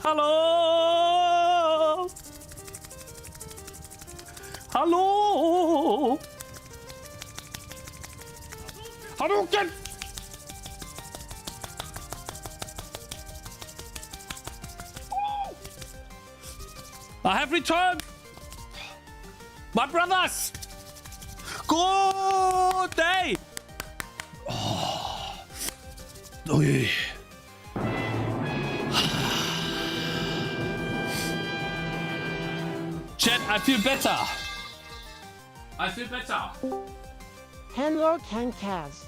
Hallo! Hallo! Hadouken! I have returned! My brothers! Good day! Oh. Ui. Chat, I feel better. I feel better. Hello, Cakez.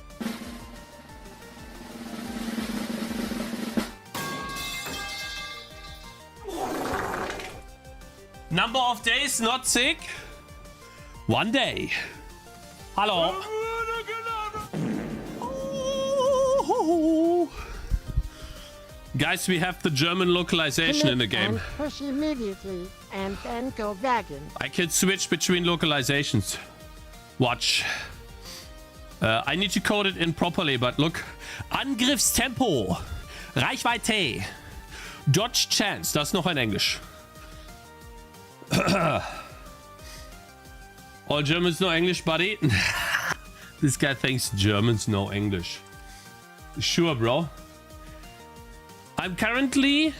Number of days not sick. 1 day. Hello. Oh. Guys, we have the German localization in the game. Push immediately and then go back in. I can switch between localizations. Watch. I need to code it in properly, but look. Angriffstempo. Reichweite. Dodge Chance. Das ist noch in Englisch. All Germans know English, buddy. This guy thinks Germans know English. Sure, bro. I'm currently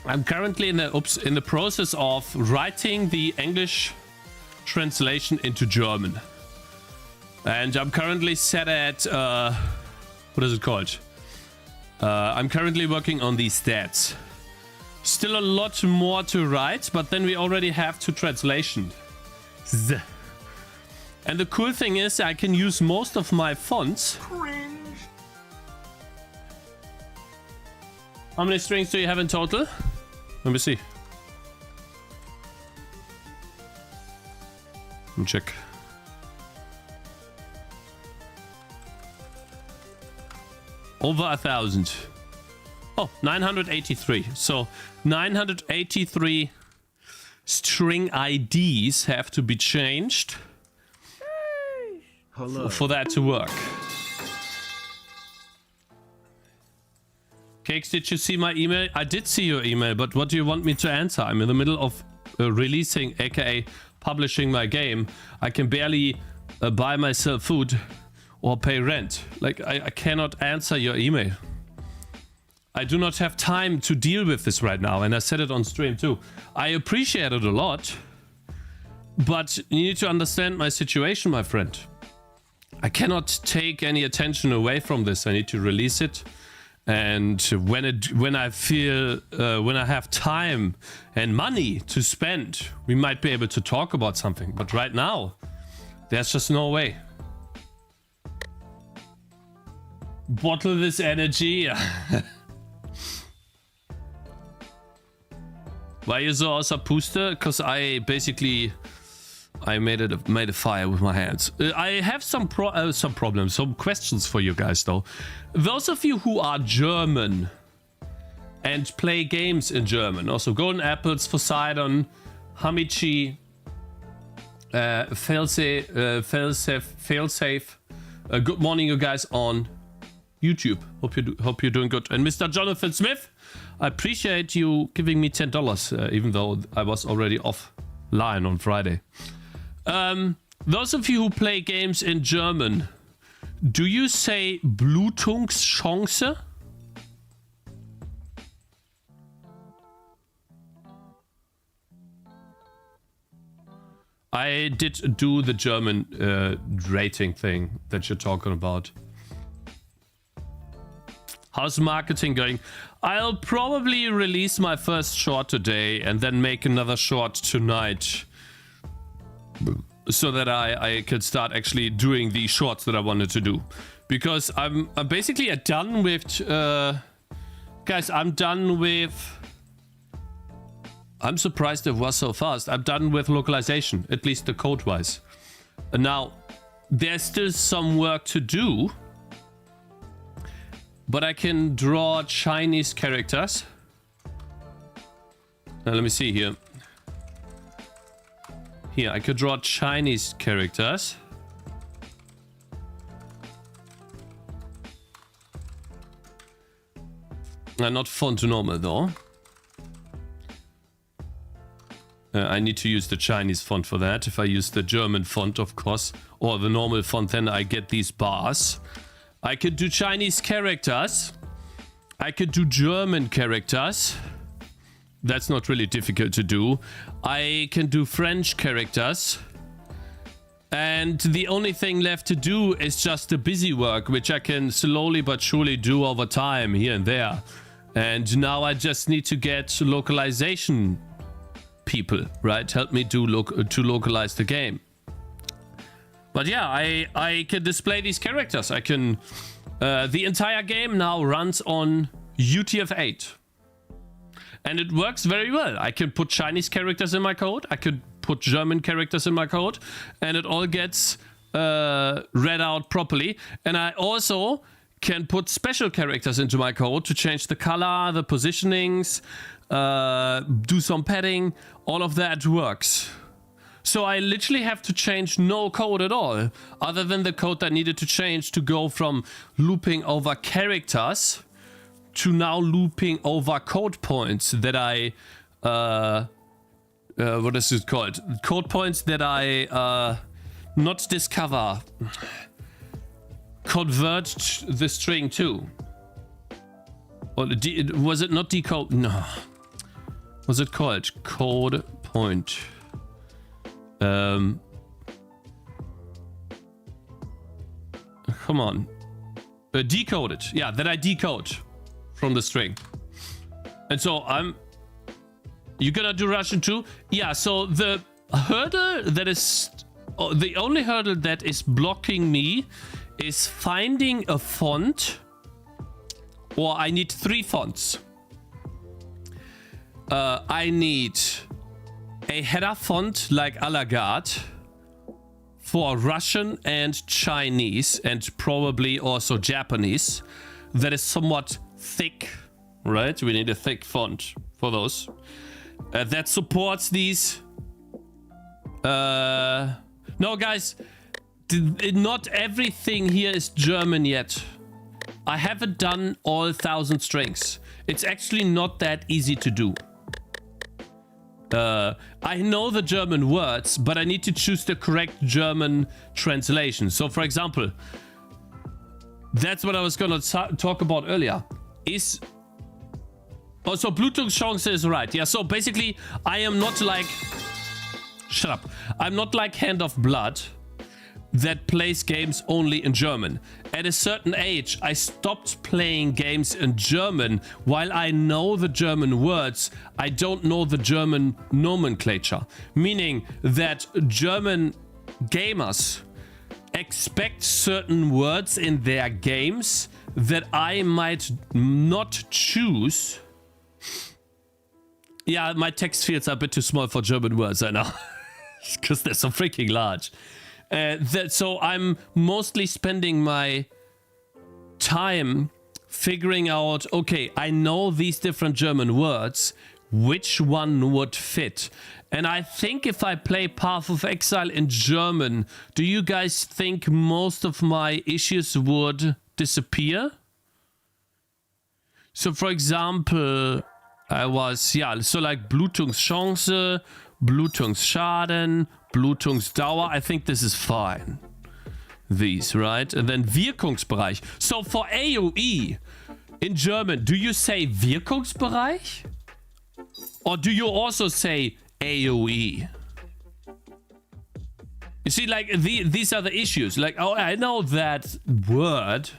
in the process of writing the English translation into German, and I'm currently set at what is it called? I'm currently working on these stats. Still a lot more to write, but then we already have two translations. And the cool thing is I can use most of my fonts. Cringe. How many strings do you have in total? Let me see. Let me check. Over 1,000. Oh, 983. So 983 string IDs have to be changed for that to work. Cakes, did you see my email? I did see your email, but what do you want me to answer? I'm in the middle of releasing, aka publishing my game. I can barely buy myself food or pay rent. Like, I cannot answer your email. I do not have time to deal with this right now, and I said it on stream too. I appreciate it a lot, but you need to understand my situation, my friend. I cannot take any attention away from this. I need to release it, and when I have time and money to spend, we might be able to talk about something. But right now, there's just no way. Bottle this energy. Why you so außer Puste? Because I made a fire with my hands. I have some problems, some questions for you guys though. Those of you who are German and play games in German, also Golden Apples, Poseidon, Hamichi, Failsafe. Good morning, you guys on YouTube. Hope you're doing good. And Mr. Jonathan Smith, I appreciate you giving me $10, even though I was already offline on Friday. Those of you who play games in German, do you say Blutungschance? I did do the German rating thing that you're talking about. How's marketing going? I'll probably release my first short today and then make another short tonight, so that I can start actually doing the shorts that I wanted to do. Because I'm basically done with... guys, I'm done with... I'm surprised it was so fast. I'm done with localization, at least the code-wise. And now, there's still some work to do. But I can draw Chinese characters. Now, let me see here. Here, I could draw Chinese characters. Not font normal though. I need to use the Chinese font for that. If I use the German font, of course, or the normal font, then I get these bars. I could do Chinese characters. I could do German characters. That's not really difficult to do. I can do French characters. And the only thing left to do is just the busy work, which I can slowly but surely do over time here and there. And now I just need to get localization people, right? Help me to localize the game. But yeah, I can display these characters. I can... the entire game now runs on UTF-8. And it works very well. I can put Chinese characters in my code. I could put German characters in my code. And it all gets read out properly. And I also can put special characters into my code to change the color, the positionings, do some padding. All of that works. So I literally have to change no code at all, other than the code that needed to change to go from looping over characters to now looping over code points that I, what is it called? Code points that I not discover, convert the string to. Or was it not decode? No. What's it called? Code point. Come on. Decode it. Yeah, that I decode from the string. And so you gonna do Russian too? Yeah, so the hurdle that is... the only hurdle that is blocking me is finding a font. Or I need 3 fonts. I need a header font like Alagard for Russian and Chinese and probably also Japanese that is somewhat thick, right? We need a thick font for those that supports these. No, guys, not everything here is German yet. I haven't done all 1,000 strings. It's actually not that easy to do. I know the German words, but I need to choose the correct German translation. So, for example, that's what I was gonna talk about earlier. Oh, so Blutungschance is right. Yeah, so basically, I am not like... Shut up. I'm not like Hand of Blood that plays games only in German. At a certain age, I stopped playing games in German. While I know the German words, I don't know the German nomenclature. Meaning that German gamers expect certain words in their games that I might not choose. Yeah, my text fields are a bit too small for German words, I know. Because they're so freaking large. So I'm mostly spending my time figuring out, okay, I know these different German words, which one would fit? And I think if I play Path of Exile in German, do you guys think most of my issues would disappear? So for example, I was, yeah, so like Blutungschance, Blutungsschaden, Blutungsdauer, I think this is fine. These, right? And then Wirkungsbereich. So for AoE, in German, do you say Wirkungsbereich? Or do you also say AoE? You see, like, these are the issues. Like, oh, I know that word,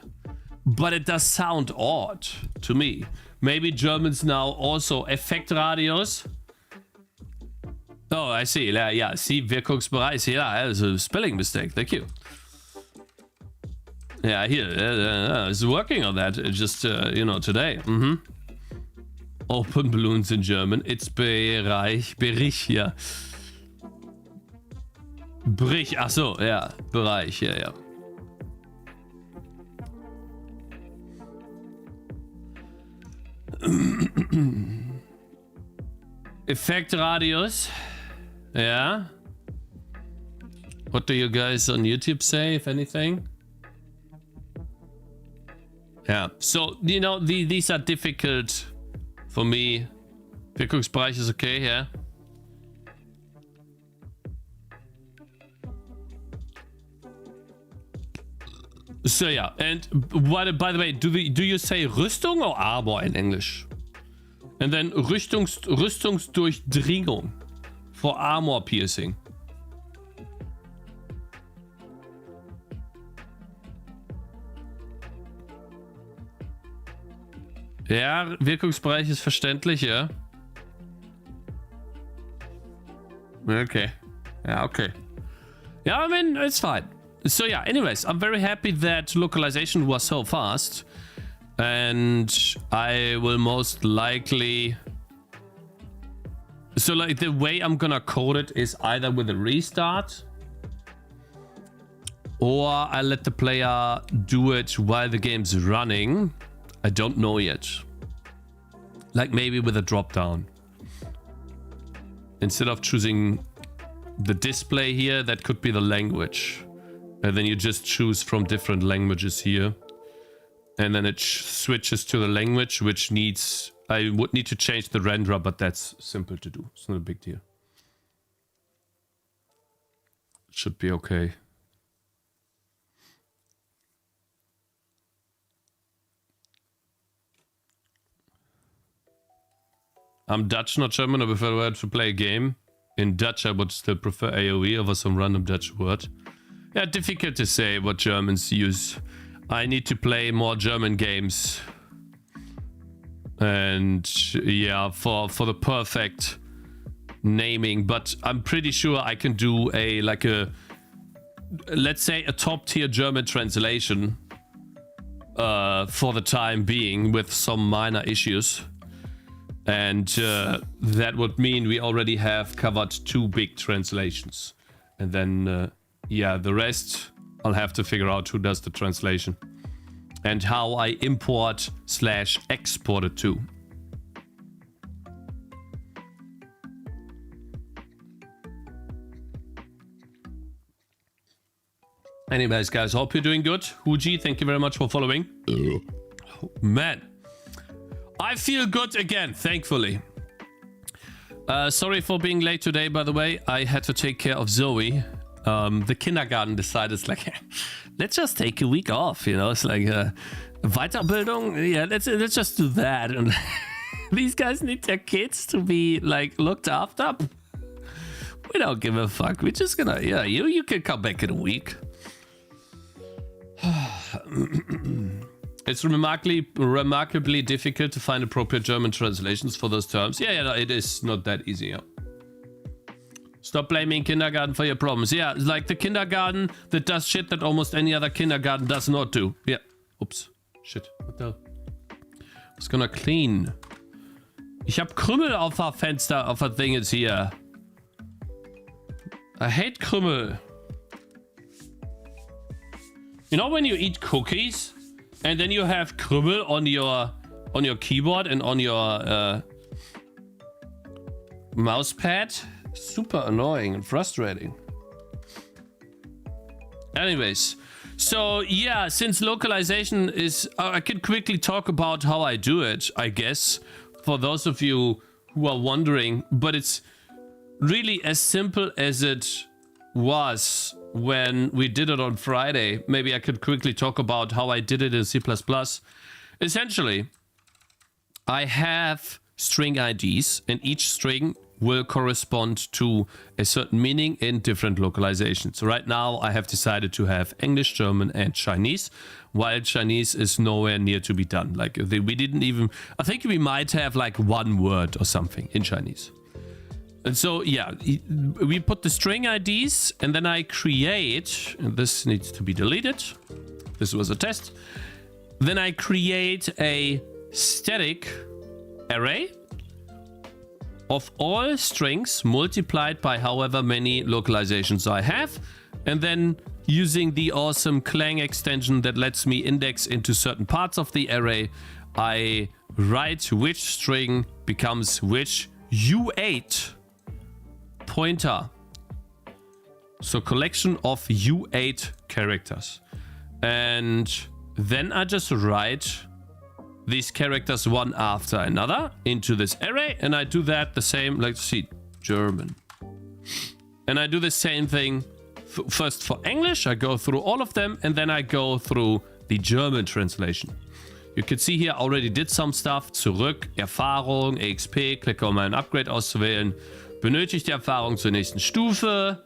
but it does sound odd to me. Maybe Germans now also Effektradius. Oh, I see. Yeah, see, Wirkungsbereich. Yeah, that's a spelling mistake. Thank you. Yeah, here. I was working on that just, you know, today. Open balloons in German. It's Bereich, yeah. Brich, ach so, ja. Bereich, ja. Effektradius. Yeah. What do you guys on YouTube say, if anything? Yeah, so, you know, these are difficult for me. Wirkungsbereich is okay, yeah. So yeah, and by the way, do you say Rüstung or Armor in English? And then Rüstungsdurchdringung for armor piercing. Ja, Wirkungsbereich ist verständlich, ja. Okay. Yeah, okay. Yeah, I mean, it's fine. So yeah, anyways, I'm very happy that localization was so fast. And I will most likely... So like the way I'm gonna code it is either with a restart, or I let the player do it while the game's running. I don't know yet. Like maybe with a drop down. Instead of choosing the display here, that could be the language. And then you just choose from different languages here. And then it switches to the language, which needs... I would need to change the renderer, but that's simple to do. It's not a big deal. It should be okay. I'm Dutch, not German. I prefer to play a game. In Dutch, I would still prefer AoE over some random Dutch word. Yeah, difficult to say what Germans use. I need to play more German games. And yeah, for the perfect naming. But I'm pretty sure I can do let's say a top tier German translation for the time being with some minor issues. And that would mean we already have covered 2 big translations. And then, yeah, the rest, I'll have to figure out who does the translation. And how I import/export it to. Anyways, guys, hope you're doing good. Huji, thank you very much for following. Oh, man. I feel good again, thankfully. Sorry for being late today, by the way. I had to take care of Zoe. The kindergarten decided, like, let's just take a week off, you know? It's like, Weiterbildung, yeah, let's just do that. And these guys need their kids to be, like, looked after. We don't give a fuck. We're just gonna, yeah, you can come back in a week. It's remarkably difficult to find appropriate German translations for those terms. Yeah, no, it is not that easy. Yeah. Stop blaming kindergarten for your problems. Yeah, like the kindergarten that does shit that almost any other kindergarten does not do. Yeah. Oops. Shit. What the hell? I was gonna clean. Ich hab Krümmel auf der Fenster, auf der Ding jetzt hier. I hate Krümmel. You know when you eat cookies? And then you have Krümmel on your keyboard and on your mouse pad. Super annoying and frustrating. Anyways, so yeah, since localization is... I can quickly talk about how I do it, I guess, for those of you who are wondering. But it's really as simple as it was when we did it on Friday. Maybe I could quickly talk about how I did it in C++. Essentially, I have string IDs, and each string will correspond to a certain meaning in different localizations. So right now I have decided to have English, German, and Chinese, while Chinese is nowhere near to be done. Like we didn't even... I think we might have like 1 word or something in Chinese. And so, yeah, we put the string IDs, and then I create, and this needs to be deleted. This was a test. Then I create a static array of all strings multiplied by however many localizations I have. And then using the awesome Clang extension that lets me index into certain parts of the array, I write which string becomes which U8 pointer. So collection of U8 characters. And Then I just write these characters one after another into this array. And I do that the same, let's see, German. And I do the same thing first for English. I go through all of them and then I go through the German translation. You can see here I already did some stuff. Zurück, Erfahrung, EXP. Klicke, um ein Upgrade auszuwählen. Benötigt die Erfahrung zur nächsten Stufe.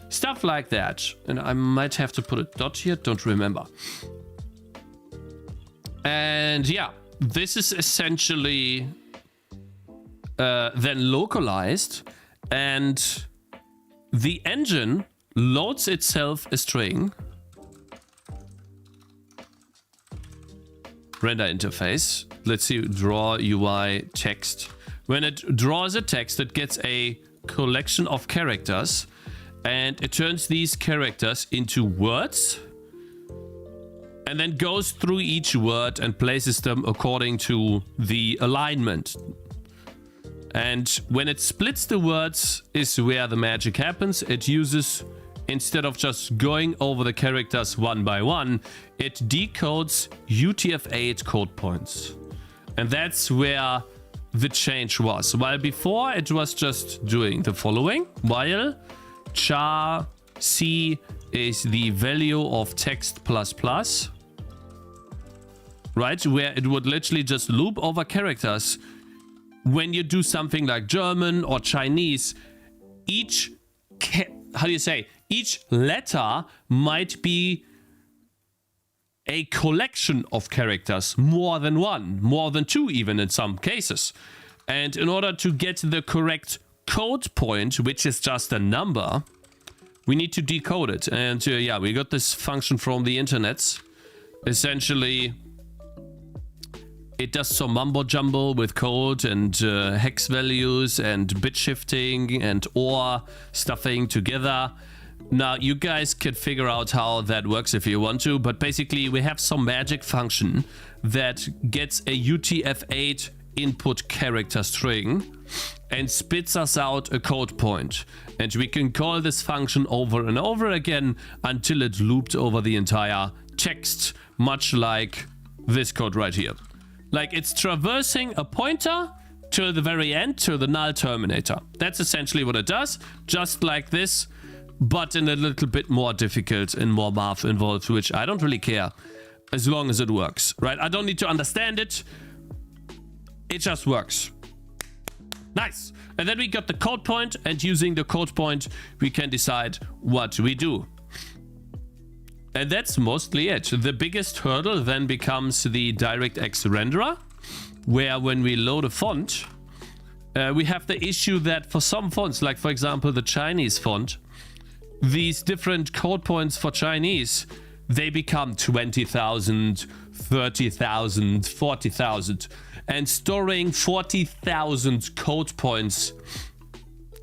Stuff like that. And I might have to put a dot here. Don't remember. And yeah, this is essentially then localized. And the engine loads itself a string. Render interface. Let's see, draw UI text. When it draws a text, it gets a collection of characters and it turns these characters into words and then goes through each word and places them according to the alignment. And when it splits the words is where the magic happens. It uses, instead of just going over the characters one by one, it decodes UTF-8 code points. And that's where the change was. While before it was just doing the following. While char c is the value of text plus plus. Right? Where it would literally just loop over characters. When you do something like German or Chinese, each letter might be a collection of characters, more than one, more than two even in some cases. And in order to get the correct code point, which is just a number, we need to decode it. And yeah, we got this function from the internet. Essentially, it does some mumbo jumbo with code and hex values and bit shifting and OR stuffing together. Now, you guys can figure out how that works if you want to, but basically we have some magic function that gets a UTF-8 input character string and spits us out a code point. And we can call this function over and over again until it looped over the entire text, much like this code right here. Like it's traversing a pointer to the very end, to the null terminator. That's essentially what it does, just like this, but in a little bit more difficult and more math involved, which I don't really care, as long as it works, right? I don't need to understand it. It just works. Nice. And then we got the code point, and using the code point, we can decide what we do. And that's mostly it. The biggest hurdle then becomes the DirectX renderer, where when we load a font, we have the issue that for some fonts, like for example the Chinese font, these different code points for Chinese, they become 20,000, 30,000, 40,000. And storing 40,000 code points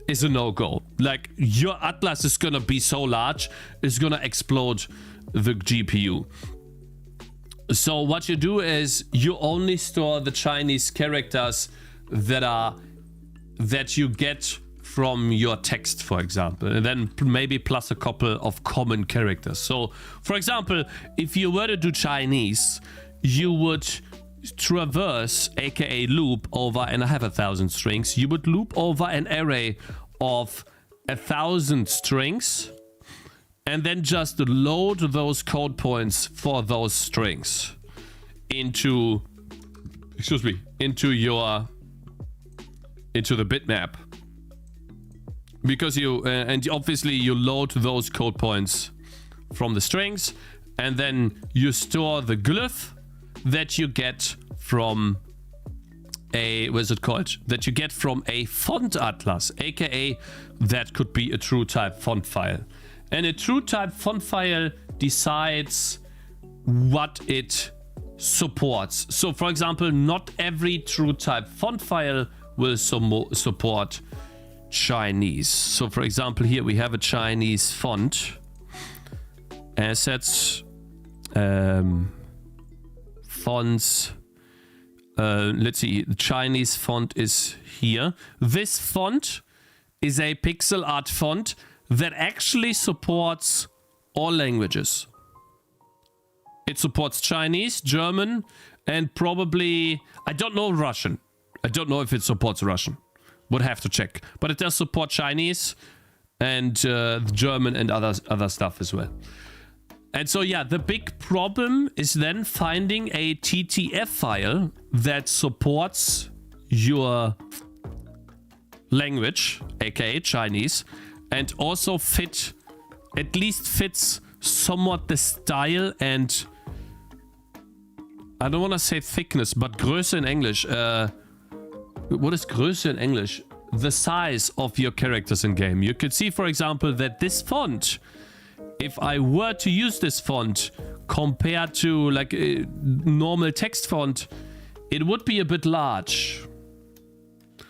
is a no-go. Like, your atlas is gonna be so large, it's gonna explode the GPU. So what you do is you only store the Chinese characters that you get from your text, for example, and then maybe plus a couple of common characters. So, for example, if you were to do Chinese, you would traverse, aka loop over, and I have 1,000 strings, you would loop over an array of 1,000 strings and then just load those code points for those strings into the bitmap. Because and obviously you load those code points from the strings, and then you store the glyph that you get from that you get from a font atlas, aka that could be a true type font file. And a true type font file decides what it supports. So for example, not every true type font file will support Chinese. So for example, here we have a Chinese font. Assets, fonts. Let's see, the Chinese font is here. This font is a pixel art font that actually supports all languages. It supports Chinese, German, and probably, I don't know Russian. I don't know if it supports Russian. Would have to check. But it does support Chinese and German and other stuff as well. And so, yeah, the big problem is then finding a TTF file that supports your language, aka Chinese, and also at least fits somewhat the style and, I don't want to say thickness, but Größe in English. What is Größe in English? The size of your characters in game. You could see, for example, that this font, if I were to use this font compared to like a normal text font, it would be a bit large.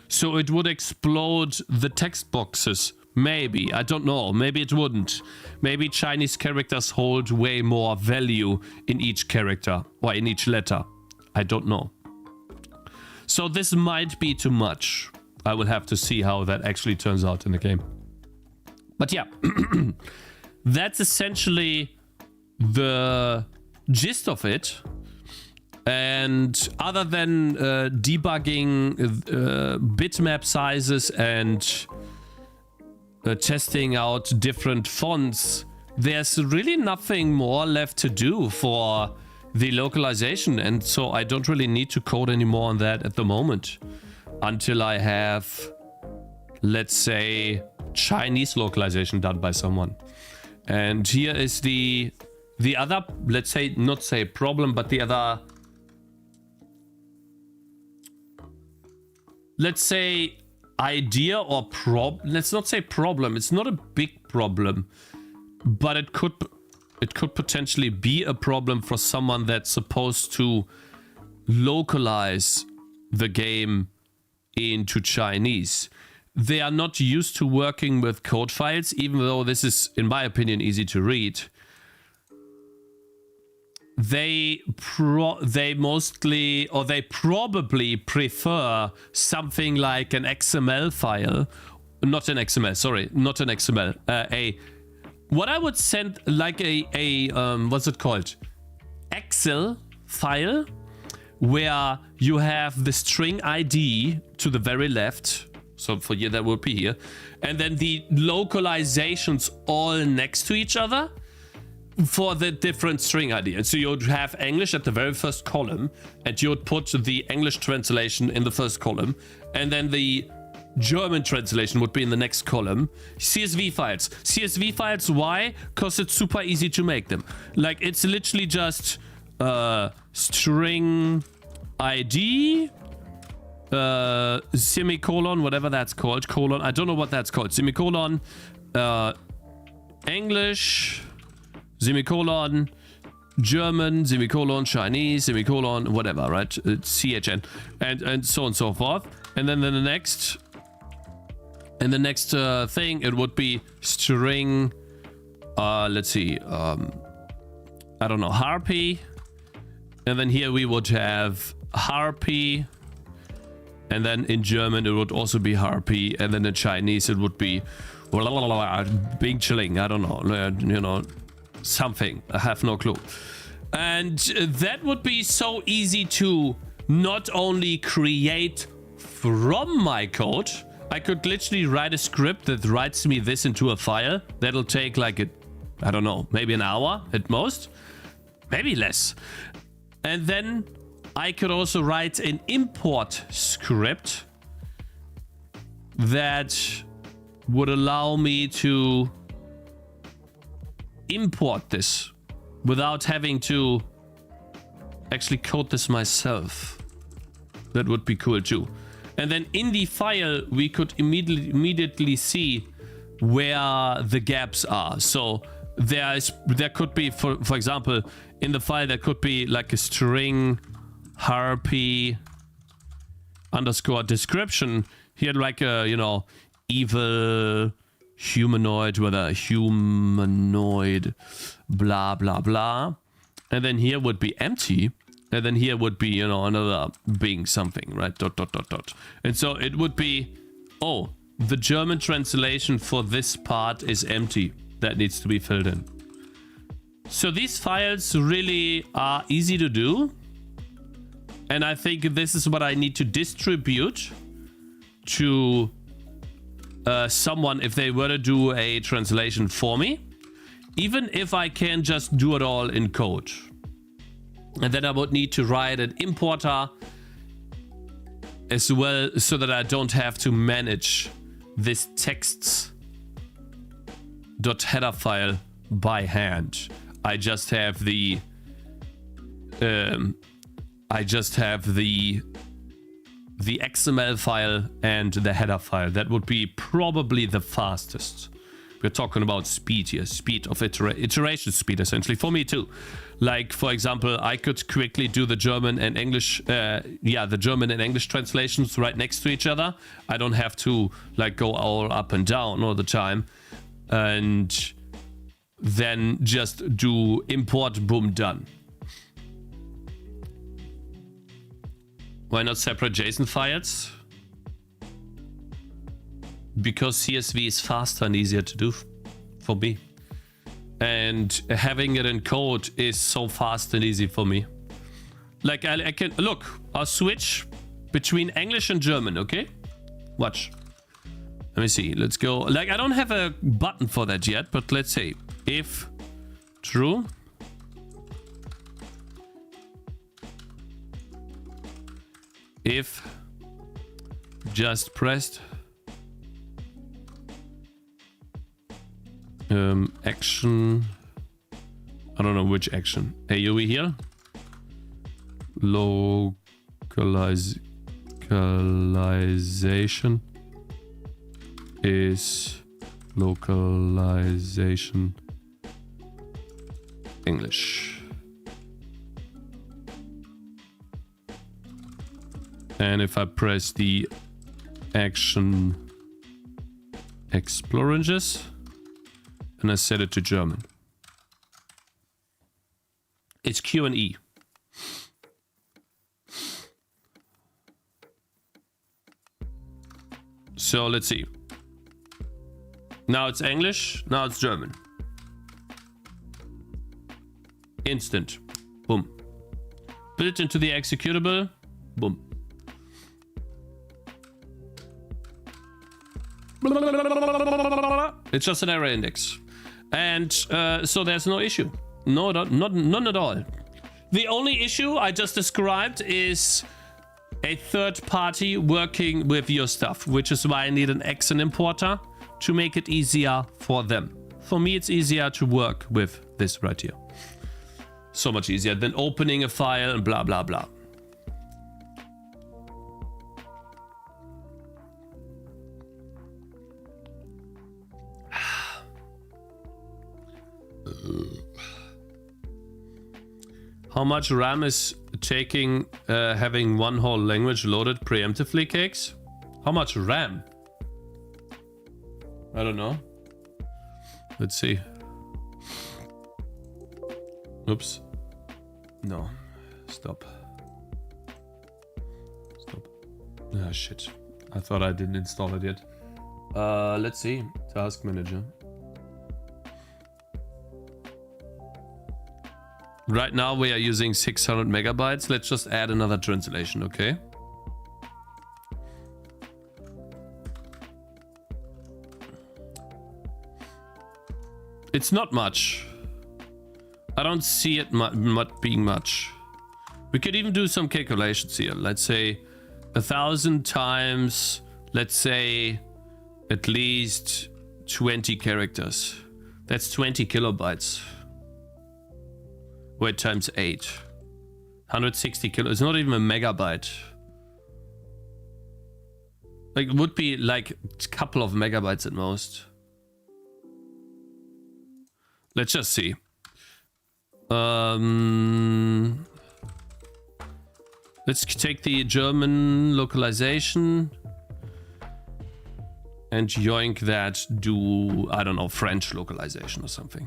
So it would explode the text boxes. Maybe. I don't know. Maybe it wouldn't. Maybe Chinese characters hold way more value in each character or in each letter. I don't know. So this might be too much. I will have to see how that actually turns out in the game. But yeah, that's essentially the gist of it. And other than debugging bitmap sizes and testing out different fonts, there's really nothing more left to do for the localization, and so I don't really need to code anymore on that at the moment until I have, let's say, Chinese localization done by someone. And here is the other, let's say, not say problem, but the other, let's say, idea or let's not say problem. It's not a big problem, but it could potentially be a problem for someone that's supposed to localize the game into Chinese. They are not used to working with code files, even though this is, in my opinion, easy to read. They mostly, or they probably prefer something like an XML file, not an XML, sorry, not an XML, what I would send like what's it called? Excel file, where you have the string ID to the very left. So for you, that would be here. And then the localizations all next to each other for the different string ID. And so you would have English at the very first column, and you would put the English translation in the first column, and then the German translation would be in the next column. CSV files. CSV files, why? Because it's super easy to make them. Like, it's literally just string ID, semicolon, whatever that's called, colon, I don't know what that's called, semicolon, English, semicolon, German, semicolon, Chinese, semicolon, whatever, right? CHN, and so on and so forth. And then the next thing, it would be string, let's see, I don't know, harpy. And then here we would have harpy. And then in German, it would also be harpy. And then in Chinese, it would be bing chilling. I don't know, you know, something. I have no clue. And that would be so easy to not only create from my code. I could literally write a script that writes me this into a file. That'll take like, I don't know, maybe an hour at most. Maybe less. And then I could also write an import script that would allow me to import this without having to actually code this myself. That would be cool too. And then in the file, we could immediately see where the gaps are. So there could be, for example, in the file, there could be like a string harpy underscore description. Here, like a, you know, evil humanoid, whether humanoid, blah, blah, blah. And then here would be empty. And then here would be, you know, another being something, right? Dot, dot, dot, dot. And so it would be, oh, the German translation for this part is empty. That needs to be filled in. So these files really are easy to do. And I think this is what I need to distribute to someone if they were to do a translation for me. Even if I can just do it all in code. And then I would need to write an importer as well so that I don't have to manage this texts.header file by hand. I just have the XML file and the header file. That would be probably the fastest. We're talking about speed here, speed of iteration speed, essentially, for me too. Like, for example, I could quickly do the German and English, the German and English translations right next to each other. I don't have to like go all up and down all the time. And then just do import, boom, done. Why not separate JSON files? Because CSV is faster and easier to do for me. And having it in code is so fast and easy for me. Like I can, look, I'll switch between English and German, okay? Watch. Let me see, let's go. Like I don't have a button for that yet, but let's say if true. If just pressed action, I don't know which action. AOE here. Localization is localization English. And if I press the action exploranges and I set it to German, it's Q and E. So let's see. Now it's English, now it's German. Instant. Boom. Built into the executable. Boom. It's just an error index. And so there's no issue. No, none at all. The only issue I just described is a third party working with your stuff, which is why I need an Xen importer to make it easier for them. For me, it's easier to work with this right here. So much easier than opening a file and blah, blah, blah. How much RAM is taking having one whole language loaded preemptively, Cakez? How much RAM? I don't know. Let's see. Oops. No. Stop. Stop. Ah, shit. I thought I didn't install it yet. Let's see. Task manager. Right now we are using 600 megabytes. Let's just add another translation, okay? It's not much. I don't see it being much. We could even do some calculations here. Let's say 1,000 times, let's say at least 20 characters. That's 20 kilobytes. Wait, times 8. 160 kilo. It's not even a megabyte. Like, it would be like a couple of megabytes at most. Let's just see. Let's take the German localization and yoink that, do, I don't know, French localization or something.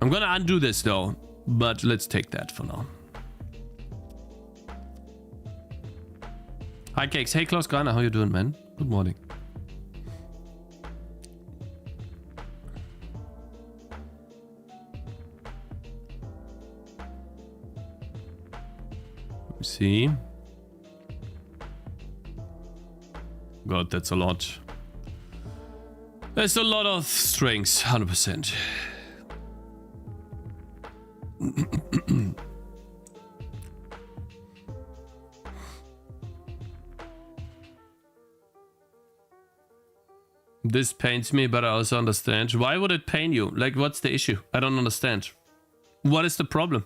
I'm gonna undo this though. But let's take that for now. Hi, Cakez. Hey, Klaus Greiner. How you doing, man? Good morning. See. God, that's a lot. There's a lot of strings, 100%. This pains me, but I also understand. Why would it pain you? Like, what's the issue? I don't understand. What is the problem?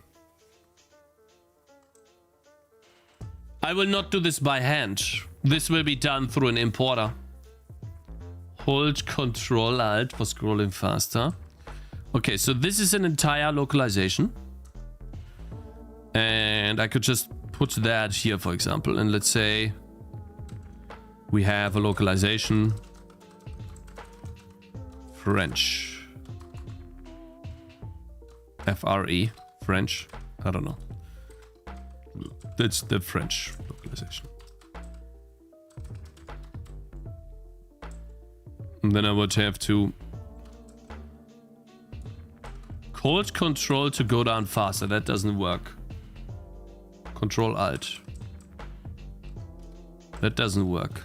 I will not do this by hand. This will be done through an importer. Hold Control Alt for scrolling faster. Okay, so this is an entire localization. And I could just put that here, for example. And let's say we have a localization. French. FRE. French. I don't know. That's the French localization. And then I would have to hold Control to go down faster. That doesn't work. Control Alt. That doesn't work.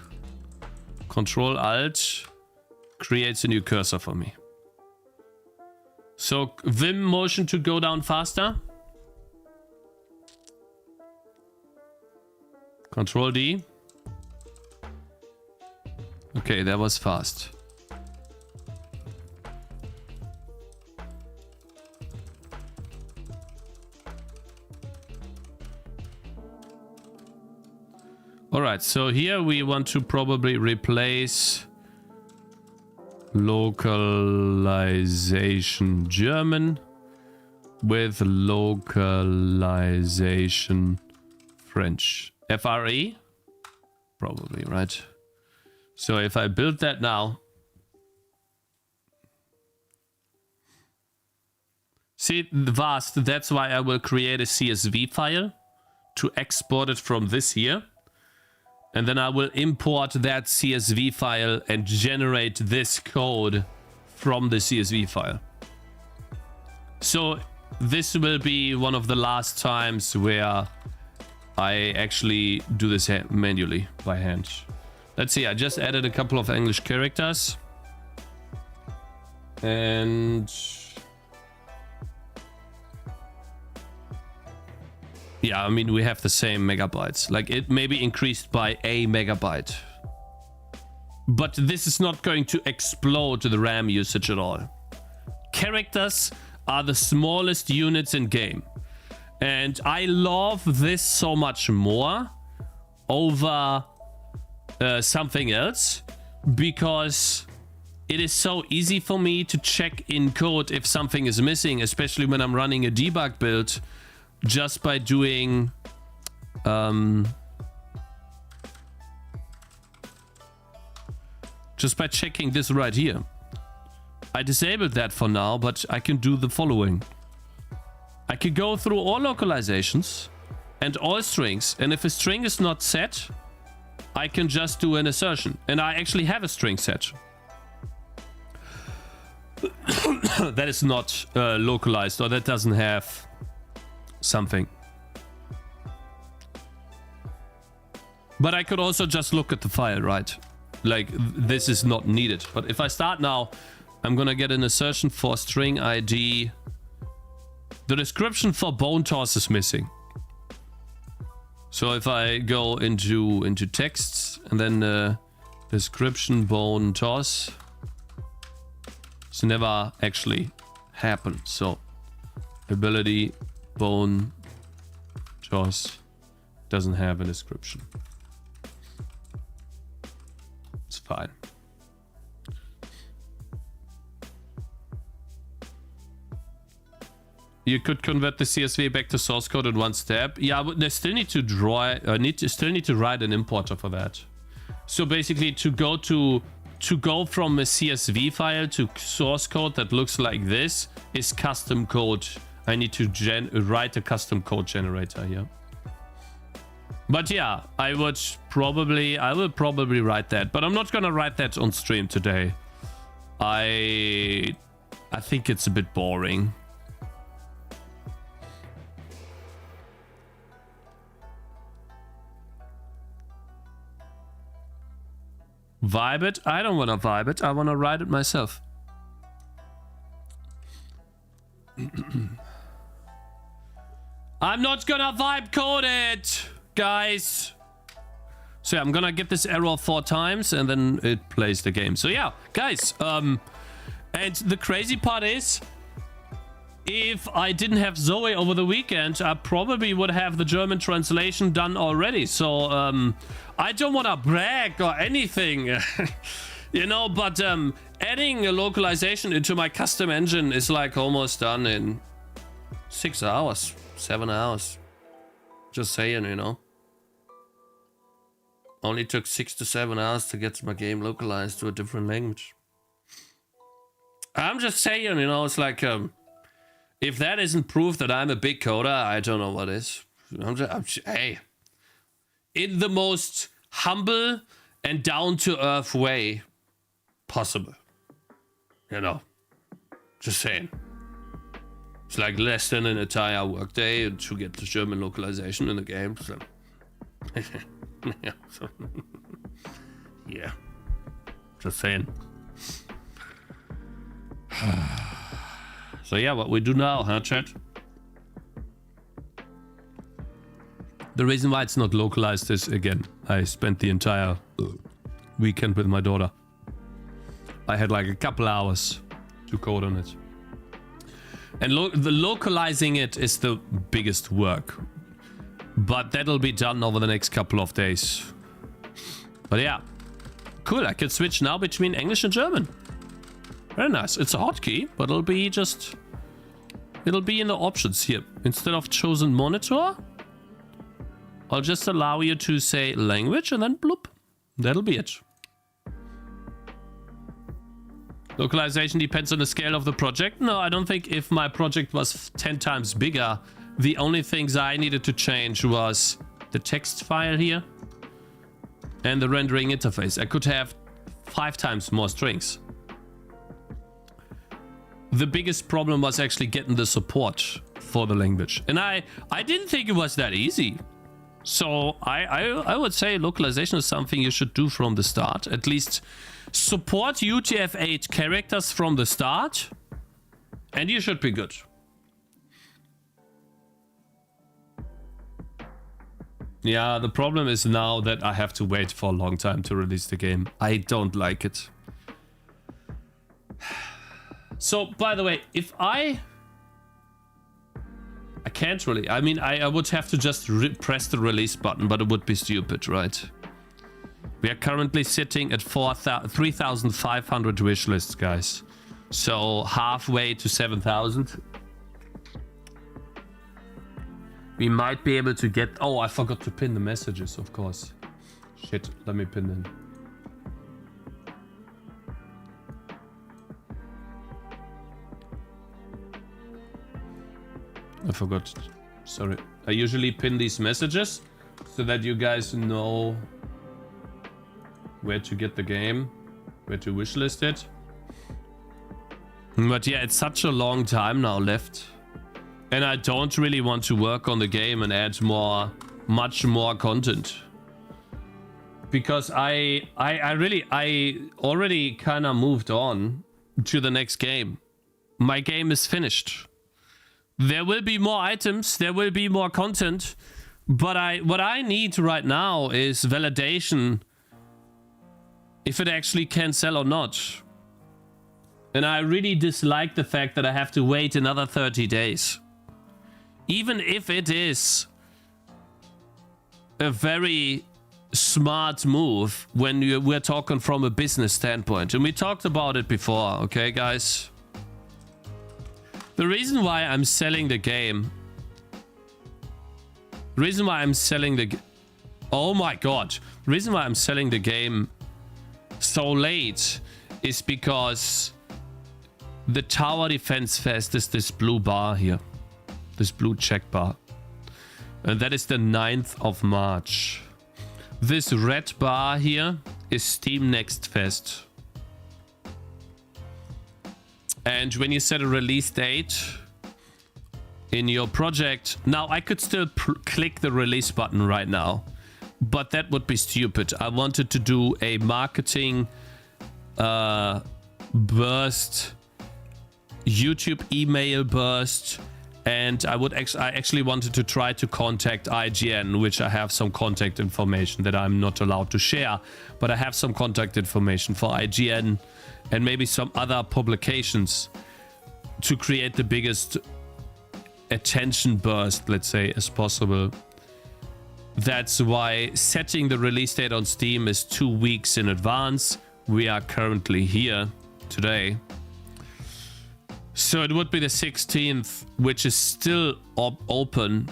Control Alt creates a new cursor for me. So Vim motion to go down faster. Control D. Okay, that was fast. All right, so here we want to probably replace localization German with localization French. FRE? Probably, right? So if I build that now, see, vast, that's why I will create a CSV file to export it from this here. And then I will import that CSV file and generate this code from the CSV file. So this will be one of the last times where I actually do this manually by hand. Let's see, I just added a couple of English characters. And yeah, I mean, we have the same megabytes. Like, it may be increased by a megabyte. But this is not going to explode the RAM usage at all. Characters are the smallest units in game. And I love this so much more over something else, because it is so easy for me to check in code if something is missing, especially when I'm running a debug build, just by doing just by checking this right here. I disabled that for now, but I can do the following. I can go through all localizations and all strings, and if a string is not set, I can just do an assertion. And I actually have a string set. That is not localized, or that doesn't have something. But I could also just look at the file, right? Like, this is not needed. But if I start now, I'm gonna get an assertion for string ID. The description for bone toss is missing. So if I go into texts and then description bone toss, it's never actually happened. So ability bone toss doesn't have a description. It's fine. You could convert the CSV back to source code in one step. Yeah, but they still need to draw. Still need to write an importer for that. So basically, to go from a CSV file to source code that looks like this is custom code. I need to write a custom code generator here. But yeah, I will probably write that, but I'm not gonna write that on stream today. I think it's a bit boring. Vibe it? I don't want to vibe it. I want to write it myself. I'm not gonna vibe code it, guys. So yeah, I'm gonna get this error 4 times and then it plays the game. So yeah, guys, and the crazy part is, if I didn't have Zoe over the weekend, I probably would have the German translation done already. So I don't want to brag or anything, you know, but adding a localization into my custom engine is like almost done in 6 hours, 7 hours. Just saying, you know. Only took 6 to 7 hours to get my game localized to a different language. I'm just saying, you know, it's like, if that isn't proof that I'm a big coder, I don't know what is. Hey, in the most humble and down-to-earth way possible. You know, just saying. It's like less than an entire workday to get the German localization in the game. So. Yeah, so. Yeah, just saying. So yeah, what we do now, huh, chat? The reason why it's not localized is, again, I spent the entire weekend with my daughter. I had like a couple hours to code on it. And the localizing it is the biggest work. But that'll be done over the next couple of days. But yeah, cool, I can switch now between English and German. Very nice. It's a hotkey, but it'll be just... It'll be in the options here. Instead of chosen monitor, I'll just allow you to say language and then bloop. That'll be it. Localization depends on the scale of the project. No, I don't think if my project was 10 times bigger, the only things I needed to change was the text file here and the rendering interface. I could have 5 times more strings. The biggest problem was actually getting the support for the language. And I didn't think it was that easy. So I would say localization is something you should do from the start. At least support UTF-8 characters from the start. And you should be good. Yeah, the problem is now that I have to wait for a long time to release the game. I don't like it. So, by the way, if I can't really... I mean, I would have to just press the release button, but it would be stupid, right? We are currently sitting at 3,500 wish lists, guys. So, halfway to 7,000. We might be able to get... Oh, I forgot to pin the messages, of course. Shit, let me pin them. I forgot. Sorry. I usually pin these messages so that you guys know where to get the game, where to wishlist it. But yeah, it's such a long time now left. And I don't really want to work on the game and add much more content. Because I already kind of moved on to the next game. My game is finished. There will be more items, there will be more content, but what I need right now is validation if it actually can sell or not. And I really dislike the fact that I have to wait another 30 days. Even if it is a very smart move when we're talking from a business standpoint. And we talked about it before, okay, guys? The reason why I'm selling the game... Oh my god. The reason why I'm selling the game so late is because the Tower Defense Fest is this blue bar here. This blue check bar. And that is the 9th of March. This red bar here is Steam Next Fest. And when you set a release date in your project... Now, I could still click the release button right now. but that would be stupid. I wanted to do a marketing burst, YouTube email burst, and I actually wanted to try to contact IGN, which I have some contact information that I'm not allowed to share, but I have some contact information for IGN and maybe some other publications to create the biggest attention burst, let's say, as possible. That's why setting the release date on Steam is 2 weeks in advance. We are currently here today. So it would be the 16th, which is still open.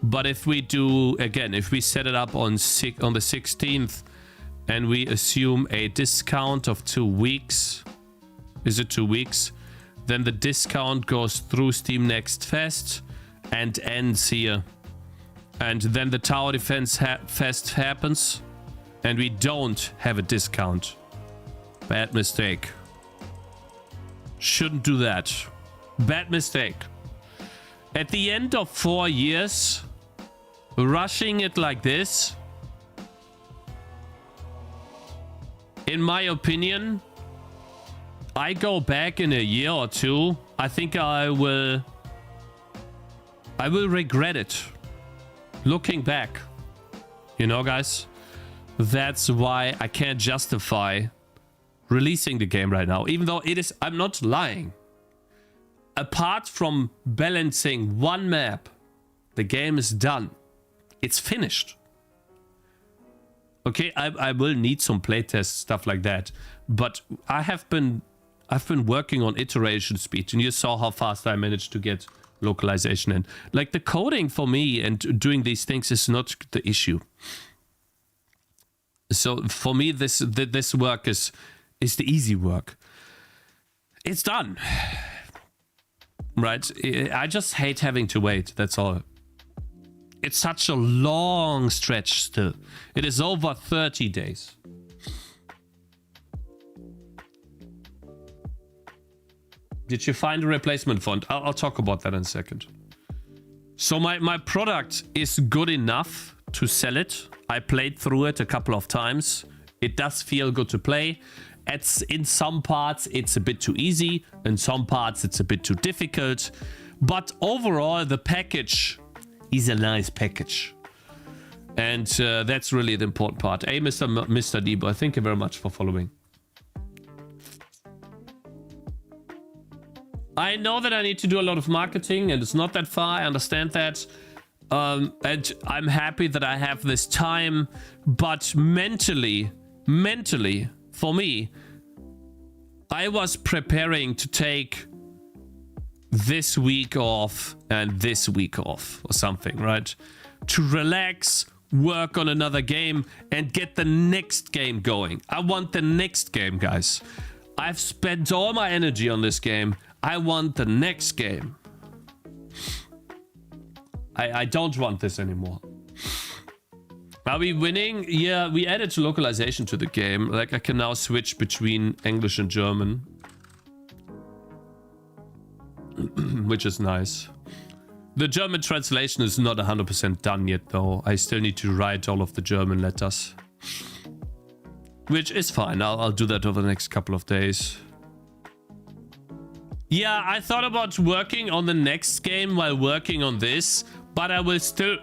But if we do, again, if we set it up on the 16th and we assume a discount of 2 weeks, is it 2 weeks? Then the discount goes through Steam Next Fest and ends here. And then the Tower Defense Fest happens and we don't have a discount. Bad mistake. Shouldn't do that. Bad mistake. At the end of 4 years, rushing it like this, in my opinion, I go back in a year or two, I think I will regret it. Looking back. You know, guys? That's why I can't justify releasing the game right now, even though it is, I'm not lying. Apart from balancing one map, the game is done. It's finished. Okay, I will need some playtest stuff like that, but I've been working on iteration speed, and you saw how fast I managed to get localization in. Like, the coding for me and doing these things is not the issue. So for me, this work is the easy work. It's done. Right? I just hate having to wait, that's all. It's such a long stretch still. It is over 30 days. Did you find a replacement font? I'll talk about that in a second. So my product is good enough to sell it. I played through it a couple of times. It does feel good to play. In some parts, it's a bit too easy. In some parts, it's a bit too difficult. But overall, the package is a nice package. And that's really the important part. Hey, Mr. Debo, thank you very much for following. I know that I need to do a lot of marketing, and it's not that far. I understand that. And I'm happy that I have this time. But mentally, for me, I was preparing to take this week off and this week off or something, right? To relax, work on another game, and get the next game going. I want the next game, guys. I've spent all my energy on this game. I want the next game. I don't want this anymore. Are we winning? Yeah, we added localization to the game. Like, I can now switch between English and German. Which is nice. The German translation is not 100% done yet, though. I still need to write all of the German letters. Which is fine. I'll do that over the next couple of days. Yeah, I thought about working on the next game while working on this, but I will still...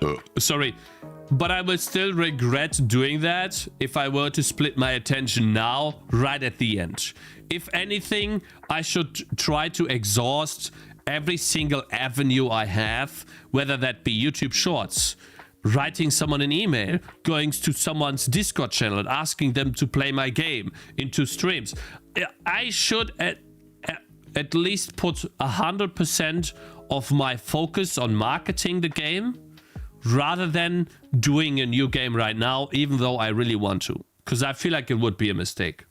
But I will still regret doing that if I were to split my attention now, right at the end. If anything, I should try to exhaust every single avenue I have, whether that be YouTube Shorts, writing someone an email, going to someone's Discord channel and asking them to play my game into streams. I should at least put 100% of my focus on marketing the game rather than doing a new game right now, even though I really want to, because I feel like it would be a mistake.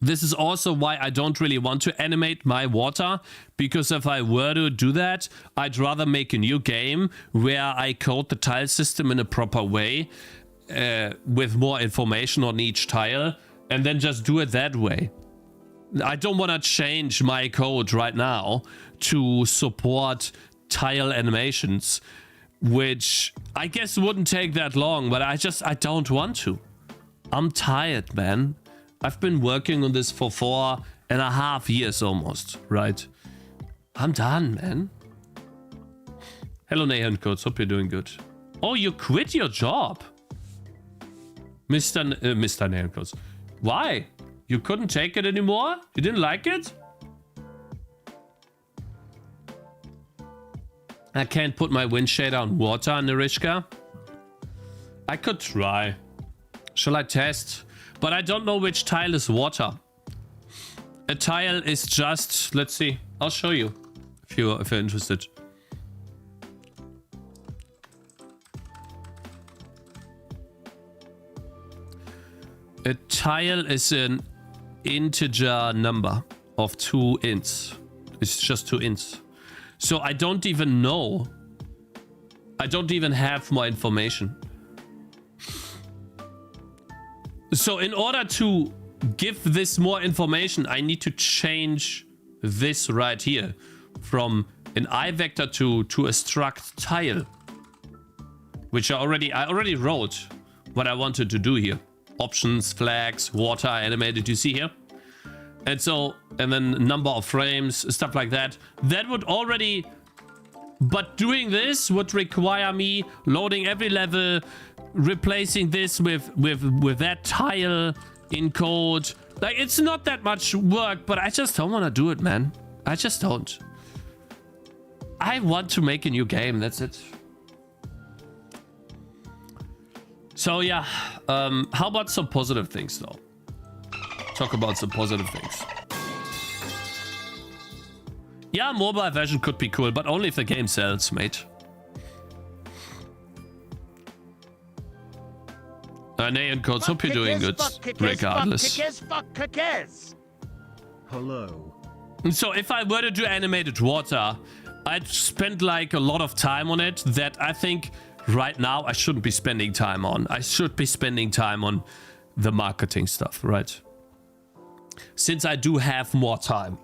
This is also why I don't really want to animate my water, because if I were to do that, I'd rather make a new game where I code the tile system in a proper way, with more information on each tile, and then just do it that way. I don't want to change my code right now to support tile animations, which I guess wouldn't take that long, but I don't want to. I'm tired, man. I've been working on this for 4.5 years almost, right? I'm done, man. Hello, Nathan Coates. Hope you're doing good. Oh, you quit your job, Mr. Nathan Coates. Why? You couldn't take it anymore? You didn't like it? I can't put my wind shader on water, Narishka. I could try. Shall I test? But I don't know which tile is water. A tile is just... Let's see. I'll show you if you're interested. A tile is an integer number of 2 ints. It's just 2 ints. So I don't even know. I don't even have more information. So in order to give this more information, I need to change this right here from an I vector to a struct tile, which I already wrote what I wanted to do here. Options, flags, water, animated, you see here? And so, and then number of frames, stuff like that. That would already, but doing this would require me loading every level, replacing this with that tile in code. Like, it's not that much work, but I just don't want to do it, man. I just don't. I want to make a new game, that's it. So yeah, how about some positive things though? Talk about some positive things. Yeah, mobile version could be cool, but only if the game sells, mate. Nathan Coates, hope you're doing good, regardless. Hello. So if I were to do animated water, I'd spend like a lot of time on it that I think right now I shouldn't be spending time on. I should be spending time on the marketing stuff, right? Since I do have more time.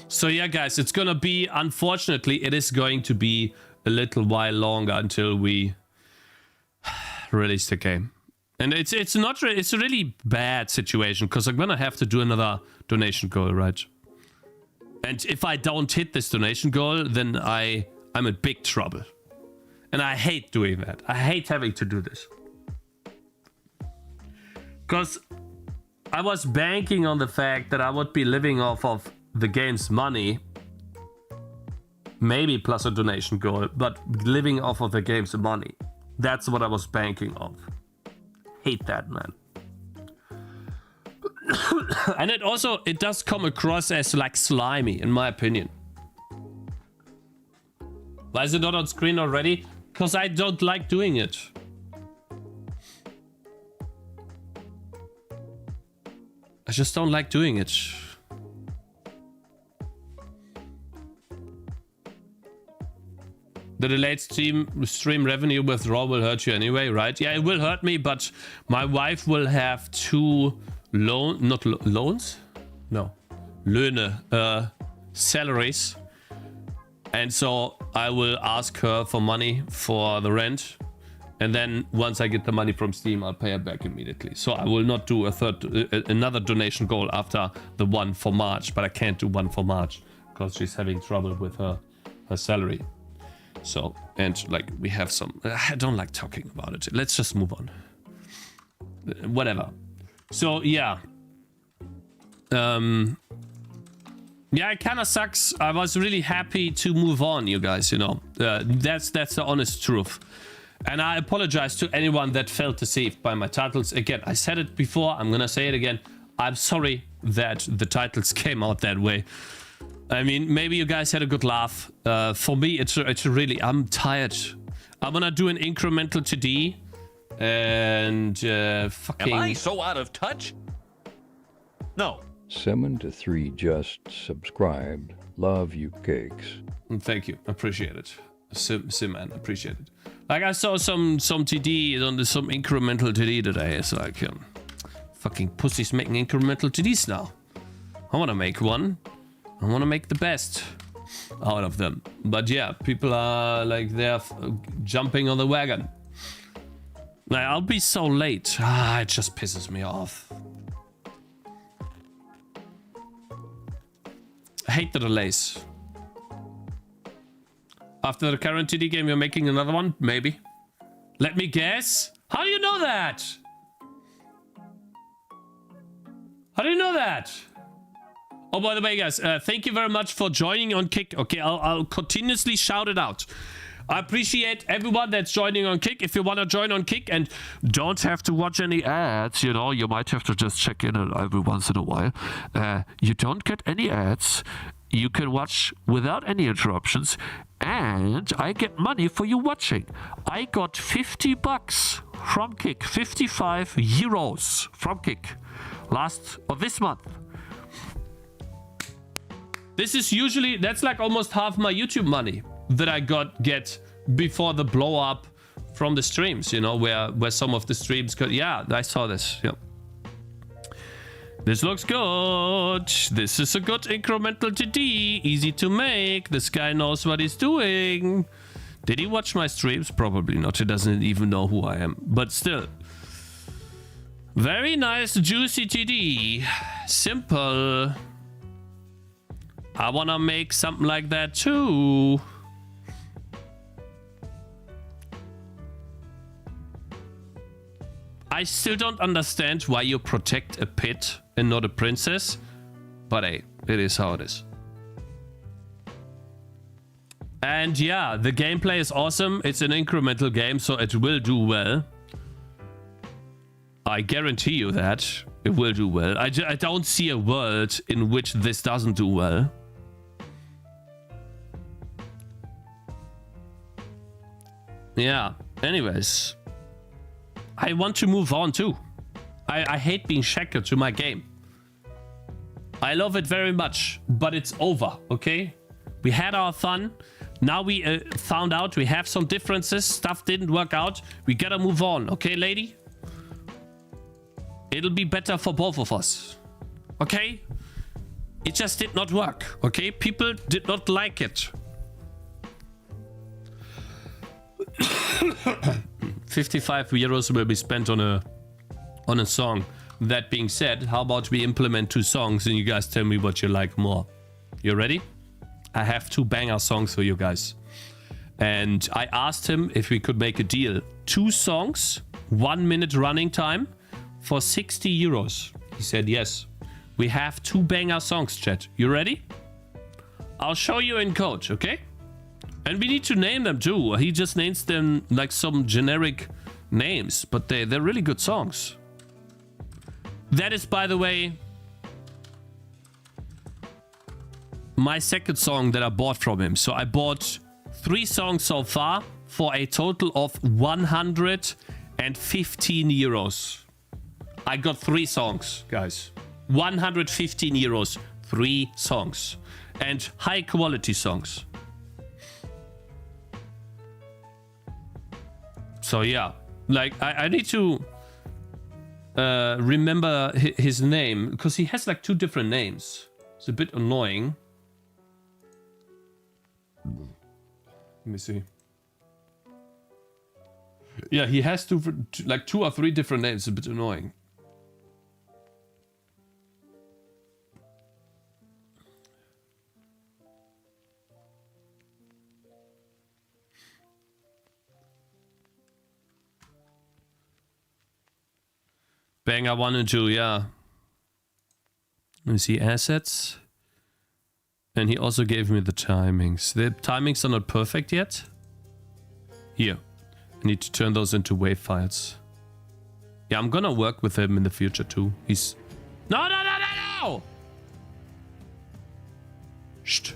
So yeah, guys, it's gonna be, unfortunately, it is going to be a little while longer until we release the game. And it's a really bad situation because I'm gonna have to do another donation goal, right? And if I don't hit this donation goal, then I'm in big trouble. And I hate doing that. I hate having to do this. Because I was banking on the fact that I would be living off of the game's money. Maybe plus a donation goal, but living off of the game's money. That's what I was banking on. Hate that, man. And it does come across as like slimy, in my opinion. Why is it not on screen already? Because I don't like doing it. I just don't like doing it. The delayed stream revenue withdrawal will hurt you anyway, right? Yeah, it will hurt me, but my wife will have 2 loans? No. Löhne, salaries. And so I will ask her for money for the rent. And then once I get the money from Steam, I'll pay her back immediately. So I will not do another donation goal after the one for March, but I can't do one for March because she's having trouble with her salary. So, and like we have some, I don't like talking about it. Let's just move on. Whatever. So yeah. Yeah, it kind of sucks. I was really happy to move on, you guys, you know. That's the honest truth. And I apologize to anyone that felt deceived by my titles. Again, I said it before. I'm going to say it again. I'm sorry that the titles came out that way. I mean, maybe you guys had a good laugh. For me, it's really, I'm tired. I'm going to do an incremental TD. And fucking... Am I so out of touch? No. 7 to 3 just subscribed. Love you, Cakes. Thank you. Appreciate it. Sim man, appreciate it. Like I saw some TD on some incremental TD today. It's like fucking pussies making incremental TDs now. I want to make one. I want to make the best. out of them. But yeah, people are like, they're jumping on the wagon. Like, I'll be so late. It just pisses me off. I hate the delays. After the current TD game, you're making another one? Maybe. Let me guess. How do you know that? How do you know that? Oh, by the way, guys, thank you very much for joining on Kick. Okay, I'll continuously shout it out. I appreciate everyone that's joining on Kick. If you want to join on Kick and don't have to watch any ads, you know, you might have to just check in every once in a while. You don't get any ads. You can watch without any interruptions. And I get money for you watching. I got 50 bucks from Kick. 55 euros from Kick. This month. This is usually, that's like almost half my YouTube money that I get before the blow up from the streams, you know, where some of the streams got. Yeah, I saw this. Yeah. This looks good. This is a good incremental TD. Easy to make. This guy knows what he's doing. Did he watch my streams? Probably not. He doesn't even know who I am. But still. Very nice, juicy TD. Simple. I want to make something like that too. I still don't understand why you protect a pit and not a princess. But hey, it is how it is. And yeah, the gameplay is awesome. It's an incremental game, so it will do well. I guarantee you that. It will do well. I don't see a world in which this doesn't do well. Yeah, anyways. I want to move on too. I hate being shackled to my game. I love it very much, but it's over, okay? We had our fun. Now we found out we have some differences. Stuff didn't work out. We gotta move on, okay, lady? It'll be better for both of us, okay? It just did not work, okay? People did not like it. 55 euros will be spent on a song. That being said, how about we implement 2 songs and you guys tell me what you like more? You ready? I have 2 banger songs for you guys. And I asked him if we could make a deal. 2 songs, 1 minute running time for 60 euros. He said yes. We have 2 banger songs, chat. You ready? I'll show you in code, okay? And we need to name them too. He just names them like some generic names, but they're really good songs. That is, by the way, my second song that I bought from him. So I bought 3 songs so far for a total of 115 euros. I got 3 songs, guys. 115 euros, 3 songs. And high quality songs. So yeah, like I need to remember his name because he has like 2 different names. It's a bit annoying. Let me see. Yeah, he has like 2 or 3 different names. It's a bit annoying. Banger 1 and 2, yeah. Let me see, assets. And he also gave me the timings. The timings are not perfect yet. Here. I need to turn those into WAV files. Yeah, I'm gonna work with him in the future too. He's... No! Shh.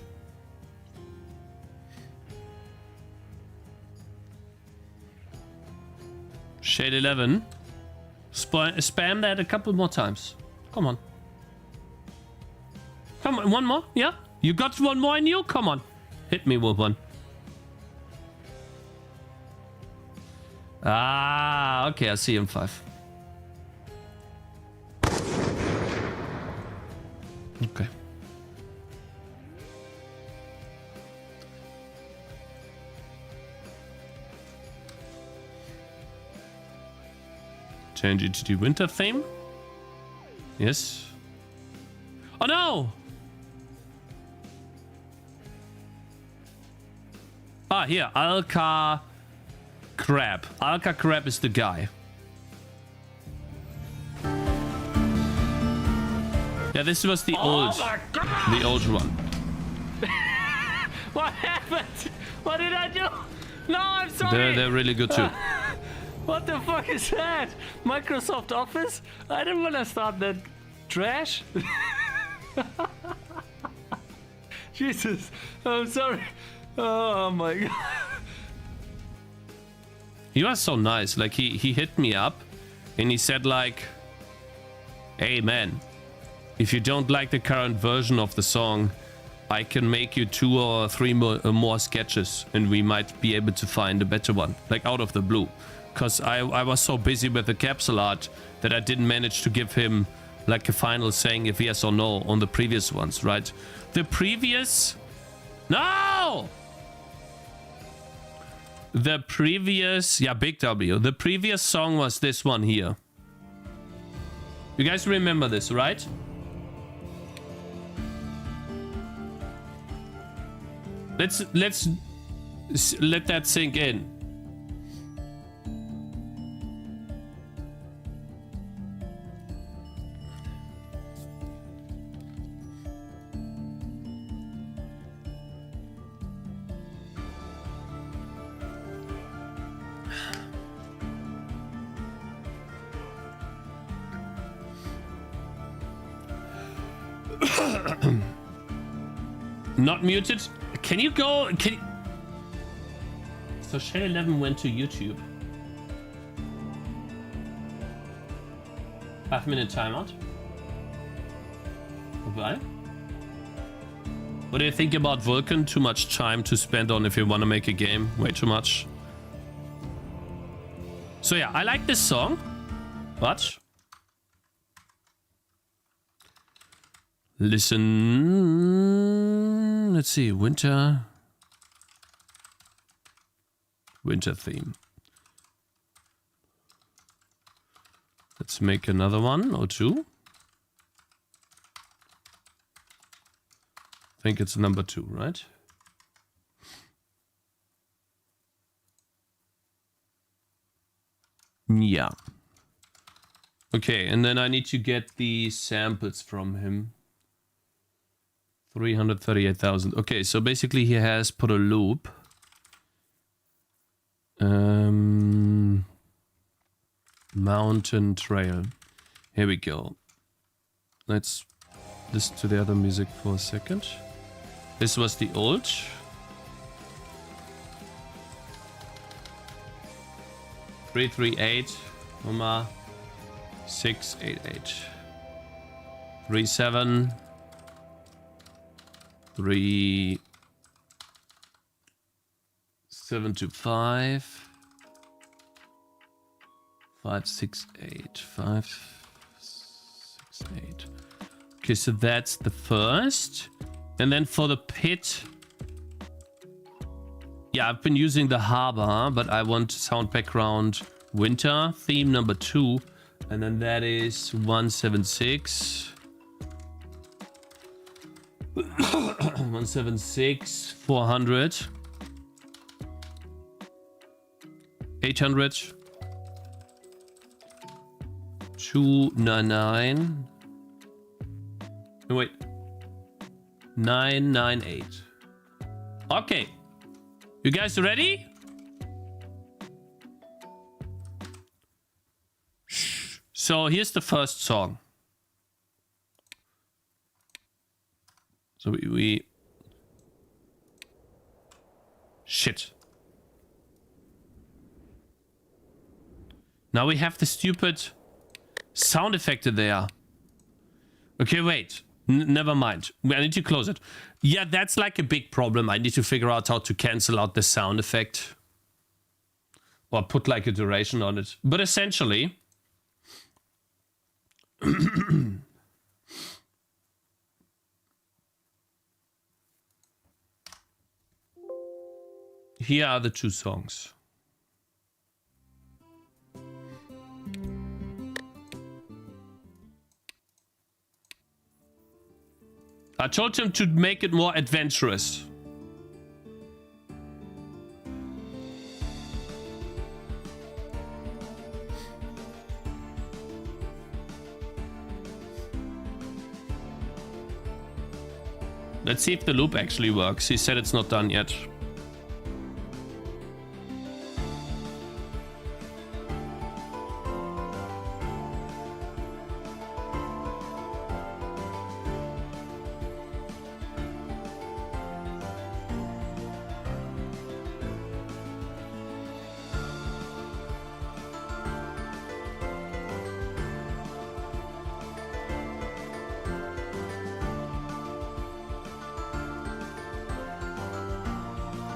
Shade 11. Spam that a couple more times. Come on. Come on, 1 more? Yeah? You got 1 more in you? Come on. Hit me with 1. Ah, okay, I see him 5. Okay. Tangy TD winter theme. Yes. Oh no! Ah, here. Alka Crab. Alka Crab is the guy. Yeah, this was the old one. What happened? What did I do? No, I'm sorry. They're really good too. What the fuck is that? Microsoft Office? I didn't want to start that trash. Jesus, I'm sorry. Oh my god. He was so nice. Like he hit me up and he said like, hey man, if you don't like the current version of the song, I can make you 2 or 3 more sketches and we might be able to find a better one, like out of the blue. Because I was so busy with the capsule art that I didn't manage to give him like a final saying if yes or no on the previous ones, right? The previous... No! The previous... Yeah, big W. The previous song was this one here. You guys remember this, right? Let's let that sink in. Not muted. Can you go? Can you... So Shell 11 went to YouTube. 5-minute timeout. Goodbye. What do you think about Vulkan? Too much time to spend on if you want to make a game. Way too much. So yeah, I like this song. But listen. Let's see. Winter theme. Let's make another one or two. I think it's number 2, right? Yeah. Okay, and then I need to get the samples from him. 338,000. Okay, so basically he has put a loop. Mountain Trail. Here we go. Let's listen to the other music for a second. This was the old. Three 688. 37 3725 568 568. Okay, so that's the first. And then for the pit, yeah, I've been using the harbor, but I want sound background winter theme number 2, and then that is 176 176 400 800 299. No, wait. 998. Okay. You guys ready? So here's the first song. So we shit. Now we have the stupid sound effect there. Okay, wait. Never mind. I need to close it. Yeah, that's like a big problem. I need to figure out how to cancel out the sound effect. Or put like a duration on it. But essentially... here are the 2 songs. I told him to make it more adventurous. Let's see if the loop actually works. He said it's not done yet.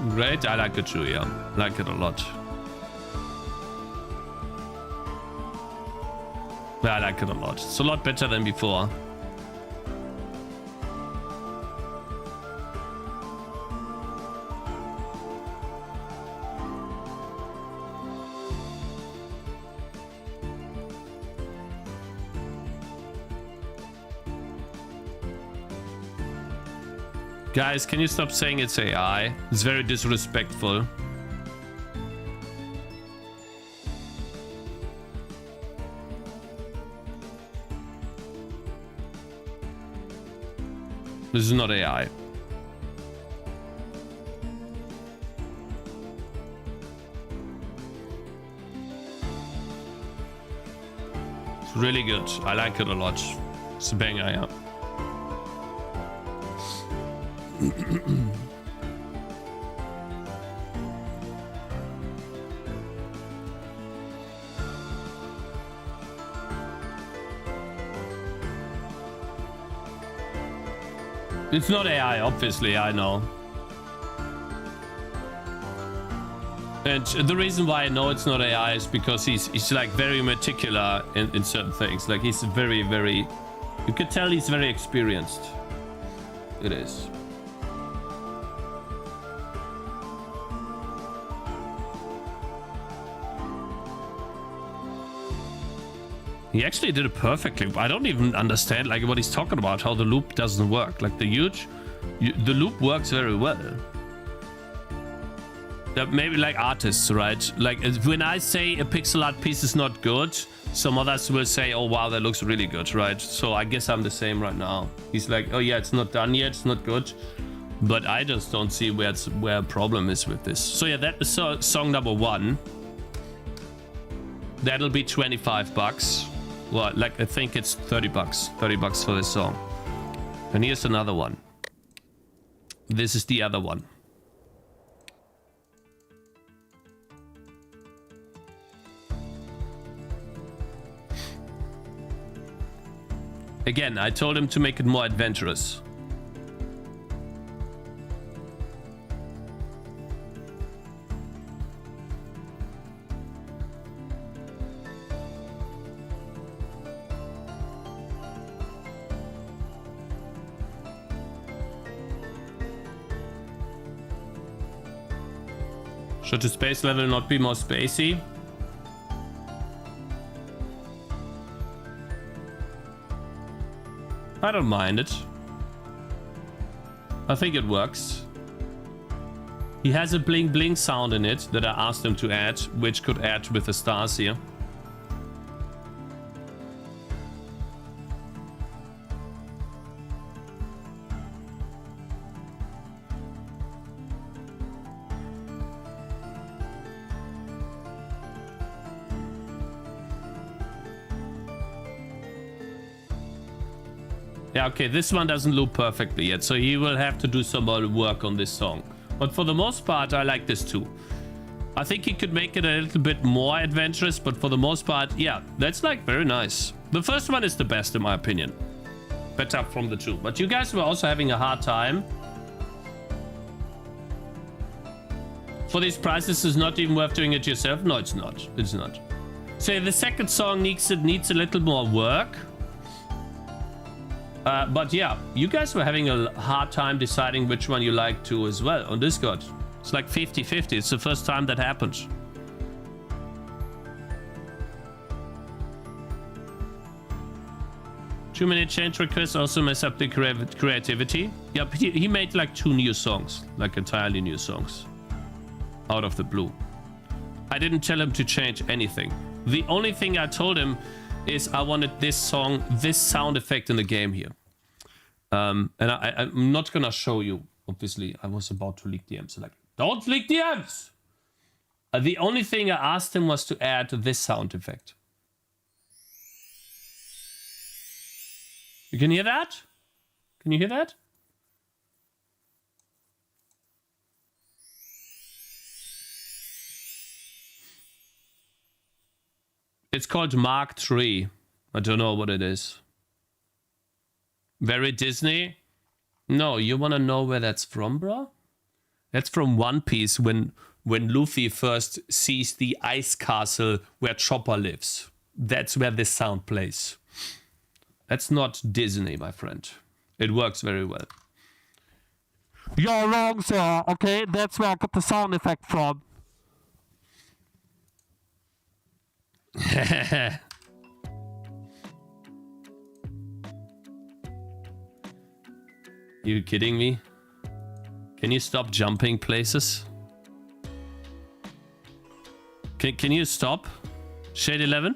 Great, I like it too, yeah. Like it a lot. Yeah, I like it a lot. It's a lot better than before. Guys, can you stop saying it's AI? It's very disrespectful. This is not AI. It's really good. I like it a lot. It's a banger, yeah. It's not AI, obviously, I know. And the reason why I know it's not AI is because he's like very meticulous in certain things. Like he's very, you could tell he's very experienced. It is. He actually did it perfectly. I don't even understand like what he's talking about, how the loop doesn't work. Like the loop works very well. Maybe like artists, right? Like when I say a pixel art piece is not good, some others will say, oh wow, that looks really good, right? So I guess I'm the same right now. He's like, oh yeah, it's not done yet, it's not good. But I just don't see where a problem is with this. So yeah, that is song number 1. That'll be 25 bucks. Well, like I think it's 30 bucks. 30 bucks for this song. And here's another one. This is the other one. Again, I told him to make it more adventurous. Should the space level not be more spacey? I don't mind it. I think it works. He has a bling bling sound in it that I asked him to add, which could add with the stars here. Yeah, okay, this one doesn't loop perfectly yet, so he will have to do some more work on this song. But for the most part, I like this too. I think he could make it a little bit more adventurous, but for the most part, yeah, that's like very nice. The first one is the best in my opinion. Better from the two. But you guys were also having a hard time. For these prices, it's not even worth doing it yourself. No, it's not. It's not. So the second song needs a little more work. But yeah, you guys were having a hard time deciding which one you like to as well on Discord. It's like 50-50. It's the first time that happened. Too many change requests also mess up the creativity. Yep, he made like 2 new songs, like entirely new songs. Out of the blue. I didn't tell him to change anything. The only thing I told him is I wanted this song, this sound effect in the game here. And I'm not gonna show you, obviously. I was about to leak DMs, so like, don't leak DMs! The only thing I asked him was to add this sound effect. You can hear that? Can you hear that? It's called Mark III. I don't know what it is. Very Disney? No, you wanna know where that's from, bro? That's from One Piece when Luffy first sees the ice castle where Chopper lives. That's where this sound plays. That's not Disney, my friend. It works very well. You're wrong, sir. Okay, that's where I got the sound effect from. You kidding me? Can you stop jumping places? Can you stop? Shade 11?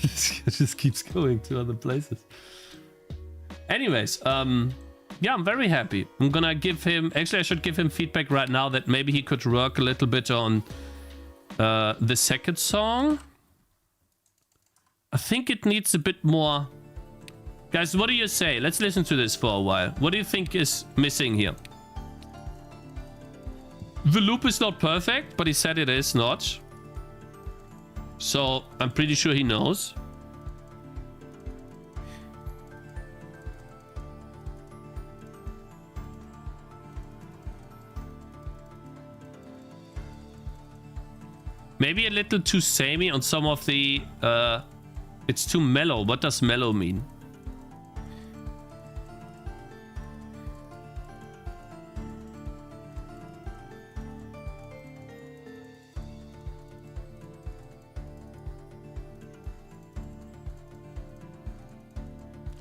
It just keeps going to other places. Anyways, yeah, I'm very happy. I'm gonna give him... Actually, I should give him feedback right now that maybe he could work a little bit on the second song. I think it needs a bit more... Guys, what do you say? Let's listen to this for a while. What do you think is missing here? The loop is not perfect, but he said it is not. So, I'm pretty sure he knows. Maybe a little too samey on some of the... it's too mellow. What does mellow mean?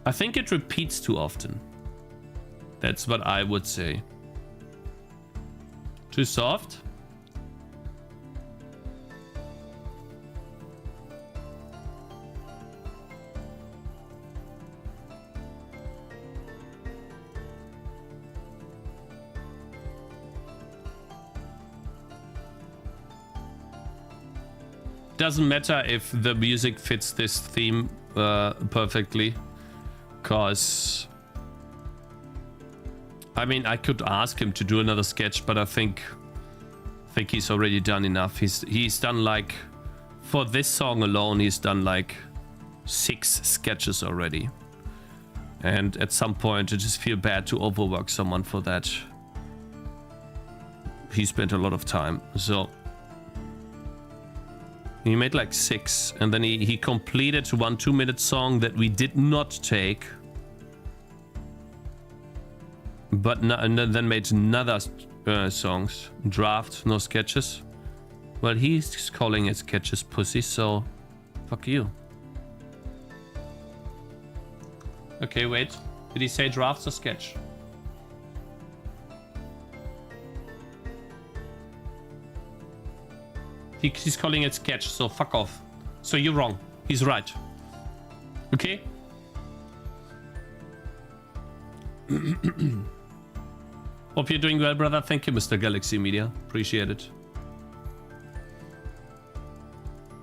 I think it repeats too often. That's what I would say. Too soft? Doesn't matter if the music fits this theme perfectly. Because, I mean, I could ask him to do another sketch, but I think he's already done enough. He's done like, for this song alone, he's done like 6 sketches already. And at some point, I just feel bad to overwork someone for that. He spent a lot of time, so... He made like 6, and then he completed 1 2-minute song that we did not take. But and then made another songs. Draft, no sketches. Well, he's calling it sketches, pussy, so fuck you. Okay, wait. Did he say drafts or sketch? He's calling it sketch, so fuck off. So you're wrong. He's right. Okay? Hope you're doing well, brother. Thank you, Mr. Galaxy Media. Appreciate it.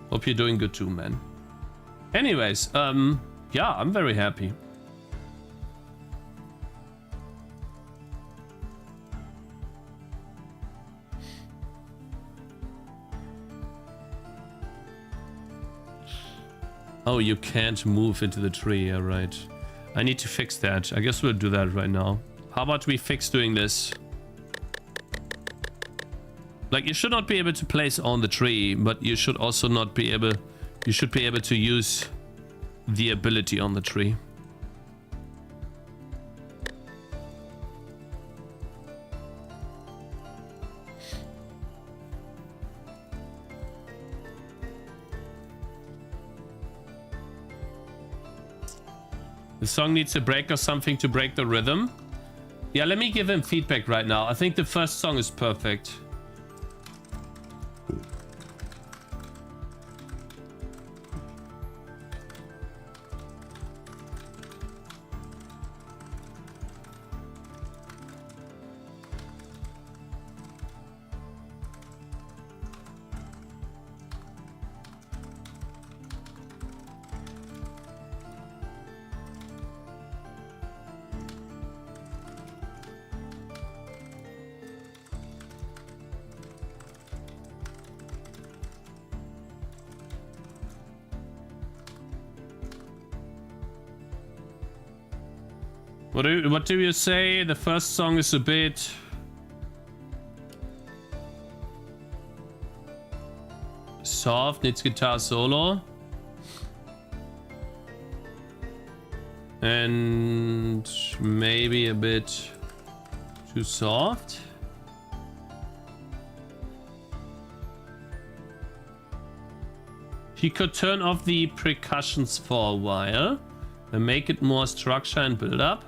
Hope you're doing good too, man. Anyways, yeah, I'm very happy. Oh, you can't move into the tree. Yeah, right. I need to fix that. I guess we'll do that right now. How about we fix doing this? Like, you should not be able to place on the tree, but you should also not be able... You should be able to use the ability on the tree. The song needs a break or something to break the rhythm. Yeah, let me give him feedback right now. I think the first song is perfect. What do you say? The first song is a bit soft, needs guitar solo. And maybe a bit too soft. He could turn off the percussions for a while and make it more structure and build up.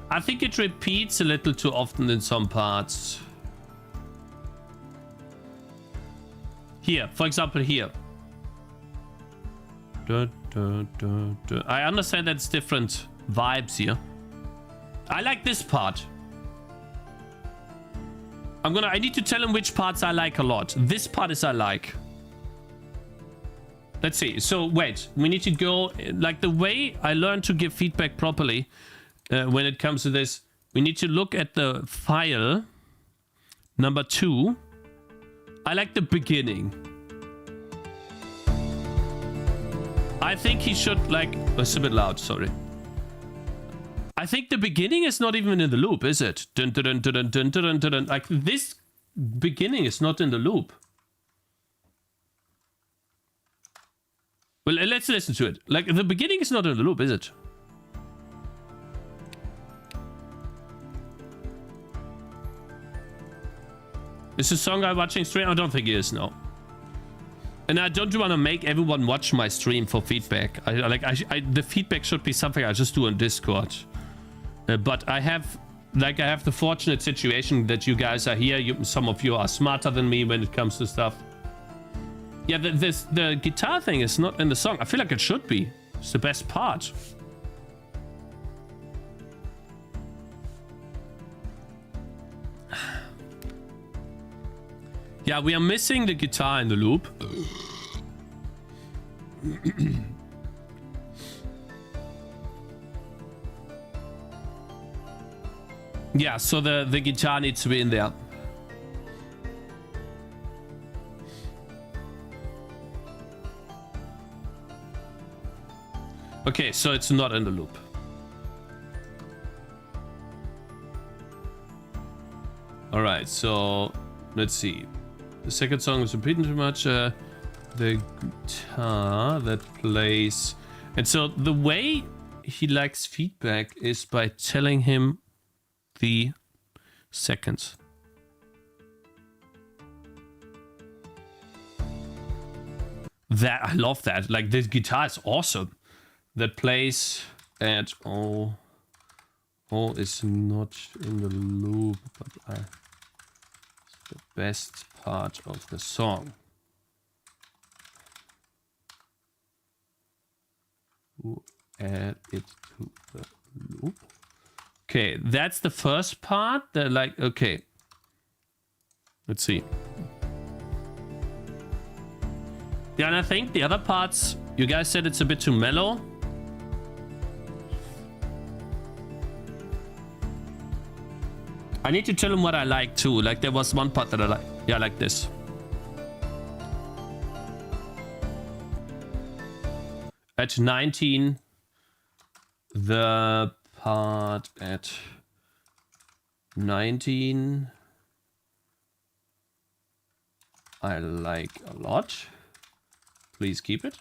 I think it repeats a little too often in some parts. Here, for example, here. I understand that's different vibes here. I like this part. I need to tell him which parts I like a lot. This part is I like. Let's see. So wait, we need to go like the way I learned to give feedback properly. When it comes to this, we need to look at the file number 2. I like the beginning. I think he should like... Oh, it's a bit loud, sorry. I think the beginning is not even in the loop, is it? Dun, dun, dun, dun, dun, dun, dun, dun. Like this beginning is not in the loop. Well, let's listen to it. Like the beginning is not in the loop, is it? Is the song guy watching stream? I don't think he is, no. And I don't want to make everyone watch my stream for feedback. The feedback should be something I just do on Discord. But I have the fortunate situation that you guys are here. Some of you are smarter than me when it comes to stuff. Yeah, the guitar thing is not in the song. I feel like it should be. It's the best part. Yeah, we are missing the guitar in the loop. Yeah, so the guitar needs to be in there. Okay, so it's not in the loop. All right, so let's see. The second song is repeating too much. The guitar that plays. And so the way he likes feedback is by telling him the seconds. I love that. Like this guitar is awesome. That plays at all is not in the loop, but it's the best part of the song. We'll add it to the loop. Okay, that's the first part. Okay. Let's see. Yeah, and I think the other parts, you guys said it's a bit too mellow. I need to tell him what I like too. Like there was one part that I like. Yeah, like this. At 19, the part at 19 I like a lot. Please keep it.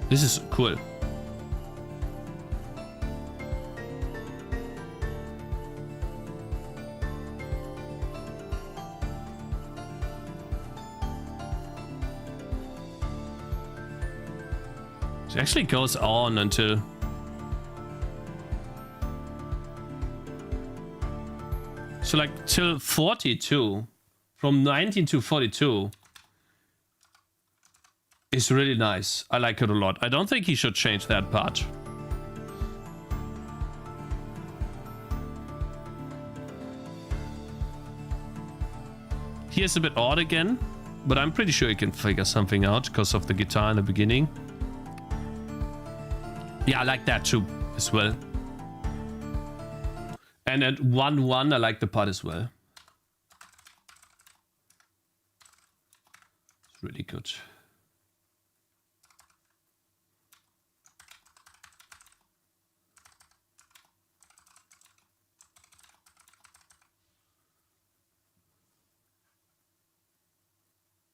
This is cool. It actually goes on until... So like till 42. From 19 to 42. Is really nice. I like it a lot. I don't think he should change that part. Here's a bit odd again, but I'm pretty sure you can figure something out because of the guitar in the beginning. Yeah, I like that too as well. And at 1-1, I like the part as well. It's really good.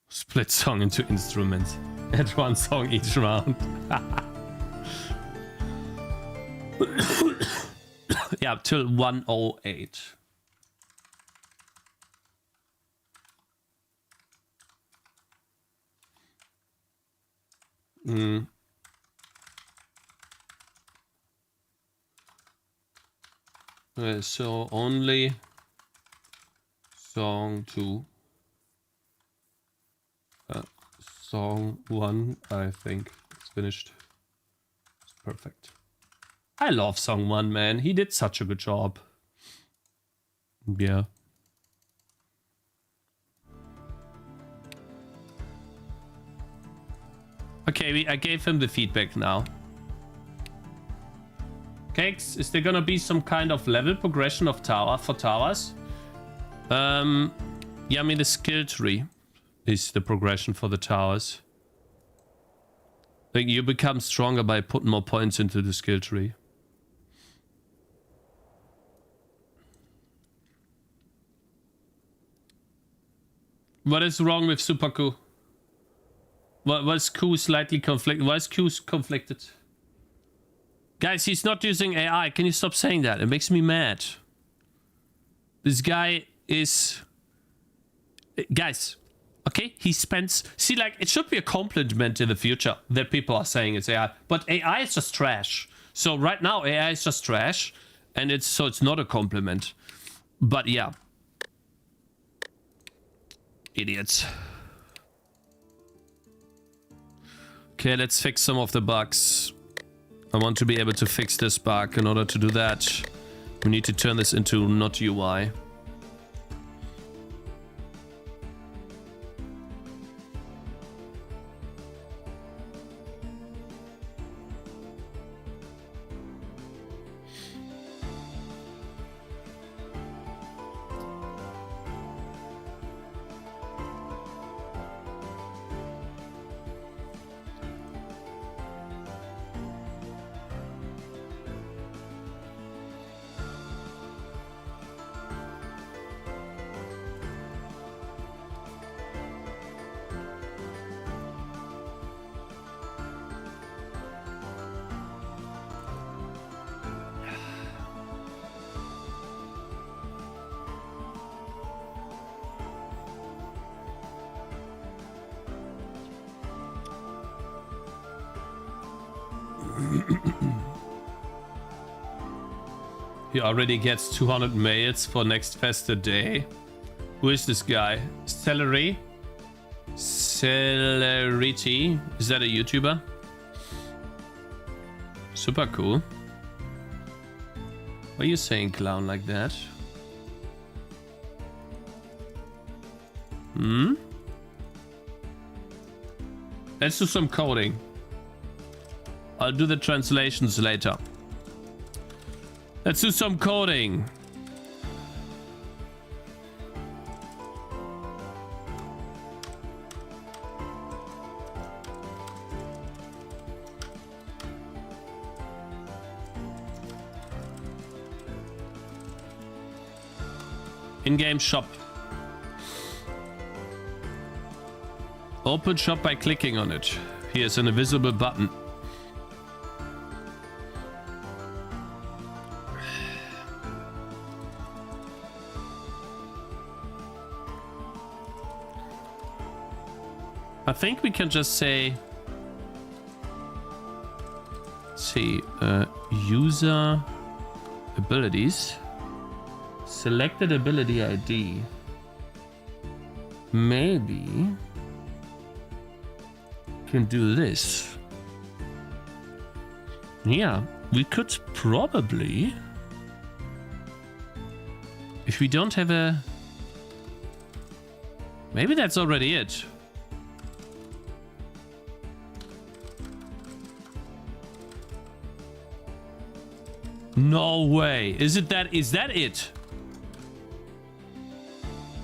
Split song into instruments. Add one song each round. Yeah, till 108. So only song 2. Song 1, I think it's finished. It's perfect. I love song 1, man. He did such a good job. Yeah. Okay, I gave him the feedback now. Cakez, is there gonna be some kind of level progression of towers? Yeah, I mean the skill tree is the progression for the towers. Like you become stronger by putting more points into the skill tree. What is wrong with Super Q? Was Q slightly conflicted? Why is Q conflicted? Guys, he's not using AI. Can you stop saying that? It makes me mad. This guy is... Guys, okay? He spends... See, like, it should be a compliment in the future that people are saying it's AI. But AI is just trash. So right now, AI is just trash. And it's not a compliment. But yeah. Idiots. Okay, let's fix some of the bugs. I want to be able to fix this bug. In order to do that, we need to turn this into not UI. He already gets 200 mails for next festa day. Who is this guy? Celery? Celerity? Is that a YouTuber? Super cool. Why are you saying clown like that? Hmm? Let's do some coding. I'll do the translations later. Let's do some coding. In-game shop. Open shop by clicking on it. Here's an invisible button. I think we can just say Let's see. User abilities. Selected ability ID. Maybe can do this. Yeah, we could probably, if we don't have a, maybe that's already it. No way. Is that it?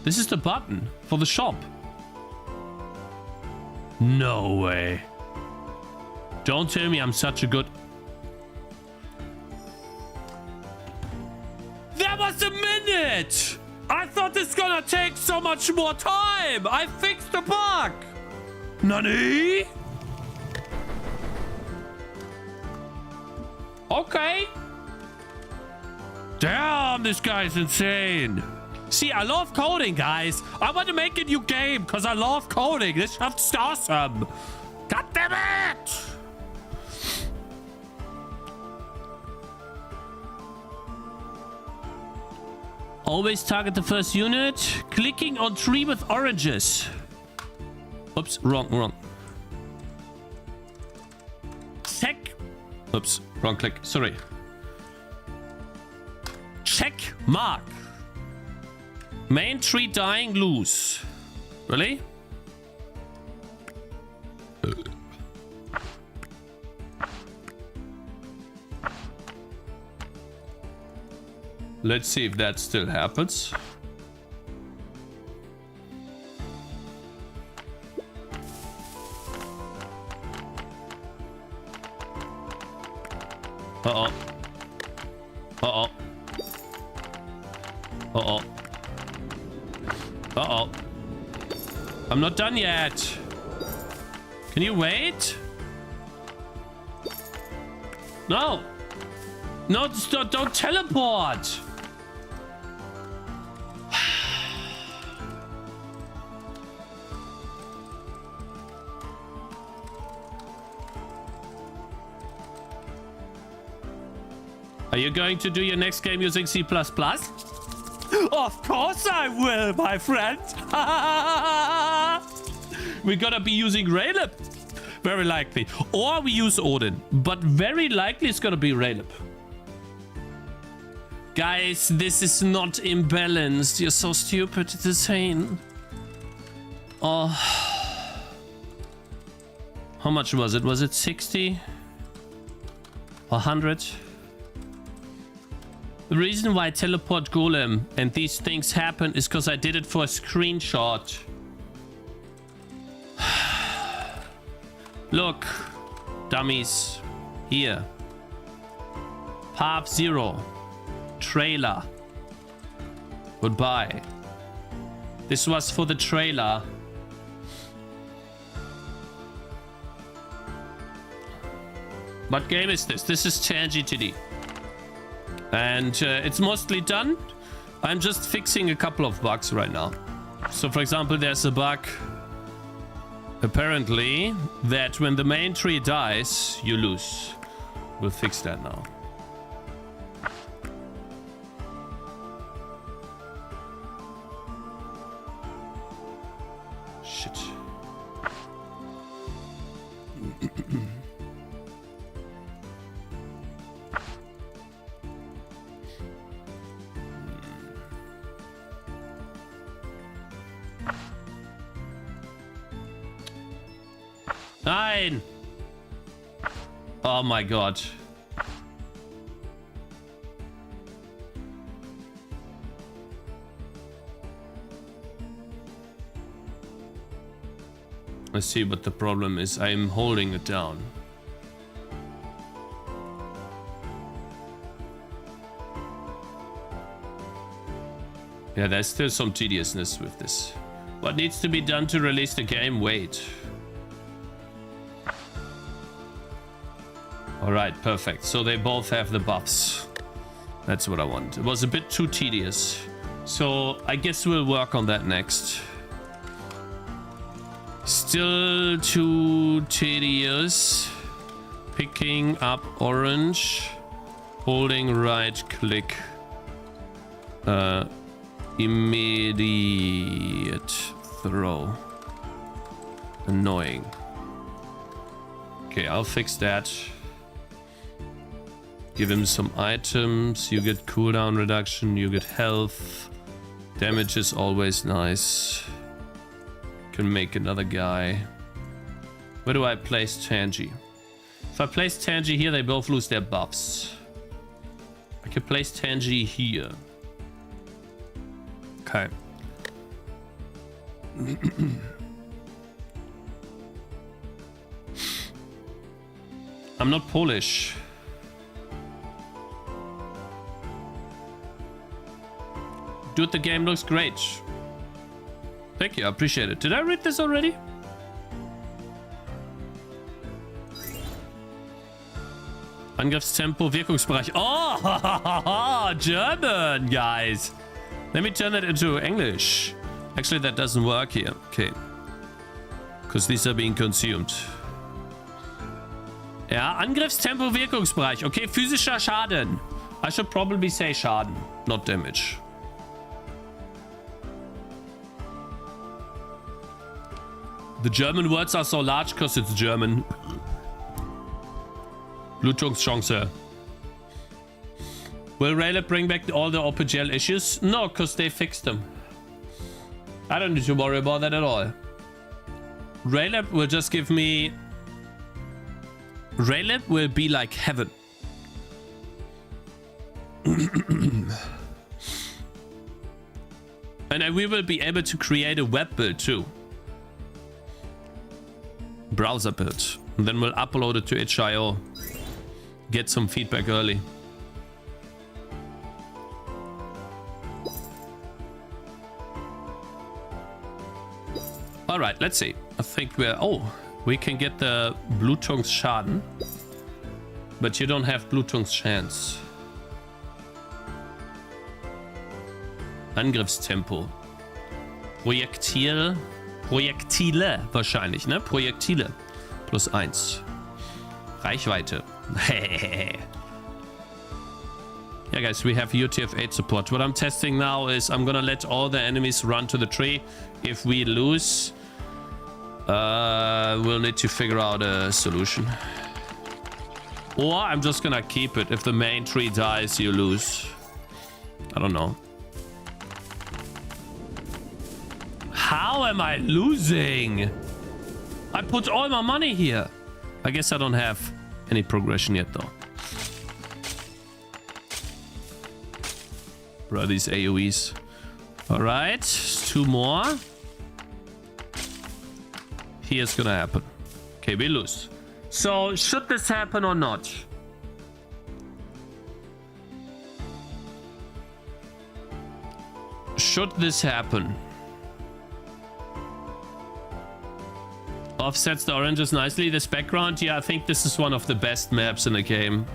This is the button for the shop. No way. Don't tell me I'm such a good... That was a minute! I thought this gonna take so much more time! I fixed the bug! Nani? Okay. Damn, this guy's insane. See, I love coding, guys. I want to make a new game because I love coding. This stuff's awesome. God damn it! Always target the first unit. Clicking on tree with oranges. Oops, wrong. Check. Oops, wrong click. Sorry. Check mark. Main tree dying loose. Really? Let's see if that still happens. Uh-oh. Uh-oh. Uh-oh. Uh-oh. I'm not done yet. Can you wait? No. No, don't teleport. Are you going to do your next game using C++? Of course I will, my friend. We're gonna be using Raylib. Very likely. Or we use Odin. But very likely it's gonna be Raylib. Guys, this is not imbalanced. You're so stupid. It's insane. Oh. How much was it? Was it 60? 100? The reason why I teleport golem and these things happen is because I did it for a screenshot. Look, dummies, here. Path 0, trailer. Goodbye. This was for the trailer. What game is this? This is Game Tangy TD. And it's mostly done. I'm just fixing a couple of bugs right now. So for example, there's a bug apparently that when the main tree dies, you lose. We'll fix that now. Shit. Nein! Oh my god. Let's see what the problem is. I'm holding it down. Yeah, there's still some tediousness with this. What needs to be done to release the game? Wait. Alright, perfect. So they both have the buffs. That's what I want. It was a bit too tedious. So I guess we'll work on that next. Still too tedious. Picking up orange. Holding right click. Immediate throw. Annoying. Okay, I'll fix that. Give him some items. You get cooldown reduction. You get health. Damage is always nice. Can make another guy. Where do I place Tangy? If I place Tangy here, they both lose their buffs. I can place Tangy here. Okay. I'm not Polish. Dude, the game looks great. Thank you, I appreciate it. Did I read this already? Angriffstempo, Wirkungsbereich. Oh, German, guys. Let me turn that into English. Actually, that doesn't work here. Okay. Because these are being consumed. Ja, Angriffstempo, Wirkungsbereich. Okay, physischer Schaden. I should probably say Schaden, not damage. The German words are so large because it's German. Blutungschance. Will Rayleigh bring back all the OpenGL issues? No, because they fixed them. I don't need to worry about that at all. Rayleigh will just give me... Rayleigh will be like heaven. And we will be able to create a web build too. Browser build. And then we'll upload it to itch.io. Get some feedback early. All right, let's see. I think we're... Oh, we can get the Blutungsschaden. But you don't have Blutungschance. Angriffstempo. Projektil... Projektile wahrscheinlich, ne? Projektile. +1. Reichweite. Yeah, guys, we have UTF-8 support. What I'm testing now is I'm gonna let all the enemies run to the tree. If we lose, we'll need to figure out a solution. Or I'm just gonna keep it. If the main tree dies, you lose. I don't know. How am I losing? I put all my money here. I guess I don't have any progression yet, though. Bro, these AoEs. All right, 2 more. Here's gonna happen. Okay, we lose. So, should this happen or not? Should this happen? Offsets the oranges nicely. This background, yeah, I think this is one of the best maps in the game,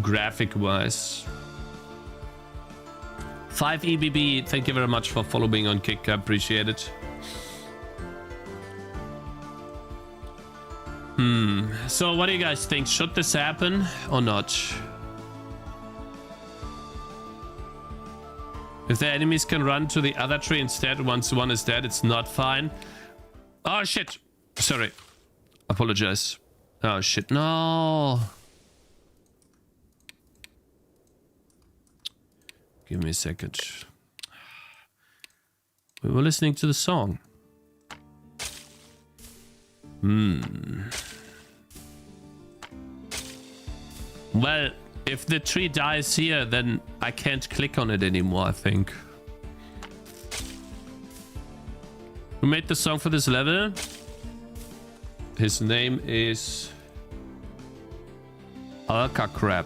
graphic-wise. 5 EBB, thank you very much for following on Kick. I appreciate it. So what do you guys think? Should this happen or not? If the enemies can run to the other tree instead, once one is dead, it's not fine. Oh shit, sorry, apologize. Oh shit, no. Give me a second. We were listening to the song. Well, if the tree dies here, then I can't click on it anymore, I think. Who made the song for this level? His name is Alka Crab.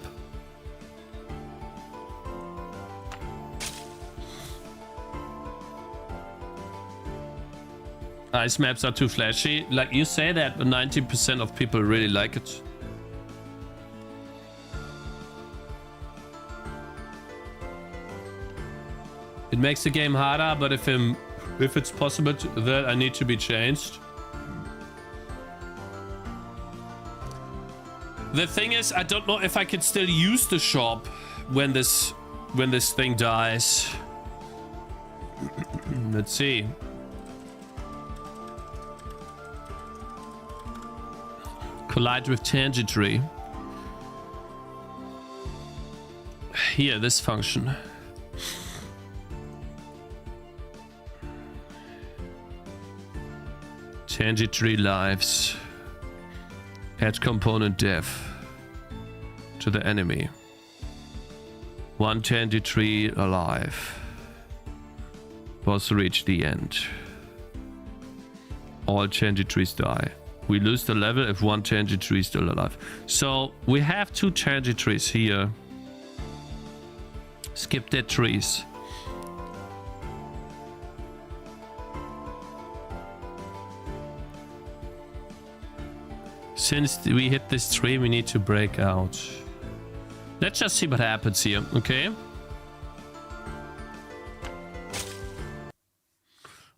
Ice maps are too flashy. Like you say that, but 90% of people really like it. It makes the game harder, but if it's possible that I need to be changed. The thing is, I don't know if I can still use the shop when this thing dies. Let's see. Collide with tangentry. Here, this function. Tangentry lives. Add component dev to the enemy. One tangentry alive. Boss reach the end. All tangentries die. We lose the level if one tangentry is still alive. So we have 2 tangentries here. Skip dead trees. Since we hit this tree, we need to break out. Let's just see what happens here, okay?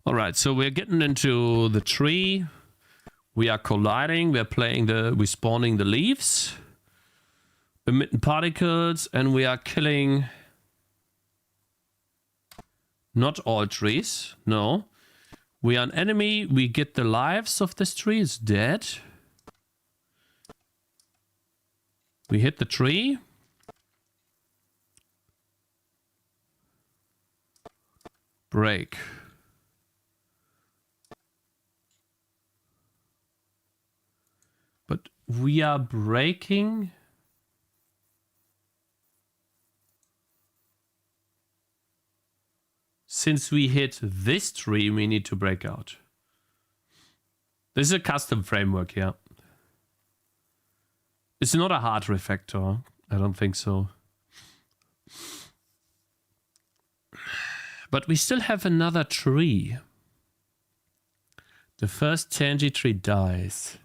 Alright, so we're getting into the tree. We are colliding, we're spawning the leaves. Emitting particles, and we are killing... Not all trees, no. We are an enemy, we get the lives of this tree, it's dead. We hit the tree. Break. But we are breaking. Since we hit this tree, we need to break out. This is a custom framework here. It's not a hard refactor. I don't think so. But we still have another tree. The first Tangy tree dies.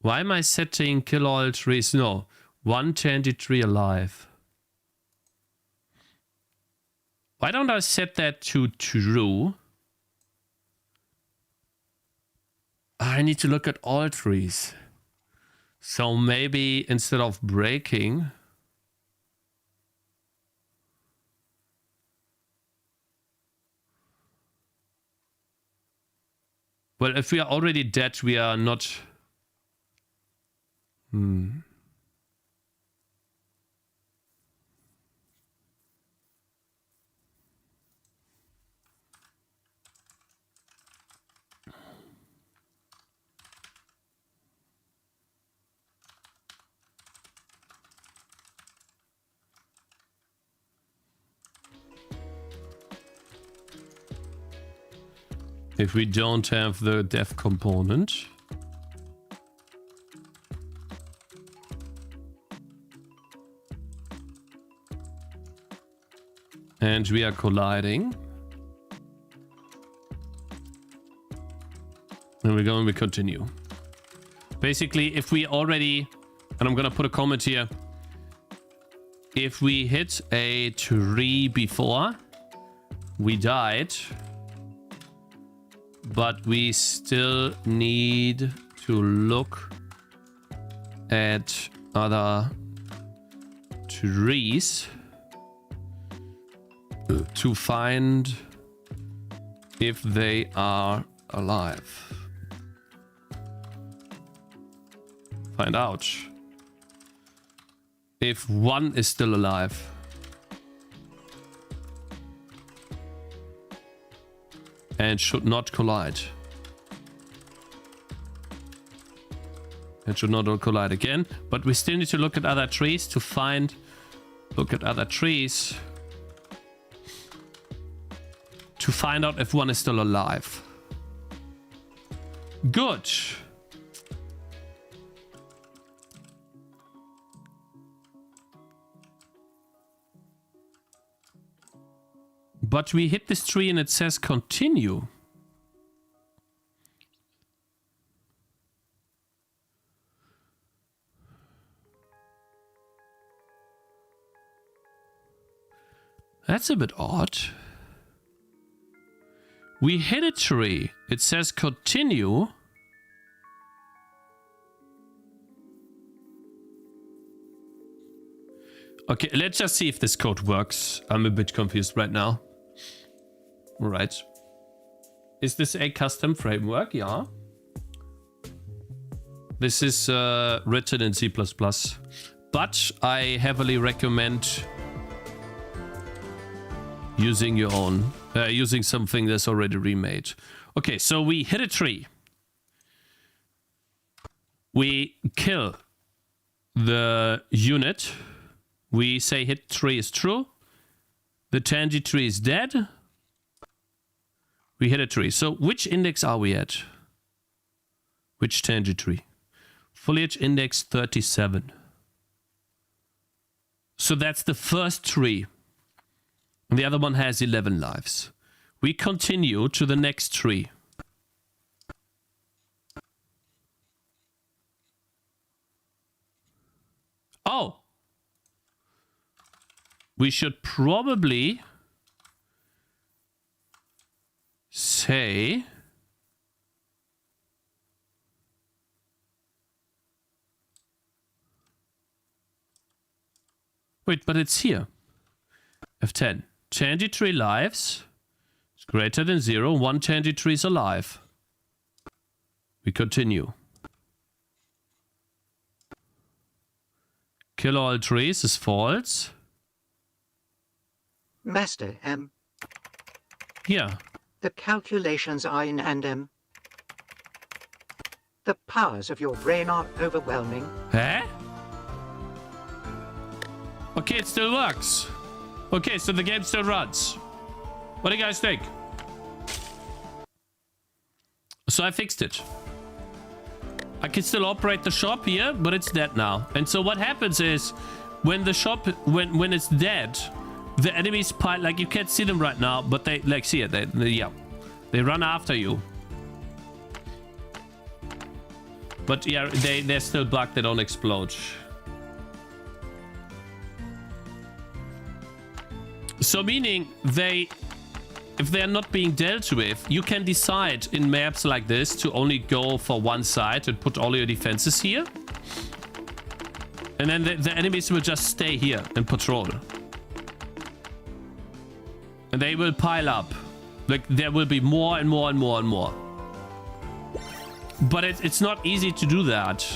Why am I setting kill all trees? No, one Tangy tree alive. Why don't I set that to true? I need to look at all trees. So maybe instead of breaking... Well, if we are already dead, we are not... If we don't have the dev component. And we are colliding. And we're going to continue. Basically, if we already... And I'm going to put a comment here. If we hit a tree before, we died. But we still need to look at other trees to find if they are alive. Find out if one is still alive. And should not collide. It should not collide again. But we still need to look at other trees to find... Look at other trees. To find out if one is still alive. Good. But we hit this tree and it says continue. That's a bit odd. We hit a tree. It says continue. Okay, let's just see if this code works. I'm a bit confused right now. All right. Is this a custom framework? Yeah. This is written in C++. But I heavily recommend using your own, using something that's already remade. Okay, so we hit a tree. We kill the unit. We say hit tree is true. The Tangy tree is dead. We hit a tree. So which index are we at? Which Tangy tree? Foliage index 37. So that's the first tree. And the other one has 11 lives. We continue to the next tree. Oh! We should probably say wait, but it's here. F10. Tangy tree lives is greater than 0. 1 Tangy tree is alive. We continue. Kill all trees is false. Master, Yeah. the calculations are in and the powers of your brain are overwhelming. Huh? Okay, it still works. Okay, so the game still runs. What do you guys think? So I fixed it. I can still operate the shop here, but it's dead now. And so what happens is when the shop, when it's dead, the enemies pile, like you can't see them right now, but they, like, see it, they run after you. But yeah, they're still bugged, they don't explode. So meaning if they're not being dealt with, you can decide in maps like this to only go for one side and put all your defenses here. And then the enemies will just stay here and patrol. And they will pile up. Like there will be more and more and more and more. But it's not easy to do that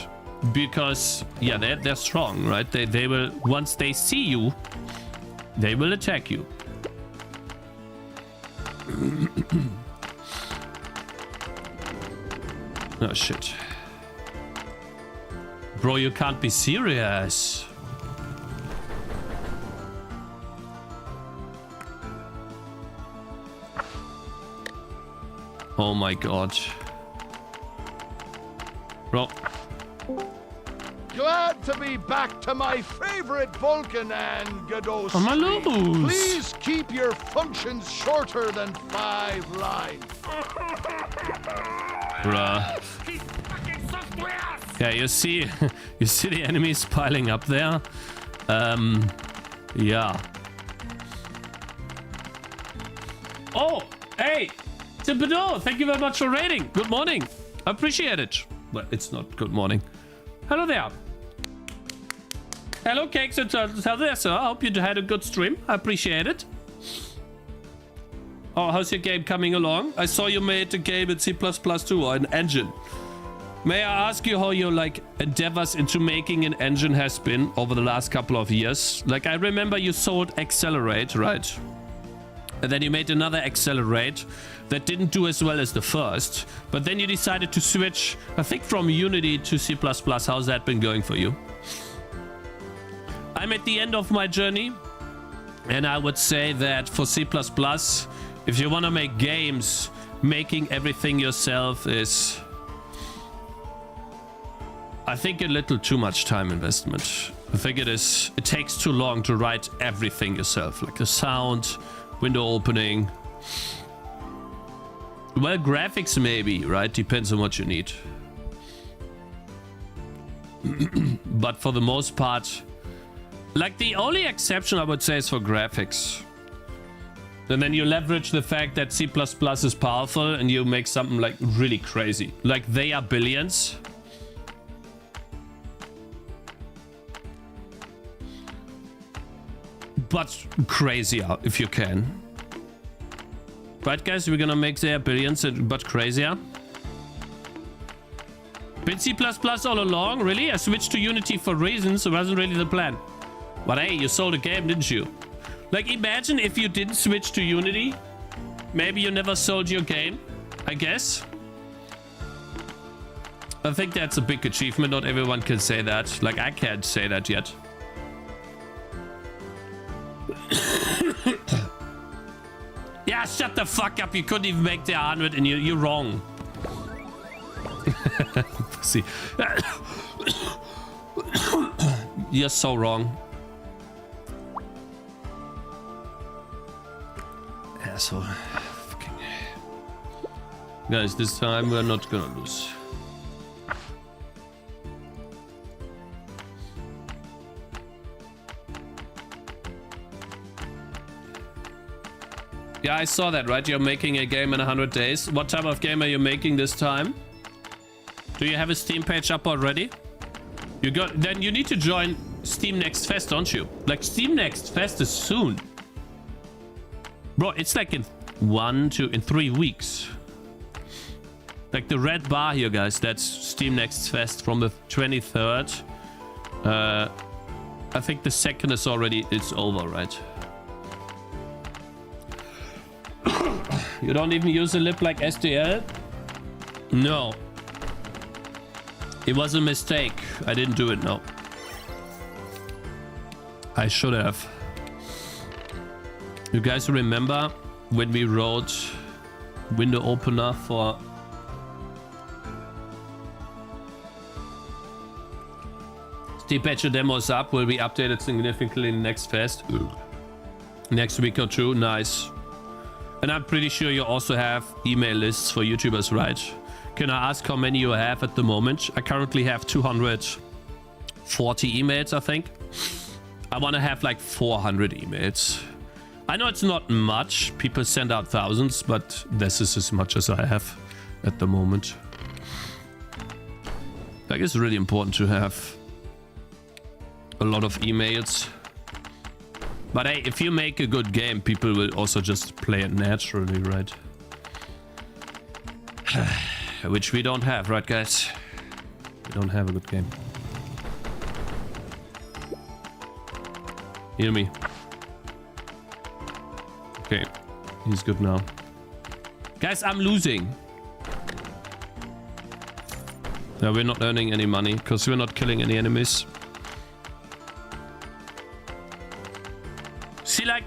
because, yeah, they're strong, right? They will, once they see you, they will attack you. Oh shit. Bro, you can't be serious. Oh my god. Bro. Glad to be back to my favorite Vulcan and Godot. Oh my lose. Please keep your functions shorter than 5 lines. Bruh. Yeah, you see the enemies piling up there. Yeah. Oh, hey, Timpano, thank you very much for raiding. Good morning. I appreciate it. Well, it's not good morning. Hello there. Hello, Cakez and Turtles. Hello there, sir. I hope you had a good stream. I appreciate it. Oh, how's your game coming along? I saw you made a game in C++ too, or an engine. May I ask you how your endeavors into making an engine has been over the last couple of years? Like, I remember you sold Accelerate, right? And then you made another Accelerate that didn't do as well as the first. But then you decided to switch, I think, from Unity to C++. How's that been going for you? I'm at the end of my journey. And I would say that for C++, if you want to make games, making everything yourself is, I think, a little too much time investment. I think it takes too long to write everything yourself, like the sound, window opening. Well, graphics maybe, right? Depends on what you need. But for the most part, like the only exception I would say is for graphics. And then you leverage the fact that C++ is powerful and you make something like really crazy. Like they are billions. but crazier if you can. Right, guys? We're gonna make their billions, but crazier. Been C++ all along? Really? I switched to Unity for reasons. It wasn't really the plan. But hey, you sold a game, didn't you? Like, imagine if you didn't switch to Unity. Maybe you never sold your game, I guess. I think that's a big achievement. Not everyone can say that. Like, I can't say that yet. Yeah, shut the fuck up. You couldn't even make the 100 and you're wrong. See. You're so wrong. Asshole. Fucking. Guys, this time we're not gonna lose. Yeah, I saw that, right? You're making a game in 100 days. What type of game are you making this time? Do you have a Steam page up already? You got. Then you need to join Steam Next Fest, don't you? Like, Steam Next Fest is soon. Bro, it's like in 3 weeks. Like the red bar here, guys. That's Steam Next Fest from the 23rd. I think the 2nd is already. It's over, right? You don't even use a lib like SDL? No. It was a mistake. I didn't do it, no. I should have. You guys remember when we wrote window opener for... Steam patch demos up, will be updated significantly in the next fest. Next week or two, nice. And I'm pretty sure you also have email lists for YouTubers, right? Can I ask how many you have at the moment? I currently have 240 emails, I think. I want to have like 400 emails. I know it's not much. People send out thousands, but this is as much as I have at the moment. Like, it's really important to have a lot of emails. But hey, if you make a good game, people will also just play it naturally, right? Which we don't have, right, guys? We don't have a good game. Hear me. Okay, he's good now. Guys, I'm losing. No, we're not earning any money because we're not killing any enemies. See, like,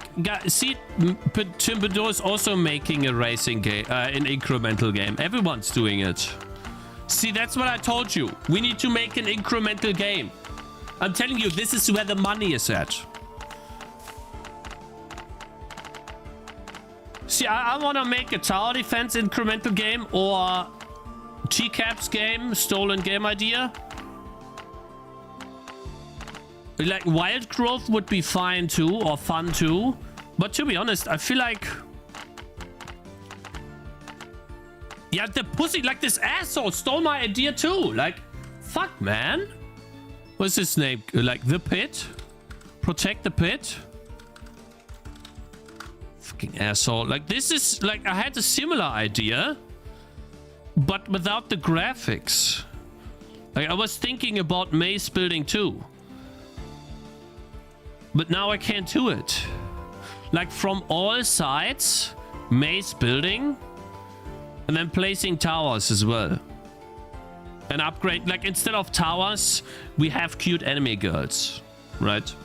see, Timberdo is also making a racing game, an incremental game. Everyone's doing it. See, that's what I told you. We need to make an incremental game. I'm telling you, this is where the money is at. See, I want to make a tower defense incremental game or TCAP's game, stolen game idea. Like, wild growth would be fine too, or fun too. But to be honest, I feel like... Yeah, the pussy, like this asshole stole my idea too. Like, fuck, man. What's his name? Like, the pit? Protect the pit? Fucking asshole. Like, this is... Like, I had a similar idea, but without the graphics. Like, I was thinking about maze building too. But now I can't do it. Like, from all sides, maze building, and then placing towers as well. And upgrade, like, instead of towers, we have cute enemy girls, right?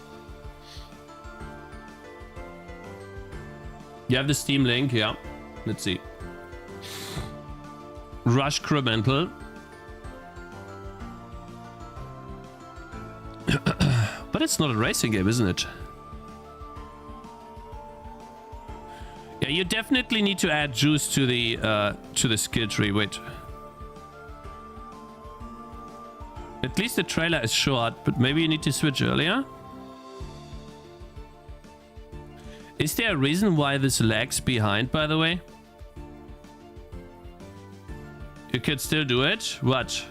You have the Steam link, yeah. Let's see. Rush Incremental. But it's not a racing game, isn't it? Yeah, you definitely need to add juice to the skill tree. Wait. At least the trailer is short, but maybe you need to switch earlier. Is there a reason why this lags behind, by the way? You can still do it? What?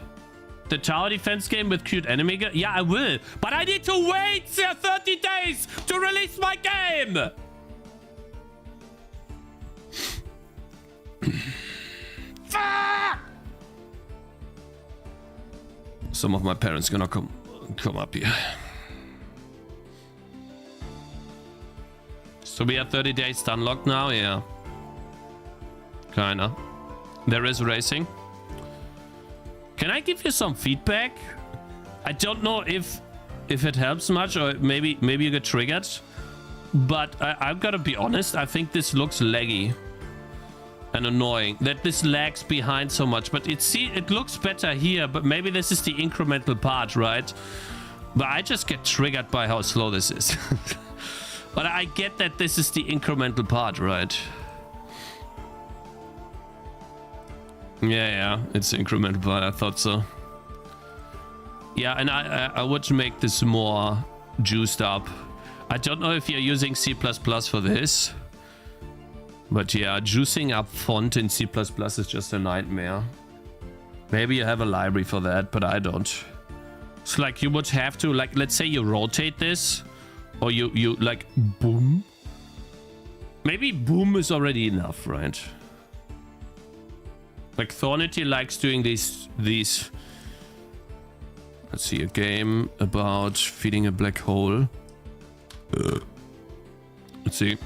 The tower defense game with cute enemy. Yeah, I will. But I need to wait 30 days to release my game. Fuck! Some of my parents gonna come up here. So we are 30 days unlocked now, yeah. Kinda. There is racing. Can I give you some feedback? I don't know if it helps much, or maybe you get triggered. But I've got to be honest, I think this looks laggy and annoying. That this lags behind so much. But it looks better here, but maybe this is the incremental part, right? But I just get triggered by how slow this is. But I get that this is the incremental part, right? Yeah, it's incremental part. I thought so. Yeah, and I would make this more juiced up. I don't know if you're using C++ for this. But yeah, juicing up font in C++ is just a nightmare. Maybe you have a library for that, but I don't. It's like you would have to, like, let's say you rotate this. Or you like, boom. Maybe boom is already enough, right? Like Thornity likes doing these. Let's see, a game about feeding a black hole. Let's see.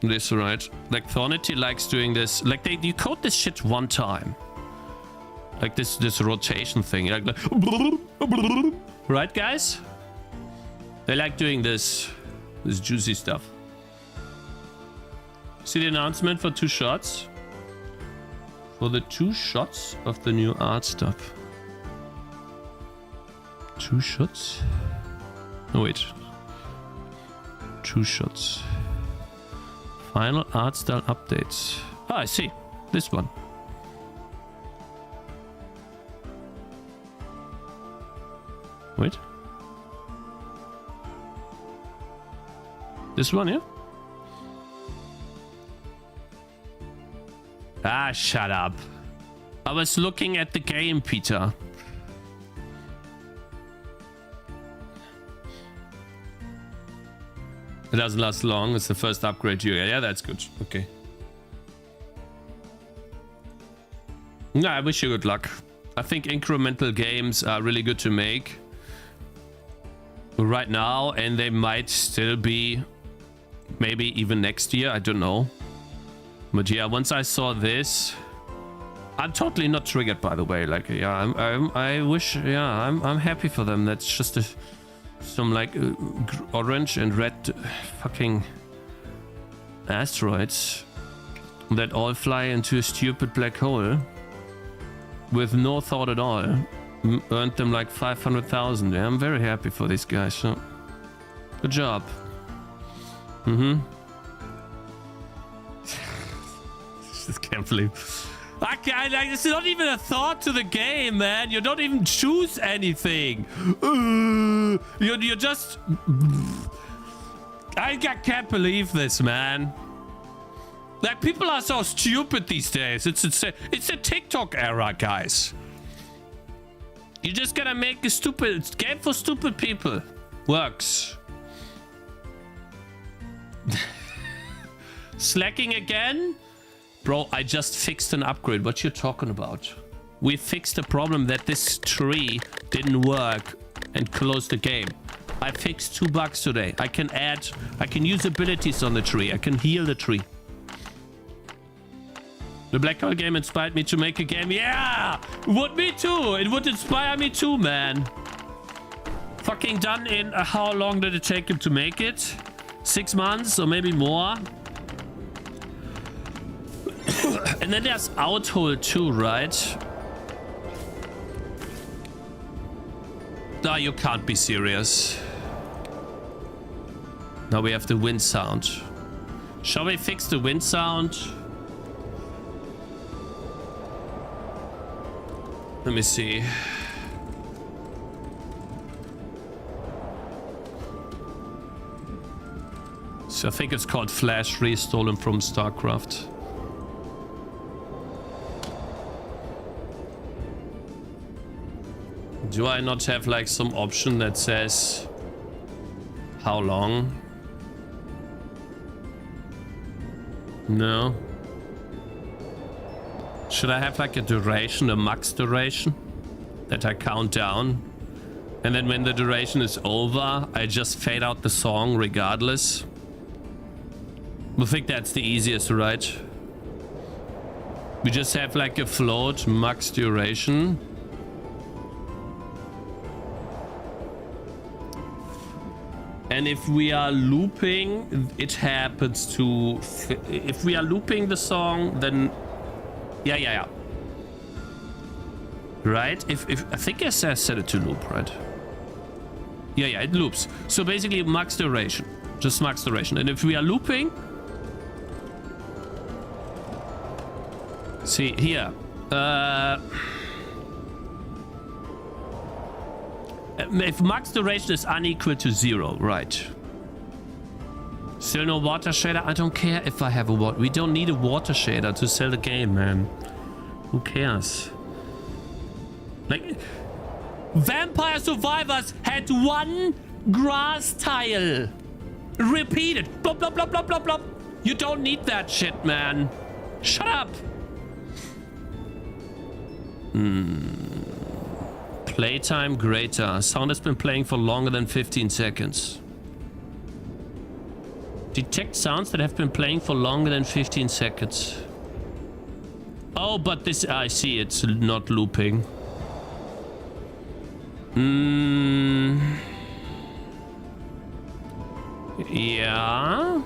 This, right? Like Thornity likes doing this. Like you code this shit one time. Like this rotation thing. Like, right, guys? They like doing this juicy stuff. See the announcement for 2 shots? For the 2 shots of the new art stuff. 2 shots? No, wait. 2 shots. Final art style updates. Ah, I see. This one. Wait. This one, yeah? Ah, shut up. I was looking at the game, Peter. It doesn't last long. It's the first upgrade you get. Yeah, that's good. Okay. No, I wish you good luck. I think incremental games are really good to make right now, and they might still be maybe even next year. I don't know. But yeah, once I saw this, I'm totally not triggered, by the way. Like, yeah, I wish, yeah, I'm happy for them. That's just some like orange and red fucking asteroids that all fly into a stupid black hole with no thought at all. Earned them like 500,000. Yeah, I'm very happy for these guys. So, good job. Just can't believe. I like, it's not even a thought to the game, man. You don't even choose anything. You're just. I can't believe this, man. Like, people are so stupid these days. It's a TikTok era, guys. You just gotta make a stupid game for stupid people. Works. Slacking again? Bro, I just fixed an upgrade. What you talking about? We fixed the problem that this tree didn't work and closed the game. I fixed 2 bugs today. I can use abilities on the tree. I can heal the tree. The black hole game inspired me to make a game. Yeah! Would me too! It would inspire me too, man. Fucking done in... how long did it take him to make it? 6 months or maybe more? And then there's Outhole too, right? No, you can't be serious. Now we have the wind sound. Shall we fix the wind sound? Let me see. So I think it's called Flash Free, stolen from StarCraft. Do I not have like some option that says how long? No. Should I have like a duration, a max duration that I count down? And then when the duration is over, I just fade out the song regardless. I think that's the easiest, right? We just have like a float max duration. And if we are looping, it happens to... If we are looping the song, then... Yeah. Right? If I think I set it to loop, right? Yeah, it loops. So basically max duration. Just max duration. And if we are looping... See, here. If max duration is unequal to 0, right? Still no water shader? I don't care if I have a water. We don't need a water shader to sell the game, man. Who cares? Like, Vampire Survivors had one grass tile. Repeated. Blop, blop, blop, blop, blop, blop. You don't need that shit, man. Shut up. Playtime greater. Sound has been playing for longer than 15 seconds. Detect sounds that have been playing for longer than 15 seconds. Oh, but this... I see, it's not looping. Yeah.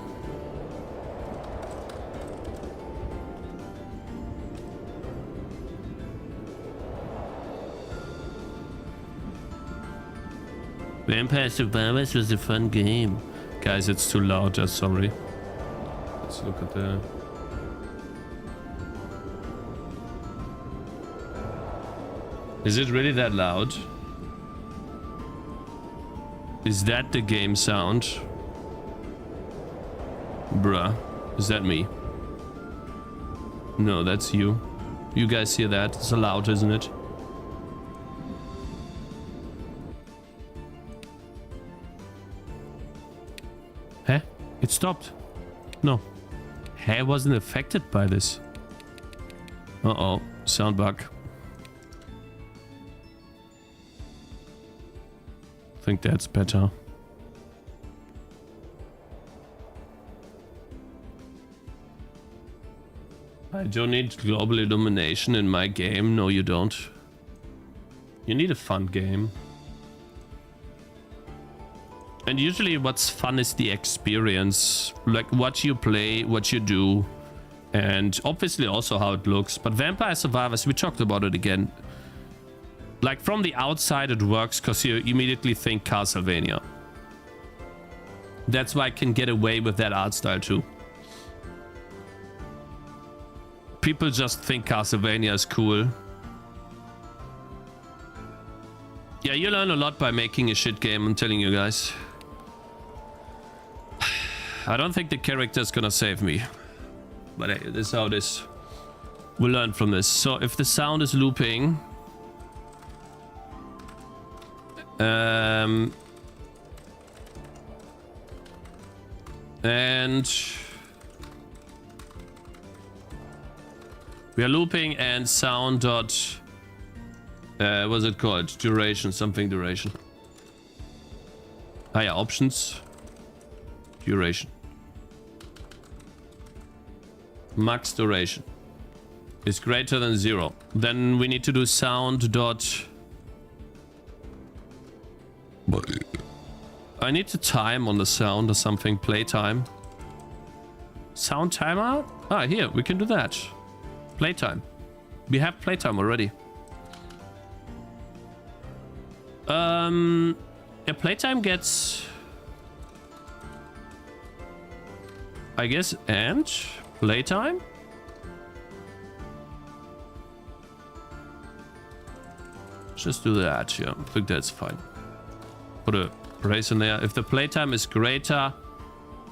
Vampire Survivors was a fun game. Guys, it's too loud, sorry. Let's look at the... Is it really that loud? Is that the game sound? Bruh, is that me? No, that's you. You guys hear that? It's loud, isn't it? Huh? It stopped. No. I wasn't affected by this. Uh-oh. Sound bug. I think that's better. I don't need global illumination in my game. No, you don't. You need a fun game. And usually what's fun is the experience. Like what you play, what you do. And obviously also how it looks. But Vampire Survivors, we talked about it again. Like from the outside it works because you immediately think Castlevania. That's why I can get away with that art style too. People just think Castlevania is cool. Yeah, you learn a lot by making a shit game, I'm telling you guys. I don't think the character's gonna save me. But hey, this is how it is. We'll learn from this. So if the sound is looping... and we are looping and sound dot what's it called? Duration, something duration. Ah yeah, options. Duration. Max duration is greater than 0. Then we need to do sound dot... I need to time on the sound or something. Playtime. Sound timer? Ah, here, we can do that. Playtime. We have playtime already. Yeah, playtime gets... I guess, and playtime? Just do that, yeah. I think that's fine. Put a brace in there. If the playtime is greater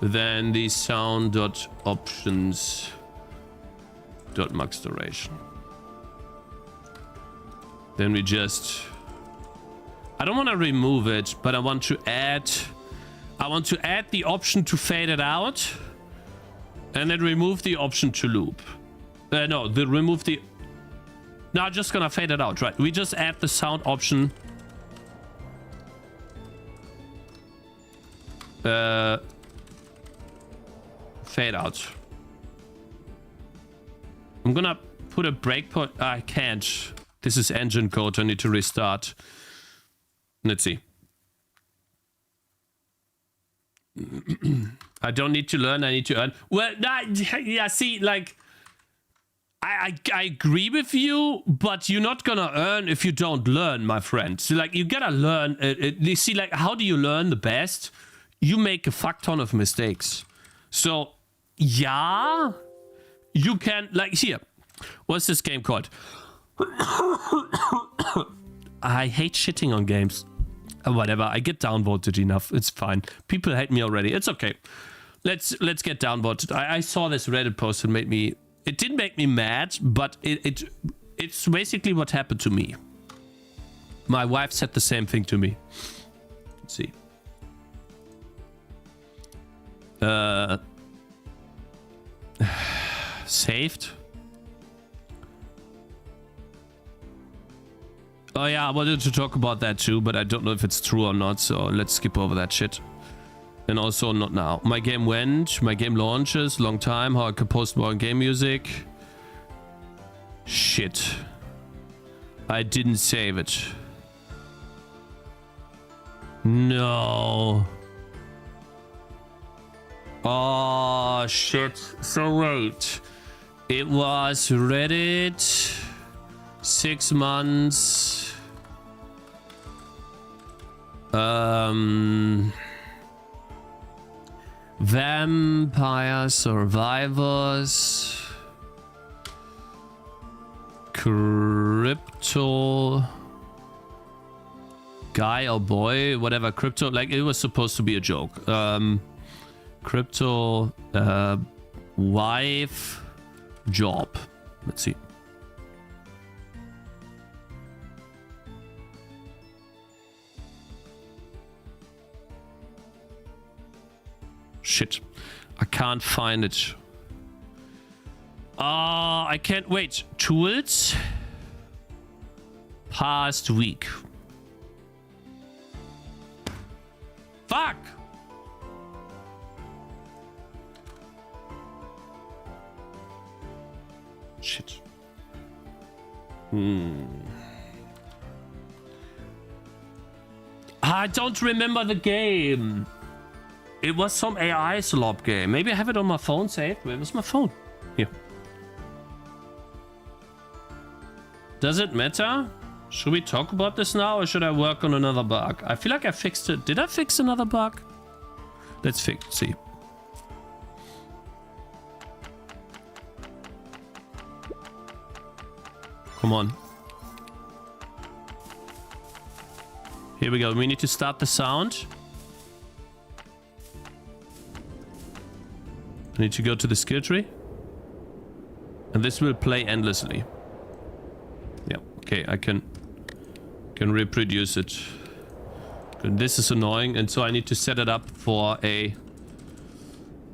than the sound dot options dot max duration, then we just I don't want to remove it, but I want to add the option to fade it out, and then remove the option to loop. No, I'm just gonna fade it out, right? We just add the sound option. Fade out. I'm gonna put a breakpoint. I can't. This is engine code. I need to restart. Let's see. I don't need to learn. I need to earn. Well, yeah. See, like, I agree with you, but you're not gonna earn if you don't learn, my friend. So, like, you gotta learn. You see, like, how do you learn the best? You make a fuck ton of mistakes. So, yeah, you can, like, here. What's this game called? I hate shitting on games. Whatever, I get downvoted enough. It's fine. People hate me already. It's okay. Let's get downvoted. I saw this Reddit post and made me. It didn't make me mad, but it's basically what happened to me. My wife said the same thing to me. Let's see. Saved. Oh yeah, I wanted to talk about that too, but I don't know if it's true or not, so let's skip over that shit. And also not now. My game went, my game launches, long time, how I composed more game music. Shit. I didn't save it. No. Oh shit. So wait. It was Reddit. 6 months. Vampire Survivors. Crypto. Guy or boy, whatever. Crypto, like, it was supposed to be a joke. Crypto. Wife. Job. Let's see. Shit. I can't find it. I can't wait. Tools. Past week. Fuck. Shit. I don't remember the game. It was some AI slop game. Maybe I have it on my phone saved. Where was my phone? Here. Does it matter? Should we talk about this now or should I work on another bug? I feel like I fixed it. Did I fix another bug? Let's see. Come on. Here we go. We need to start the sound. I need to go to the skill tree. And this will play endlessly. Yeah, okay, I can reproduce it. And this is annoying, and so I need to set it up for a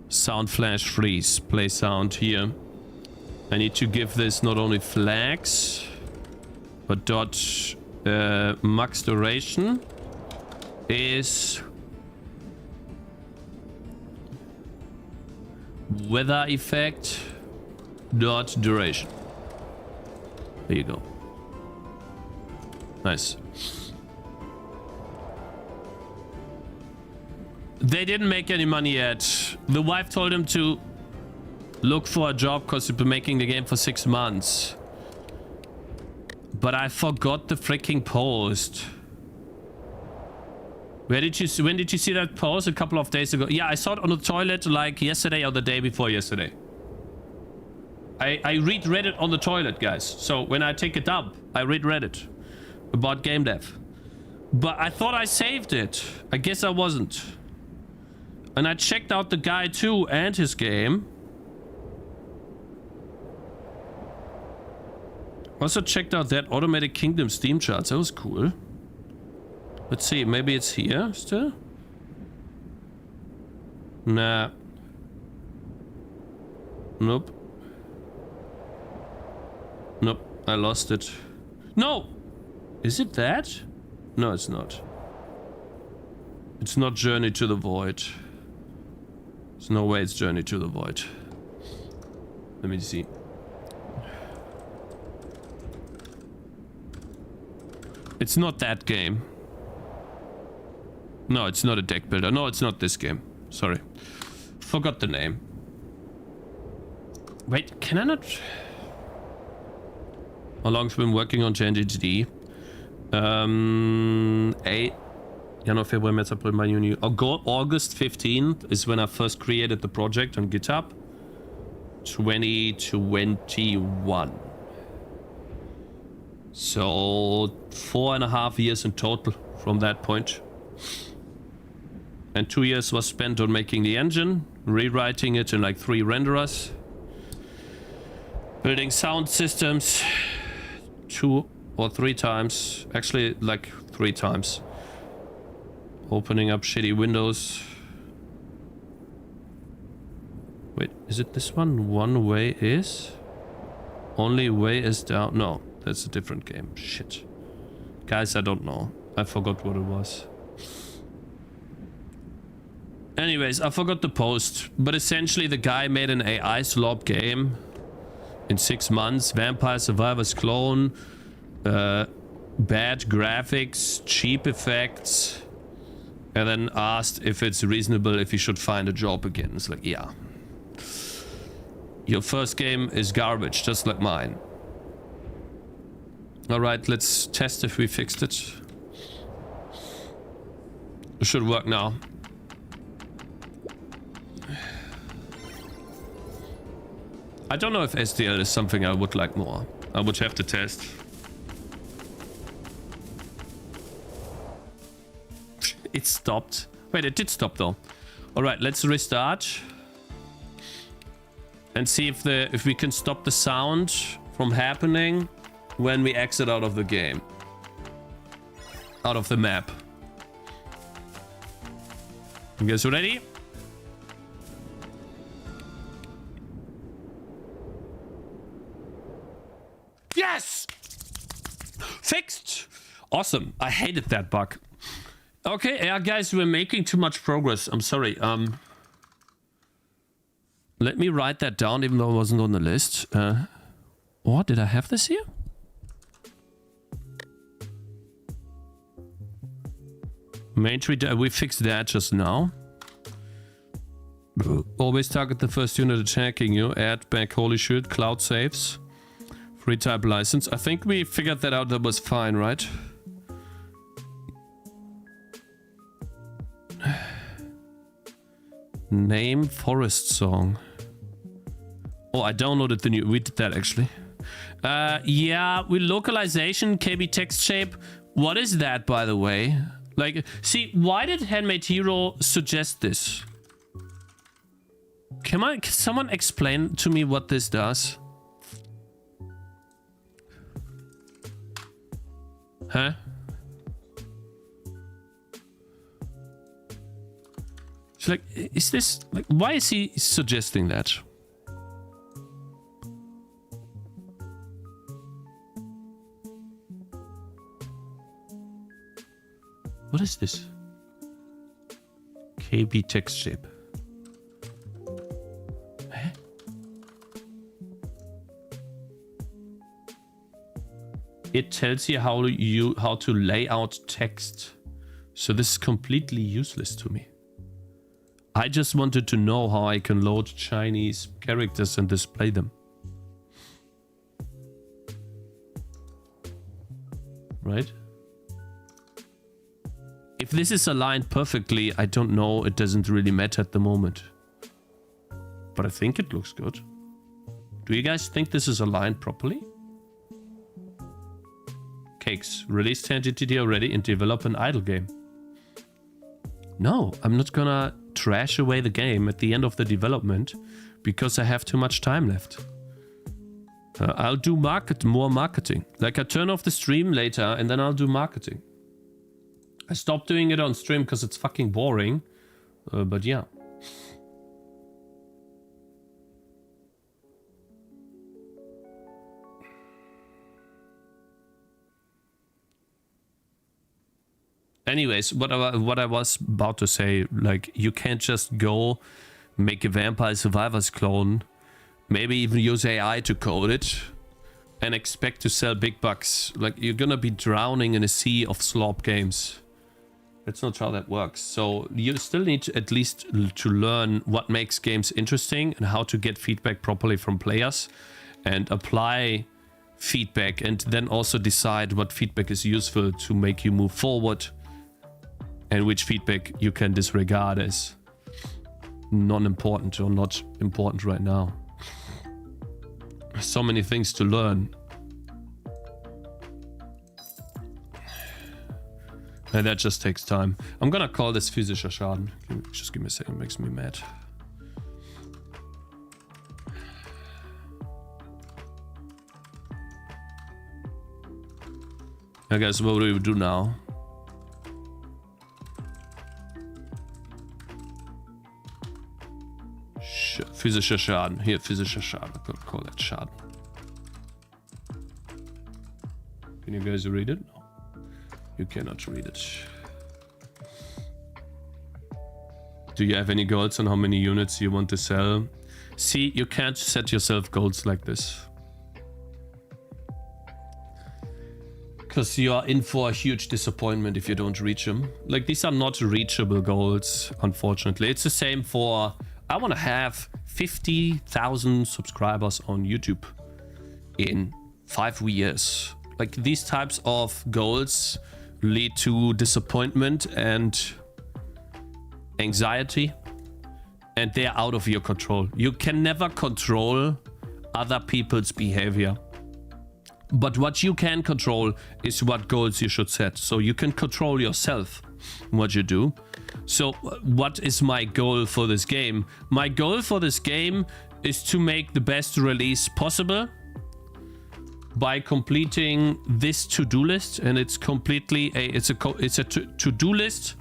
sound flash freeze. Play sound here. I need to give this not only flags, but dot max duration is weather effect dot duration. There you go. Nice. They didn't make any money yet. The wife told him to look for a job because he's been making the game for 6 months. But I forgot the freaking post. When did you see that post? A couple of days ago. Yeah, I saw it on the toilet like yesterday or the day before yesterday. I read Reddit on the toilet, guys. So when I take a dump, I read Reddit about Gamedev. But I thought I saved it. I guess I wasn't. And I checked out the guy too and his game. Also checked out that Automated Kingdom Steam charts. That was cool. Let's see, maybe it's here still? Nah. Nope. Nope, I lost it. No! Is it that? No, it's not. It's not Journey to the Void. There's no way it's Journey to the Void. Let me see. It's not that game. No, it's not a deck builder. No, it's not this game. Sorry. Forgot the name. Wait, can I not... How long have I been working on Tangy TD? January, February, März, April, Mai, Juni. August 15th is when I first created the project on GitHub. 2021. So 4.5 years in total from that point. And 2 years was spent on making the engine, rewriting it in like 3 renderers, building sound systems 2 or 3 times, actually like 3 times, opening up shitty windows. Wait, is it this one? One way is? Only way is down? No, that's a different game. Shit. Guys, I don't know. I forgot what it was. Anyways, I forgot the post, but essentially the guy made an AI slop game in 6 months. Vampire Survivors clone, bad graphics, cheap effects, and then asked if it's reasonable if he should find a job again. It's like, yeah. Your first game is garbage, just like mine. Alright, let's test if we fixed it. It should work now. I don't know if SDL is something I would like more. I would have to test. It stopped. Wait, it did stop though. Alright, let's restart. And see if we can stop the sound from happening when we exit out of the game. Out of the map. You guys ready? Yes! Fixed! Awesome. I hated that bug. Okay, yeah, guys, we're making too much progress. I'm sorry. Let me write that down, even though it wasn't on the list. What? Did I have this here? Main tree, we fixed that just now. Always target the first unit attacking you. Add back holy shit, cloud saves. Free type license. I think we figured that out. That was fine, right? Name forest song. Oh, I downloaded the new. We did that actually. Yeah, with localization, KB text shape. What is that, by the way? Like, see, why did Handmade Hero suggest this? Can someone explain to me what this does? Huh? It's like, is this like, why is he suggesting that? What is this? KB text shape. Huh? It tells you how to lay out text. So this is completely useless to me. I just wanted to know how I can load Chinese characters and display them. Right? If this is aligned perfectly, I don't know. It doesn't really matter at the moment. But I think it looks good. Do you guys think this is aligned properly? Cakez, release Tangy TD already and develop an idle game. No, I'm not gonna trash away the game at the end of the development because I have too much time left. I'll do more marketing. Like I turn off the stream later and then I'll do marketing. I stopped doing it on stream because it's fucking boring. But yeah. Anyways, what I was about to say, like, you can't just go make a Vampire Survivors clone, maybe even use AI to code it, and expect to sell big bucks. Like, you're gonna be drowning in a sea of slop games. That's not how that works. So you still need to, at least to learn what makes games interesting and how to get feedback properly from players and apply feedback, and then also decide what feedback is useful to make you move forward and which feedback you can disregard as non-important or not important right now. So many things to learn. And that just takes time. I'm gonna call this physischer Schaden. Just give me a second, it makes me mad. I guess what do we do now? Physischer Schaden. Here, physischer Schaden. I'm gonna call that Schaden. Can you guys read it? No. You cannot read it. Do you have any goals on how many units you want to sell? See, you can't set yourself goals like this. Because you are in for a huge disappointment if you don't reach them. Like, these are not reachable goals, unfortunately. It's the same for, I want to have 50,000 subscribers on YouTube in 5 years. Like, these types of goals lead to disappointment and anxiety, and they're out of your control. You can never control other people's behavior. But what you can control is what goals you should set. So you can control yourself, what you do. So what is my goal for this game? My goal for this game is to make the best release possible by completing this to-do list. And it's completely a to-do list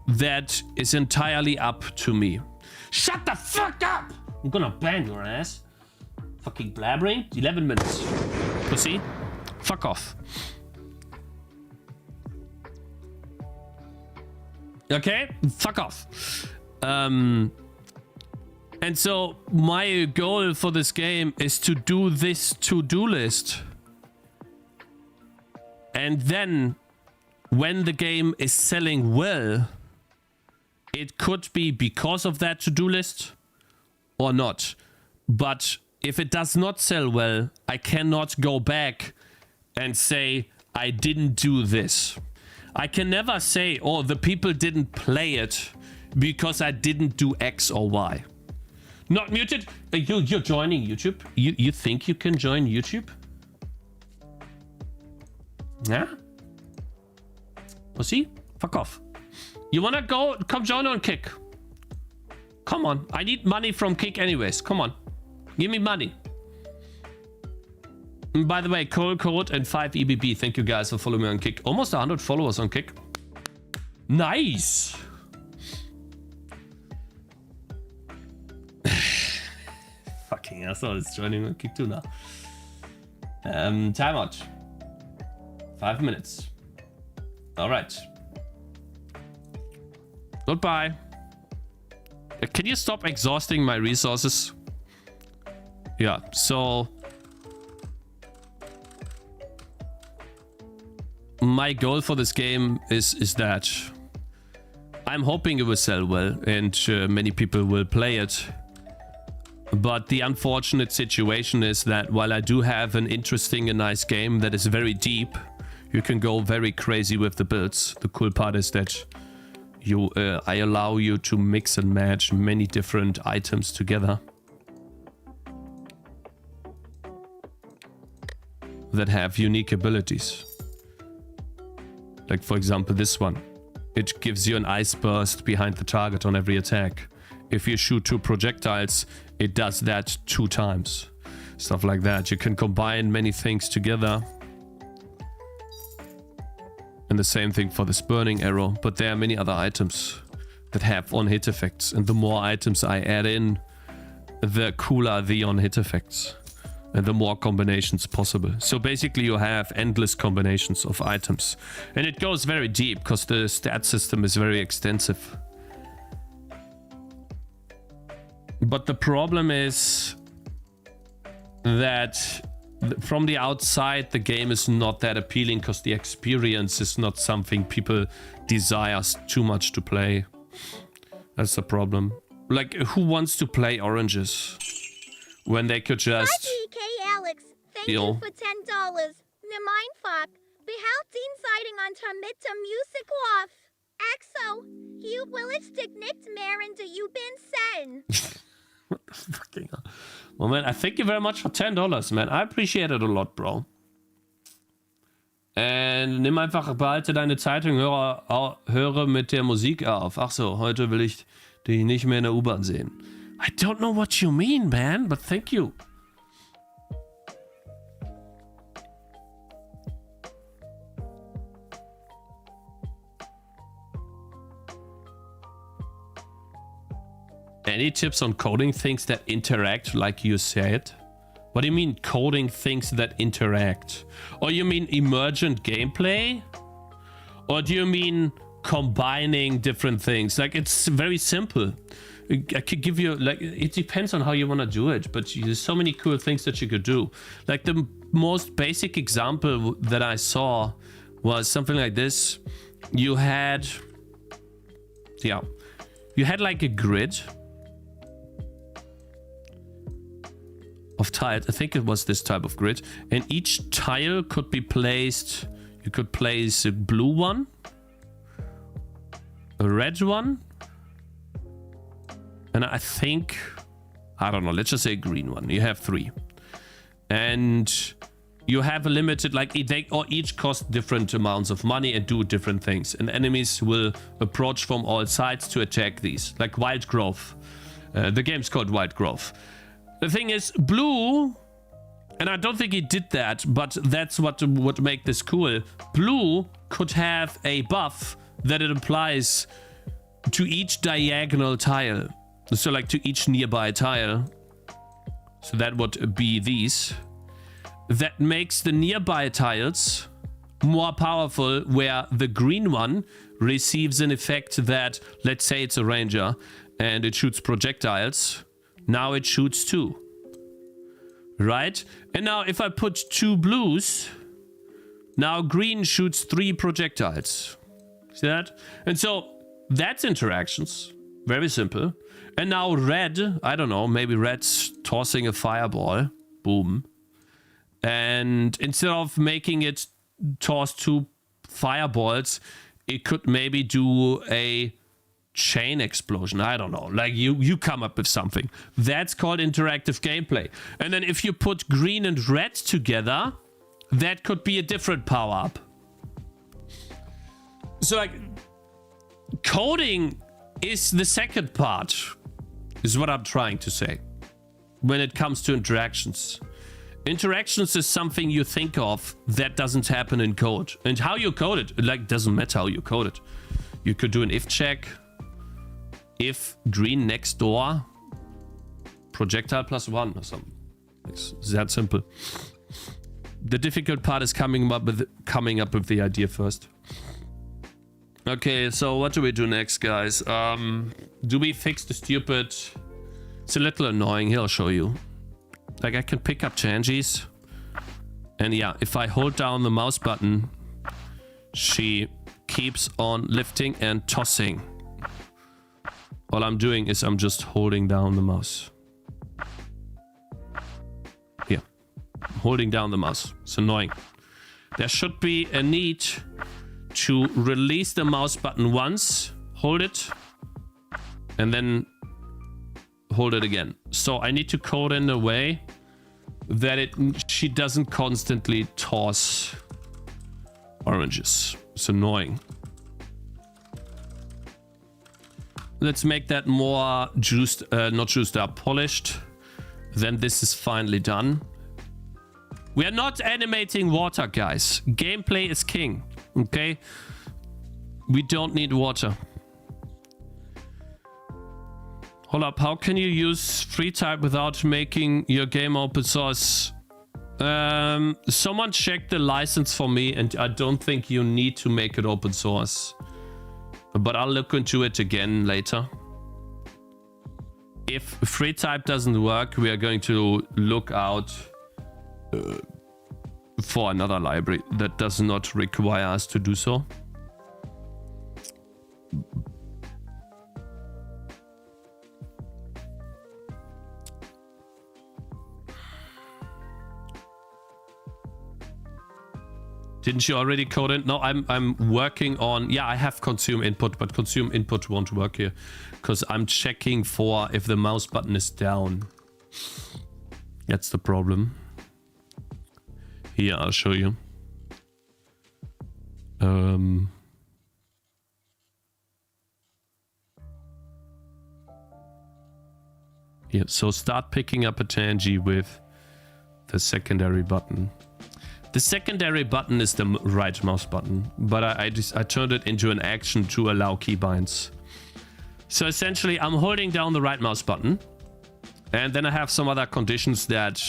that is entirely up to me. Shut the fuck up! I'm gonna bang your ass. Fucking blabbering. 11 minutes. Pussy. Fuck off. Okay? Fuck off. And so my goal for this game is to do this to-do list. And then when the game is selling well, it could be because of that to-do list or not. But if it does not sell well, I cannot go back and say, I didn't do this. I can never say, oh, the people didn't play it because I didn't do X or Y. Not muted. You're joining YouTube? You think you can join YouTube? Yeah? Pussy? Fuck off. You wanna go? Come join on Kick. Come on. I need money from Kick anyways. Come on. Give me money. And by the way, code and 5 EBB. Thank you guys for following me on Kick. Almost 100 followers on Kick. Nice. Fucking asshole is joining on Kick too now. Timeout. 5 minutes. All right. Goodbye. Can you stop exhausting my resources? Yeah, so my goal for this game is that I'm hoping it will sell well and many people will play it. But the unfortunate situation is that while I do have an interesting and nice game that is very deep, you can go very crazy with the builds. The cool part is that I allow you to mix and match many different items together that have unique abilities. Like, for example, this one. It gives you an ice burst behind the target on every attack. If you shoot 2 projectiles, it does that 2 times. Stuff like that. You can combine many things together And the same thing for this burning arrow. But there are many other items that have on-hit effects. And the more items I add in, the cooler the on-hit effects. And the more combinations possible. So basically you have endless combinations of items. And it goes very deep because the stat system is very extensive. But the problem is that from the outside the game is not that appealing because the experience is not something people desire too much to play. That's the problem. Like, who wants to play oranges when they could just... Alex, thank you for $10. Ne mindfuck. Behalt insighting on Tamita music off. Exo, you willistic nicked Marin do you been sen. What the fucking hell? Well, man, I thank you very much for $10, man. I appreciate it a lot, bro. Nimm einfach, behalte deine Zeitung, höre mit der Musik auf. Ach so, heute will ich dich nicht mehr in der U-Bahn sehen. I don't know what you mean, man, but thank you. Any tips on coding things that interact like you said? What do you mean coding things that interact? Or you mean emergent gameplay? Or do you mean combining different things? Like, it's very simple. I could give you, like, it depends on how you want to do it, but there's so many cool things that you could do. Like, the most basic example that I saw was something like this. You had like a grid of tiles. I think it was this type of grid, and each tile could be placed. You could place a blue one, a red one, and I think, I don't know, let's just say a green one. You have 3, and you have a limited, like, they or each cost different amounts of money and do different things, and enemies will approach from all sides to attack these, like Wild Growth. The game's called Wild Growth. The thing is, blue, and I don't think he did that, but that's what would make this cool. Blue could have a buff that it applies to each diagonal tile. So like to each nearby tile. So that would be these. That makes the nearby tiles more powerful, where the green one receives an effect that, let's say it's a ranger, and it shoots projectiles. Now it shoots 2. Right? And now if I put 2 blues, now green shoots 3 projectiles. See that? And so that's interactions. Very simple. And now red, I don't know, maybe red's tossing a fireball. Boom. And instead of making it toss 2 fireballs, it could maybe do a chain explosion. I don't know, like you come up with something that's called interactive gameplay. And then if you put green and red together, that could be a different power up. So like, coding is the second part, is what I'm trying to say when it comes to interactions. Interactions is something you think of that doesn't happen in code, and how you code it, like, doesn't matter how you code it. You could do an if check. If green next door, projectile +1 or something. It's that simple. The difficult part is coming up with the idea first. Okay, so what do we do next, guys? Do we fix the stupid... It's a little annoying. Here, I'll show you. Like, I can pick up changes. And yeah, if I hold down the mouse button, she keeps on lifting and tossing. All I'm doing is I'm just holding down the mouse. Here. Holding down the mouse. It's annoying. There should be a need to release the mouse button once, hold it, and then hold it again. So I need to code in a way that she doesn't constantly toss oranges. It's annoying. Let's make that more juiced, not juiced up, polished. Then this is finally done. We are not animating water, guys. Gameplay is king. Okay? We don't need water. Hold up, how can you use free type without making your game open source? Someone checked the license for me, and I don't think you need to make it open source. But I'll look into it again later. If free type doesn't work, we are going to look out for another library that does not require us to do so. Didn't you already code it? No, I'm working on... Yeah, I have consume input, but consume input won't work here. Because I'm checking for if the mouse button is down. That's the problem. Here, I'll show you. Yeah, so start picking up a Tangy with the secondary button. The secondary button is the right mouse button, but I turned it into an action to allow keybinds. So essentially, I'm holding down the right mouse button, and then I have some other conditions that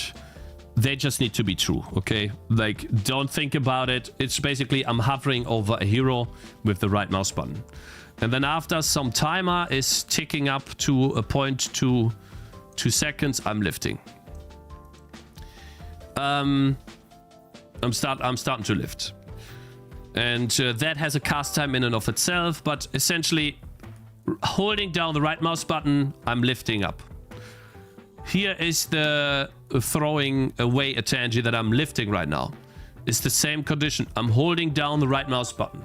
they just need to be true, okay? Like, don't think about it. It's basically I'm hovering over a hero with the right mouse button. And then after some timer is ticking up to a point to 2 seconds, I'm lifting. I'm starting to lift. And that has a cast time in and of itself, but essentially holding down the right mouse button, I'm lifting up. Here is the throwing away a Tangy that I'm lifting right now. It's the same condition. I'm holding down the right mouse button.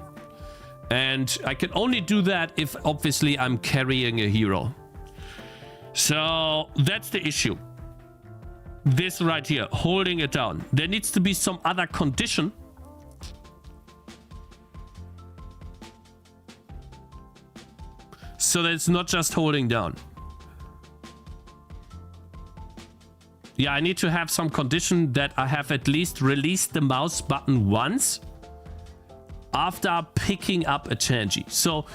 And I can only do that if obviously I'm carrying a hero. So that's the issue. This right here, holding it down. There needs to be some other condition. So that it's not just holding down. Yeah, I need to have some condition that I have at least released the mouse button once after picking up a Tangy. So,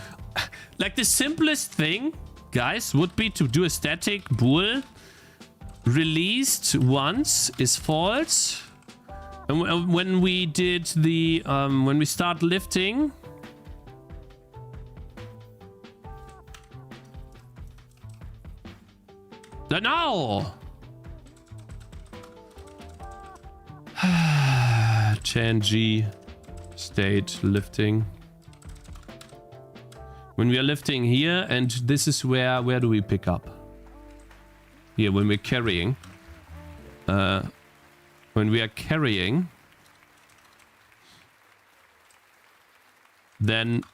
like the simplest thing, guys, would be to do a static bool. Released once is false. And when we did the, when we start lifting, no! Tangy state lifting. When we are lifting here, and this is where do we pick up? Here, when we're carrying. When we are carrying, then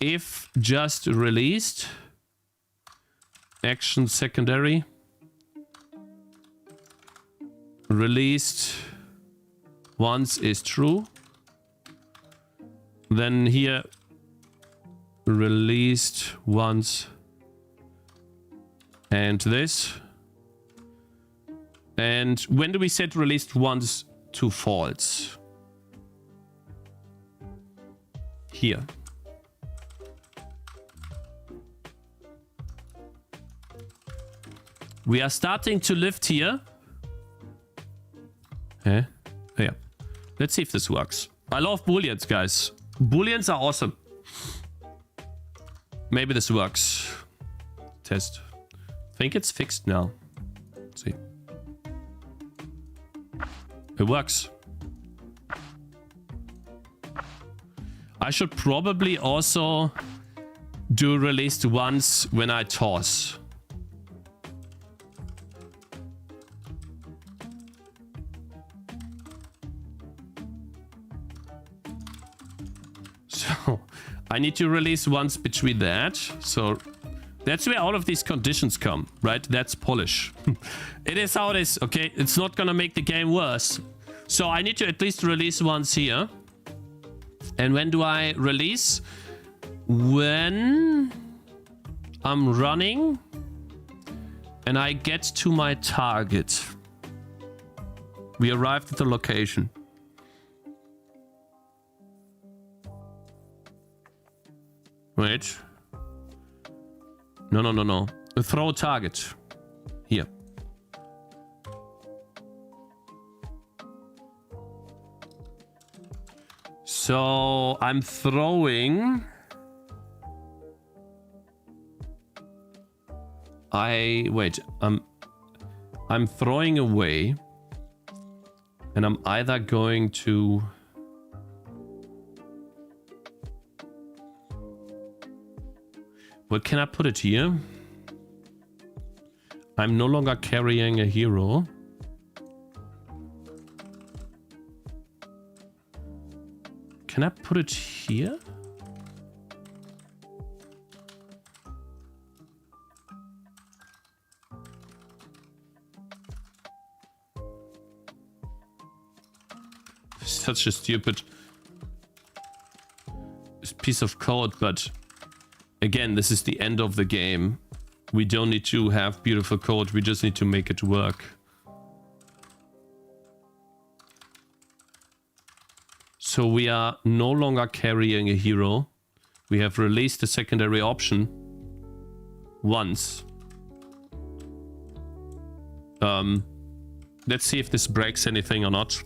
if just released, action secondary, released once is true, then here released once and this. And when do we set released once to false? Here. We are starting to lift here. Yeah. Let's see if this works. I love booleans, guys. Booleans are awesome. Maybe this works. Test. I think it's fixed now. Let's see. It works. I should probably also do released once when I toss. So I need to release once between that. So that's where all of these conditions come, right? That's polish. It is how it is, okay? It's not gonna make the game worse. So I need to at least release once here. And when do I release? When I'm running and I get to my target. We arrived at the location. Wait. No. Throw a target. Here. So I'm throwing. I'm throwing away, and I'm either going to. Well, can I put it here? I'm no longer carrying a hero. Can I put it here? Such a stupid piece of code, but again, this is the end of the game. We don't need to have beautiful code, we just need to make it work. So we are no longer carrying a hero. We have released the secondary option once. Let's see if this breaks anything or not.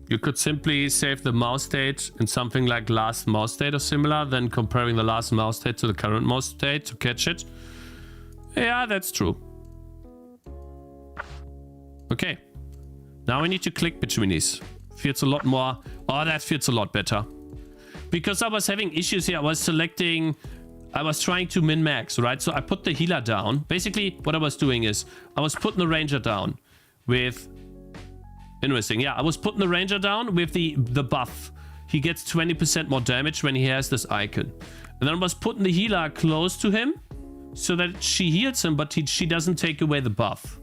You could simply save the mouse state in something like last mouse state or similar, then comparing the last mouse state to the current mouse state to catch it. Yeah, that's true. Okay. Now we need to click between these. Feels a lot more. Oh, that feels a lot better. Because I was having issues here. I was trying to min-max, right? So I put the healer down. Basically, what I was doing is I was putting the ranger down with... Interesting. Yeah, I was putting the ranger down with the buff. He gets 20% more damage when he has this icon. And then I was putting the healer close to him so that she heals him, but she doesn't take away the buff.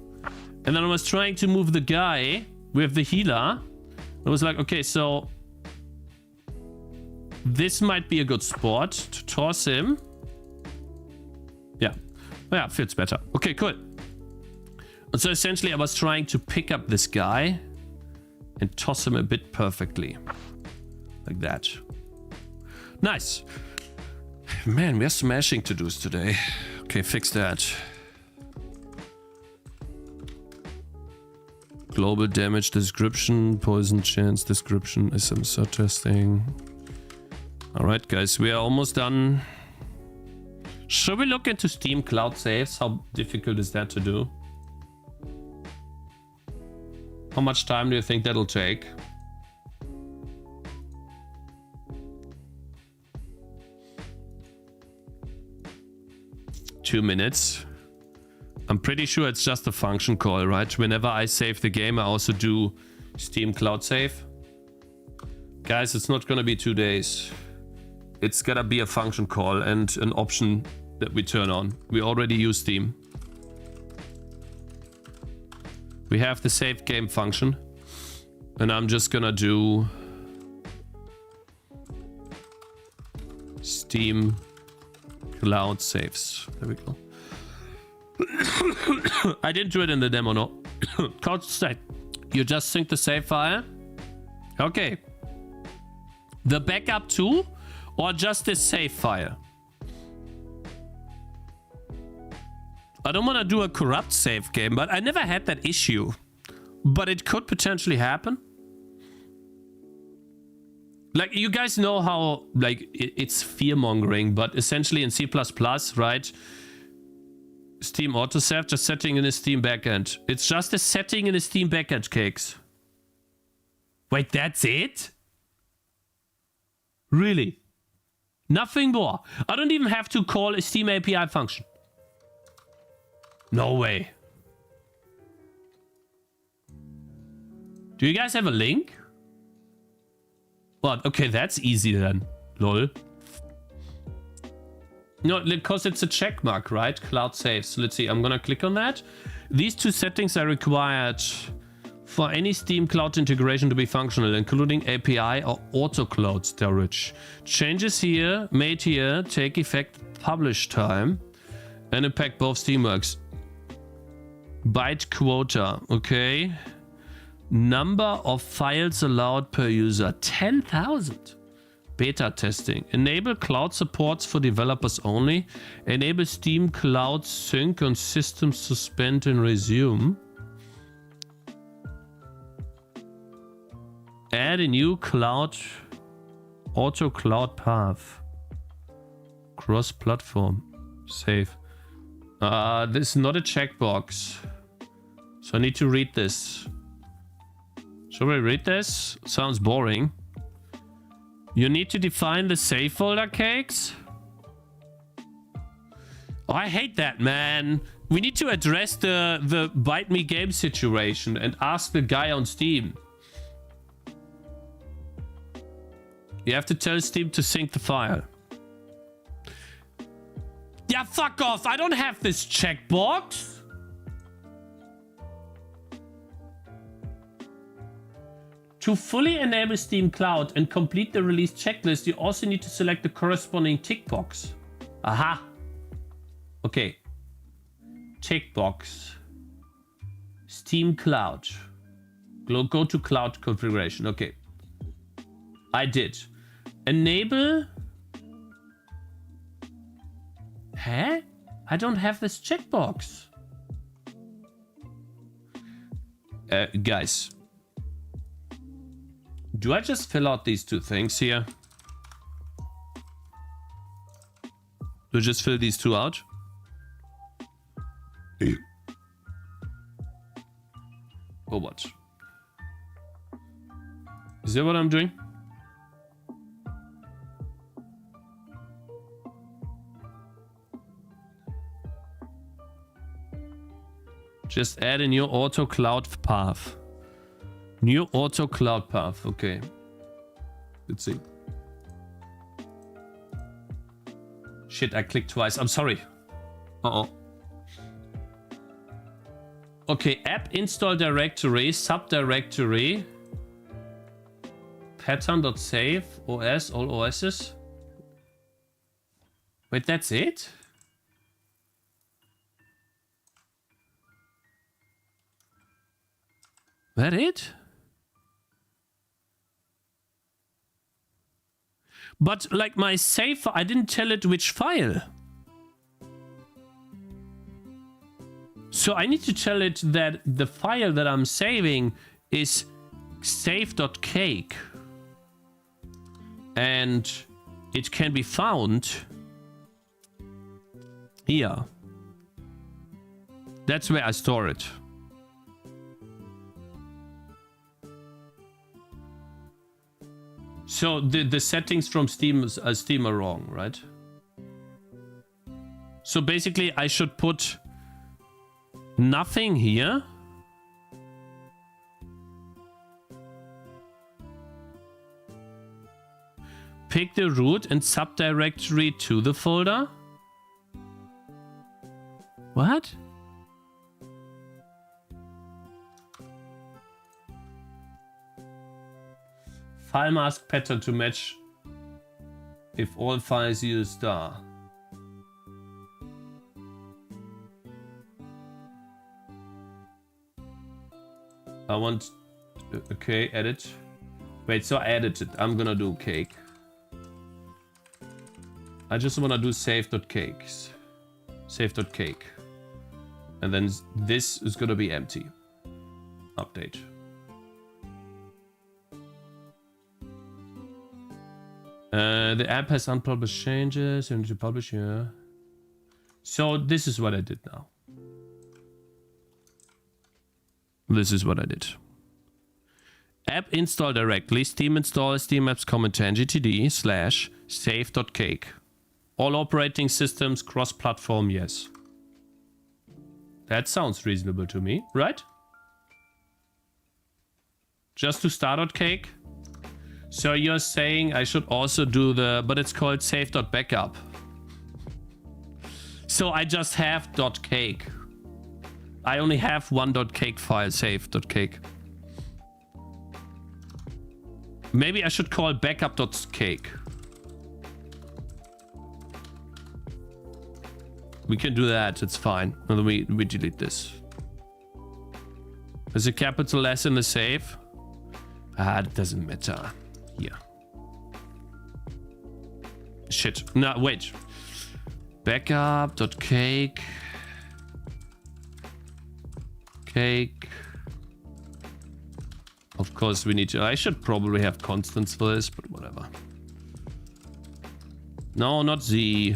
And then I was trying to move the guy with the healer. I was like, okay, so this might be a good spot to toss him. Yeah. Yeah, feels better. Okay, cool. And so essentially I was trying to pick up this guy and toss him a bit perfectly. Like that. Nice. Man, we are smashing to-dos today. Okay, fix that. Global damage description, poison chance description, SMSR testing. Alright guys, we are almost done. Should we look into Steam Cloud Saves? How difficult is that to do? How much time do you think that'll take? Two minutes. I'm pretty sure it's just a function call, right? Whenever I save the game, I also do Steam Cloud Save. Guys, it's not gonna be 2 days. It's gonna be a function call and an option that we turn on. We already use Steam. We have the save game function. And I'm just gonna do Steam Cloud Saves. There we go. I didn't do it in the demo, no. Cloud state. You just sync the save file. Okay. The backup too? Or just the save file? I don't want to do a corrupt save game, but I never had that issue. But it could potentially happen. Like, you guys know how, like, it's fear-mongering, but essentially in C++, right? Steam autosave, just setting in a Steam backend. It's just a setting in a Steam backend, Cakez. Wait, that's it? Really? Nothing more. I don't even have to call a Steam API function. No way. Do you guys have a link? What? Okay, that's easy then. Lol. No, because it's a check mark, right? Cloud saves. So let's see. I'm gonna click on that. These two settings are required for any Steam Cloud integration to be functional, including API or auto cloud storage. Changes here, made here, take effect publish time, and impact both Steamworks. Byte quota, okay. Number of files allowed per user, 10,000. Beta testing. Enable cloud supports for developers only. Enable Steam Cloud Sync on systems suspend and resume. Add a new cloud, auto cloud path. Cross-platform. Save. This is not a checkbox. So I need to read this. Should I read this? Sounds boring. You need to define the save folder, Cakes. Oh, I hate that, man. We need to address the Bite Me game situation and ask the guy on Steam. You have to tell Steam to sync the file. Yeah, fuck off. I don't have this checkbox. To fully enable Steam Cloud and complete the release checklist, you also need to select the corresponding tick box. Aha. Okay. Tick box. Steam Cloud. Go to cloud configuration. Okay. I did. Enable. Huh? I don't have this checkbox. Guys. Do I just fill out these two things here? Do I just fill these two out? Or what? Is that what I'm doing? Just add a new auto cloud path. New auto cloud path. Okay. Let's see. Shit, I clicked twice. I'm sorry. Uh-oh. Okay, app install directory, subdirectory, pattern.save, OS, all OSs. Wait, that's it? That it? But like my save, I didn't tell it which file. So I need to tell it that the file that I'm saving is save.cake. And it can be found here. That's where I store it. So the settings from Steam are wrong, right? So basically I should put nothing here. Pick the root and subdirectory to the folder. What? File mask pattern to match if all files use star. I want, okay, edit. Wait, so I edited. I'm gonna do cake. I just wanna do save.cakes. Save.cake. And then this is gonna be empty. Update. The app has unpublished changes. You need to publish here. So this is what I did now. This is what I did. App install directly. Steam install Steam apps Game Tangy TD / save.cake. All operating systems cross-platform, yes. That sounds reasonable to me, right? Just to start .cake. So you're saying I should also do the, but it's called save.backup. So I just have .cake. I only have one .cake file, save.cake. Maybe I should call backup.cake. We can do that, it's fine. And then we delete this. Is a capital S in the save? Ah, it doesn't matter. Here. Shit. No, wait. Backup.cake. Cake. Of course we need to... I should probably have constants for this, but whatever. No, not Z.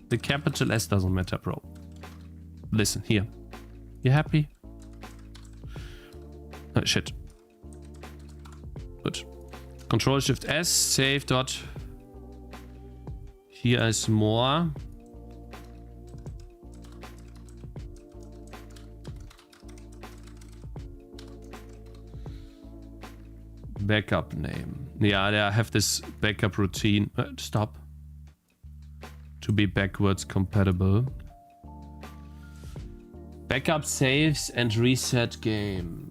The capital S doesn't matter, bro. Listen, here. You happy? Oh, shit. Good. Control Shift S, save dot. Here is more. Backup name. Yeah, I have this backup routine. Stop. To be backwards compatible. Backup saves and reset game.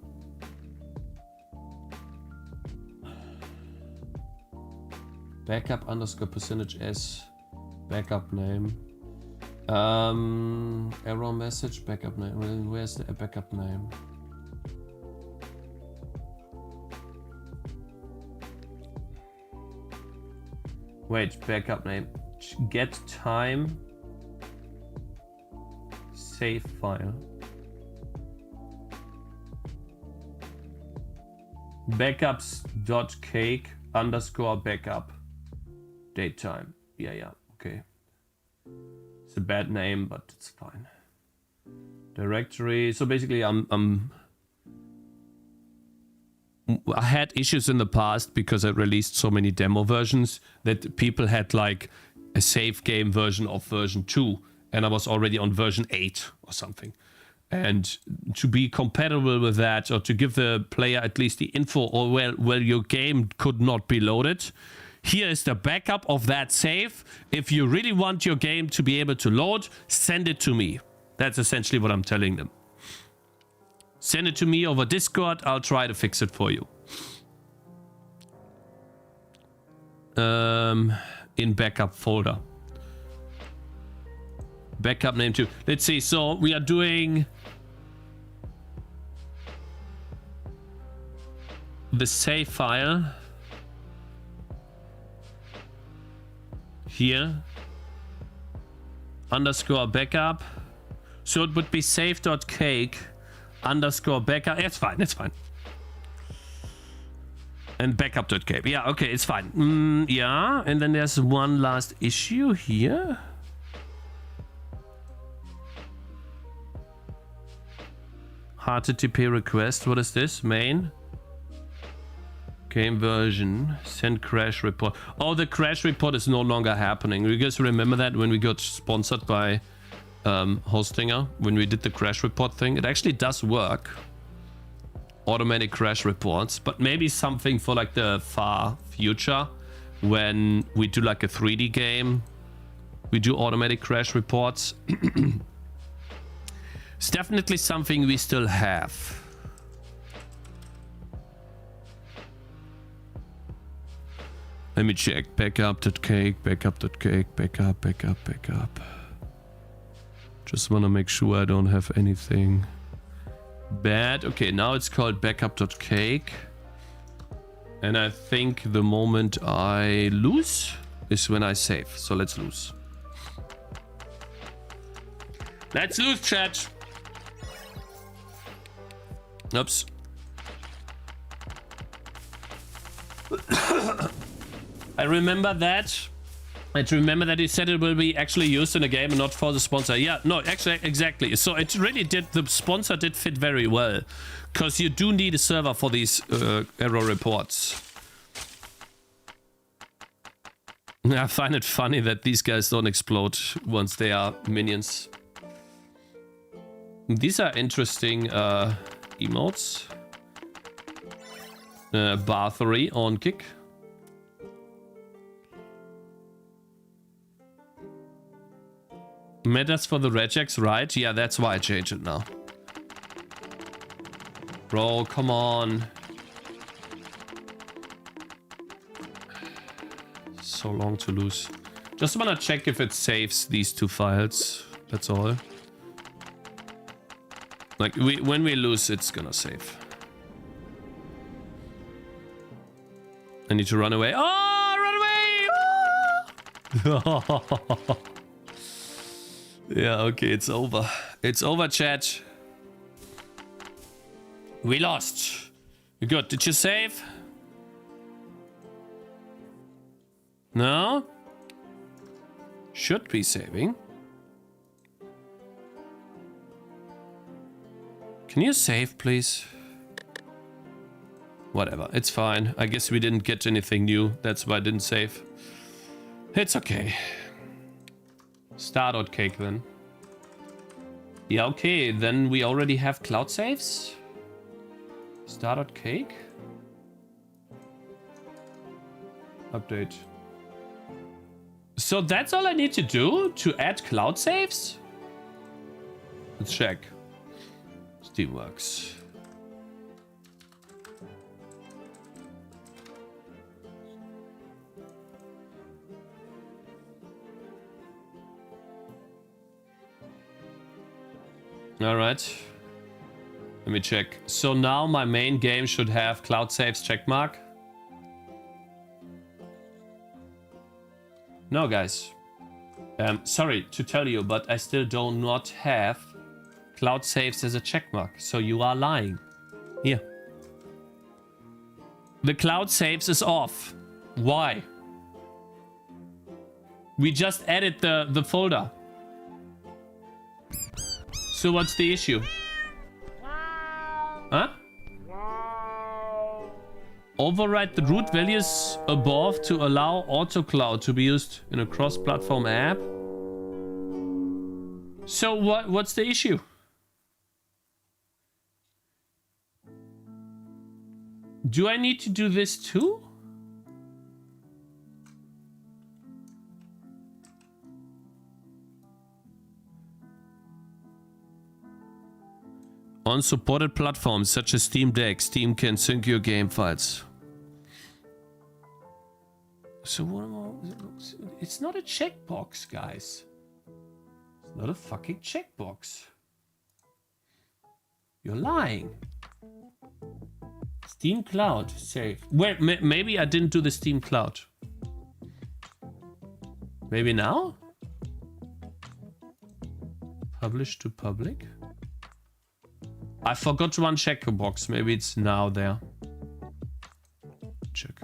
Backup underscore percentage S. Backup name. Error message. Backup name. Where's the backup name? Wait, backup name. Get time. Save file. Backups.cake underscore backup. Date time. Yeah, okay. It's a bad name, but it's fine. Directory. So basically I had issues in the past because I released so many demo versions that people had like a save game version of version 2 and I was already on version 8 or something. And to be compatible with that or to give the player at least the info or well your game could not be loaded, here is the backup of that save. If you really want your game to be able to load, send it to me. That's essentially what I'm telling them. Send it to me over Discord. I'll try to fix it for you. In backup folder. Backup name too. Let's see. So we are doing the save file here. Underscore backup. So it would be save.cake. Underscore backup. It's fine. It's fine. And backup.cake. Yeah, okay, it's fine. Yeah, and then there's one last issue here. HTTP request. What is this? Main. Game version. Send crash report. Oh, the crash report is no longer happening. You guys remember that when we got sponsored by Hostinger, when we did the crash report thing? It actually does work. Automatic crash reports, but maybe something for like the far future when we do like a 3D game, we do automatic crash reports. It's definitely something we still have. Let me check. Backup.cake, backup.cake, backup. Just want to make sure I don't have anything bad. Okay, now it's called backup.cake. And I think the moment I lose is when I save. So let's lose. Let's lose, chat. Oops. I remember that. I remember that he said it will be actually used in a game and not for the sponsor. Yeah, no, actually, exactly. So it really did, the sponsor did fit very well. Because you do need a server for these error reports. I find it funny that these guys don't explode once they are minions. These are interesting emotes. Bar 3 on kick. Matters for the regex, right? Yeah, that's why I changed it now. Bro, come on. So long to lose. Just wanna check if it saves these two files. That's all. Like, when we lose, it's gonna save. I need to run away. Oh, run away! Oh! Yeah, okay, it's over. It's over, chat. We lost. Good. Did you save? No? Should be saving. Can you save, please? Whatever, it's fine. I guess we didn't get anything new. That's why I didn't save. It's okay. Star.cake then. Yeah, okay. Then we already have cloud saves. Star.cake. Update. So that's all I need to do to add cloud saves? Let's check. Steamworks. All right. Let me check. So now my main game should have cloud saves checkmark. No, guys. Sorry to tell you, but I still do not have cloud saves as a checkmark. So you are lying. Here. The cloud saves is off. Why? We just added the folder. So what's the issue? Huh? Override the root values above to allow AutoCloud to be used in a cross-platform app. So what's the issue? Do I need to do this too? On supported platforms such as Steam Deck, Steam can sync your game files. So it's not a checkbox, guys. It's not a fucking checkbox. You're lying. Steam Cloud save. Wait, maybe I didn't do the Steam Cloud. Maybe now? Publish to public? I forgot one checkbox. Maybe it's now there. Check.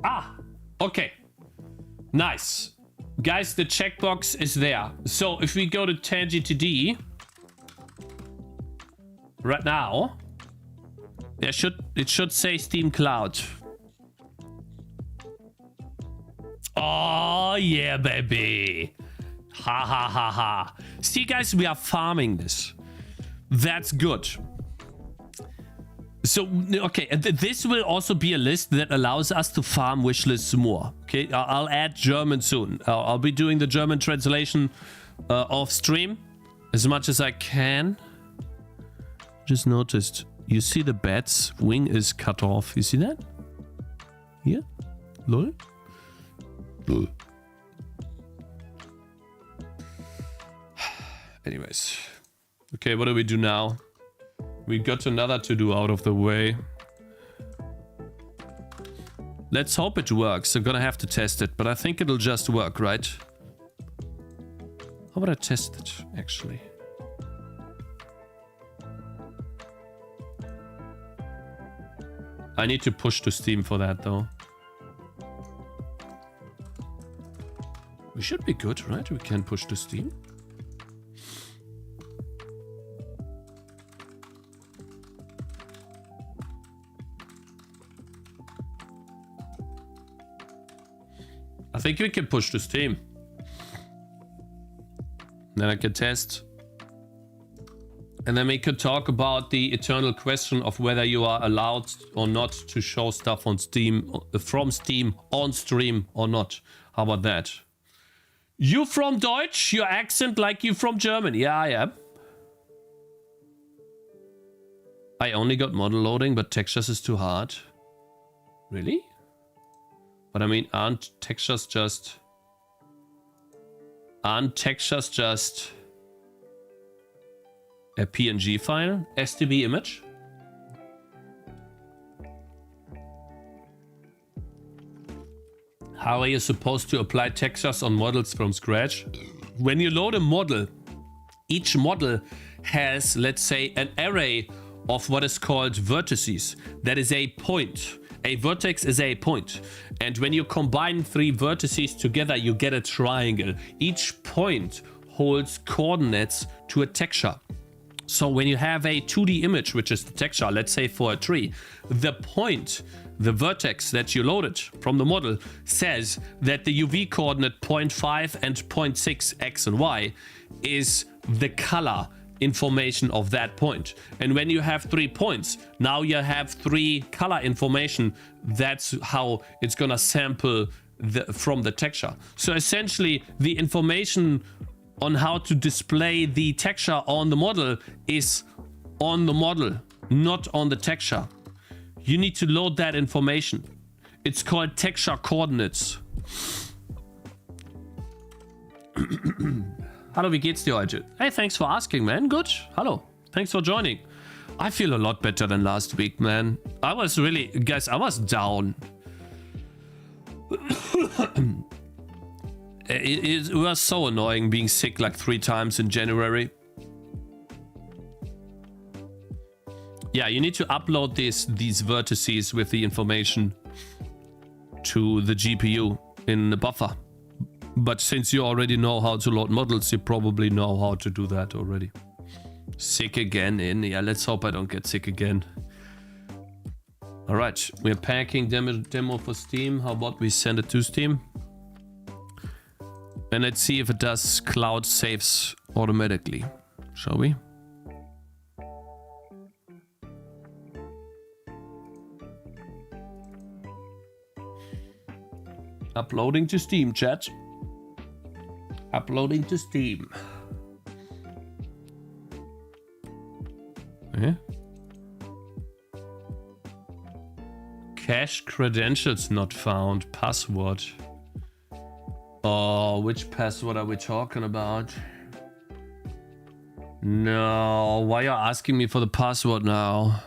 Ah, okay. Nice. Guys, the checkbox is there. So if we go to Tangy TD right now, it should say Steam Cloud. Oh yeah, baby. Ha ha ha ha. See, guys, we are farming this. That's good. So, okay, this will also be a list that allows us to farm wish lists more. Okay, I'll add German soon. I'll be doing the German translation off stream as much as I can. Just noticed, you see the bat's wing is cut off. You see that? Here? Lol. Lol. Anyways. Okay, what do we do now? We got another to-do out of the way. Let's hope it works. I'm gonna have to test it, but I think it'll just work, right? How about I test it, actually? I need to push to Steam for that, though. We should be good, right? We can push to Steam. I think we can push to Steam. Then I can test. And then we could talk about the eternal question of whether you are allowed or not to show stuff on Steam, from Steam on stream or not. How about that? You from Deutsch? Your accent like you from German. Yeah, I am. I only got model loading, but textures is too hard. Really? But I mean, aren't textures just Aren't textures just a PNG file? STB image? How are you supposed to apply textures on models from scratch? When you load a model, each model has, let's say, an array of what is called vertices. That is a point. A vertex is a point. And when you combine 3 vertices together, you get a triangle. Each point holds coordinates to a texture. So when you have a 2D image, which is the texture, let's say for a tree, the point, the vertex that you loaded from the model says that the UV coordinate 0.5 and 0.6 X and Y is the color information of that point. And when you have 3 points, now you have 3 color information. That's how it's gonna sample from the texture. So essentially the information on how to display the texture on the model is on the model, not on the texture. You need to load that information. It's called texture coordinates. Hallo, wie geht's dir heute? Hey, thanks for asking, man. Good. Hello. Thanks for joining. I feel a lot better than last week, man. I was really, guys, I was down. It was so annoying being sick like 3 times in January. Yeah, you need to upload these vertices with the information to the GPU in the buffer. But since you already know how to load models, you probably know how to do that already. Sick again in. Yeah, let's hope I don't get sick again. All right, we're packing demo for Steam. How about we send it to Steam? And let's see if it does cloud saves automatically. Shall we? Uploading to Steam, chat. Uploading to Steam. Okay. Cache credentials not found. Password. Oh, which password are we talking about? No, why are you asking me for the password now?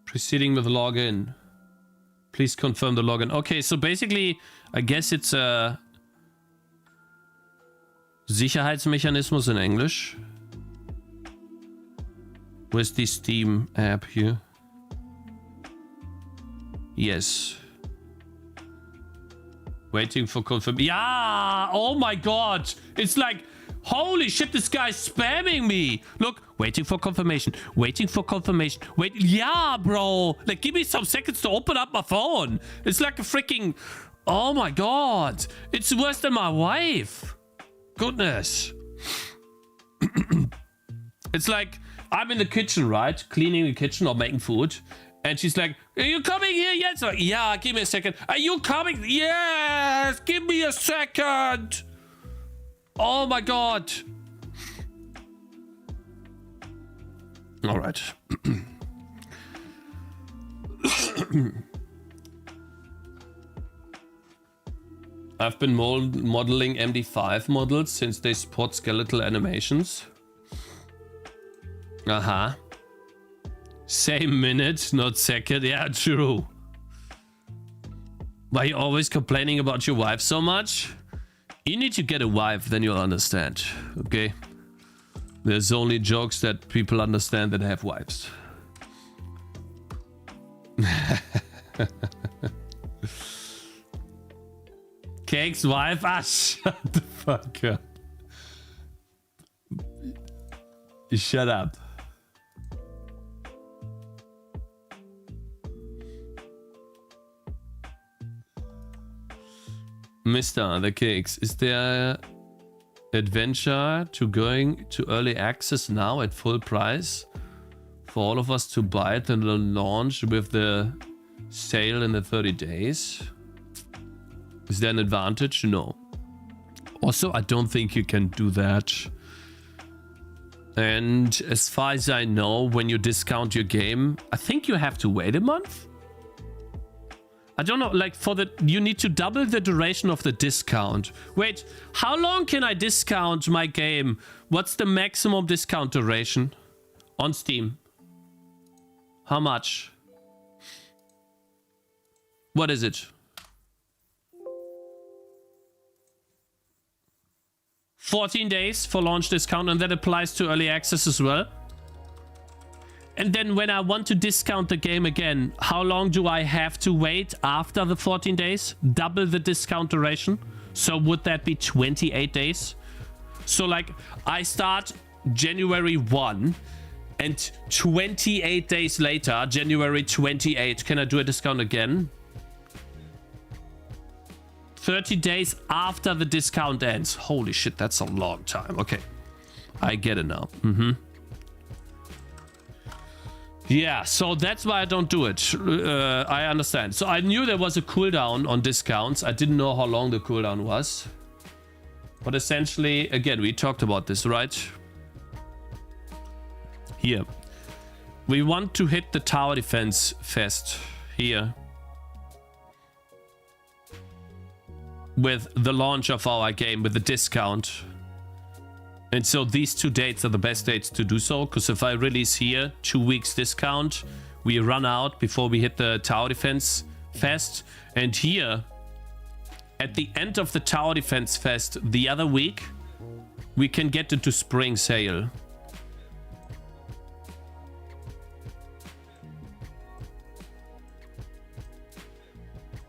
Proceeding with login. Please confirm the login. Okay, so basically, I guess it's a Sicherheitsmechanismus in English. Where's the Steam app here? Yes. Waiting for confirmation. Yeah! Oh my god! It's like, holy shit, this guy's spamming me! Look, waiting for confirmation. Waiting for confirmation. Wait, yeah, bro! Like, give me some seconds to open up my phone. It's like a freaking... Oh my god! It's worse than my wife! Goodness. It's like, I'm in the kitchen, right? Cleaning the kitchen or making food. And she's like, are you coming here yet? So, yeah, give me a second. Are you coming? Yes, give me a second. Oh my god. All right. I've been modeling MD5 models since they support skeletal animations. Uh-huh. Same minute, not second. Yeah, true. Why are you always complaining about your wife so much? You need to get a wife, then you'll understand. Okay? There's only jokes that people understand that have wives. Cake's wife? Ah, shut the fuck up. Shut up. Mr. The Cakes, is there adventure to going to early access now at full price for all of us to buy it and then launch with the sale in the 30 days? Is there an advantage? No. Also, I don't think you can do that. And as far as I know, when you discount your game, I think you have to wait a month. I don't know, like for the, you need to double the duration of the discount. Wait, how long can I discount my game? What's the maximum discount duration on Steam? How much? What is it? 14 days for launch discount, and that applies to early access as well. And then when I want to discount the game again, how long do I have to wait after the 14 days? Double the discount duration. So would that be 28 days? So like I start January 1 and 28 days later, January 28, can I do a discount again? 30 days after the discount ends. Holy shit, that's a long time. Okay, I get it now. Yeah, so that's why I don't do it. I understand. So I knew there was a cooldown on discounts. I didn't know how long the cooldown was. But essentially, again, we talked about this, right? Here. We want to hit the tower defense fest here. With the launch of our game, with the discount. And so these 2 dates are the best dates to do so, because if I release here 2 weeks discount, we run out before we hit the tower defense fest. And here, at the end of the tower defense fest the other week, we can get into spring sale.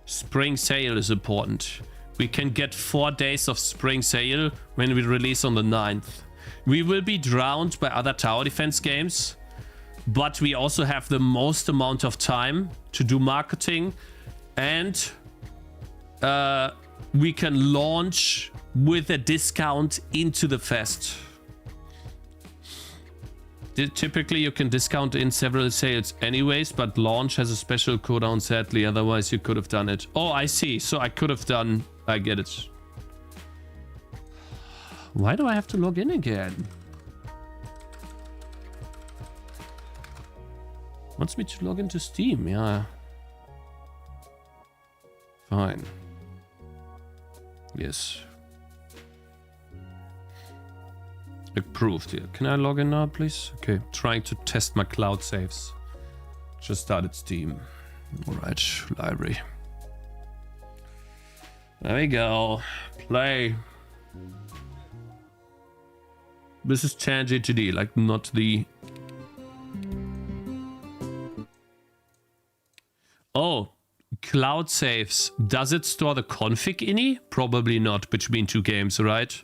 Spring sale is important. We can get 4 days of spring sale when we release on the 9th. We will be drowned by other tower defense games, but we also have the most amount of time to do marketing, and we can launch with a discount into the fest. Typically you can discount in several sales anyways, but launch has a special cooldown, sadly, otherwise you could have done it. Oh, I see. So I could have done... I get it. Why do I have to log in again? Wants me to log into Steam, yeah. Fine. Yes. Approved here. Can I log in now, please? Okay, trying to test my cloud saves. Just started Steam. Alright, library. There we go. Play. This is Tangy TD, like not the... Oh, cloud saves. Does it store the config ini? Probably not between 2 games, right?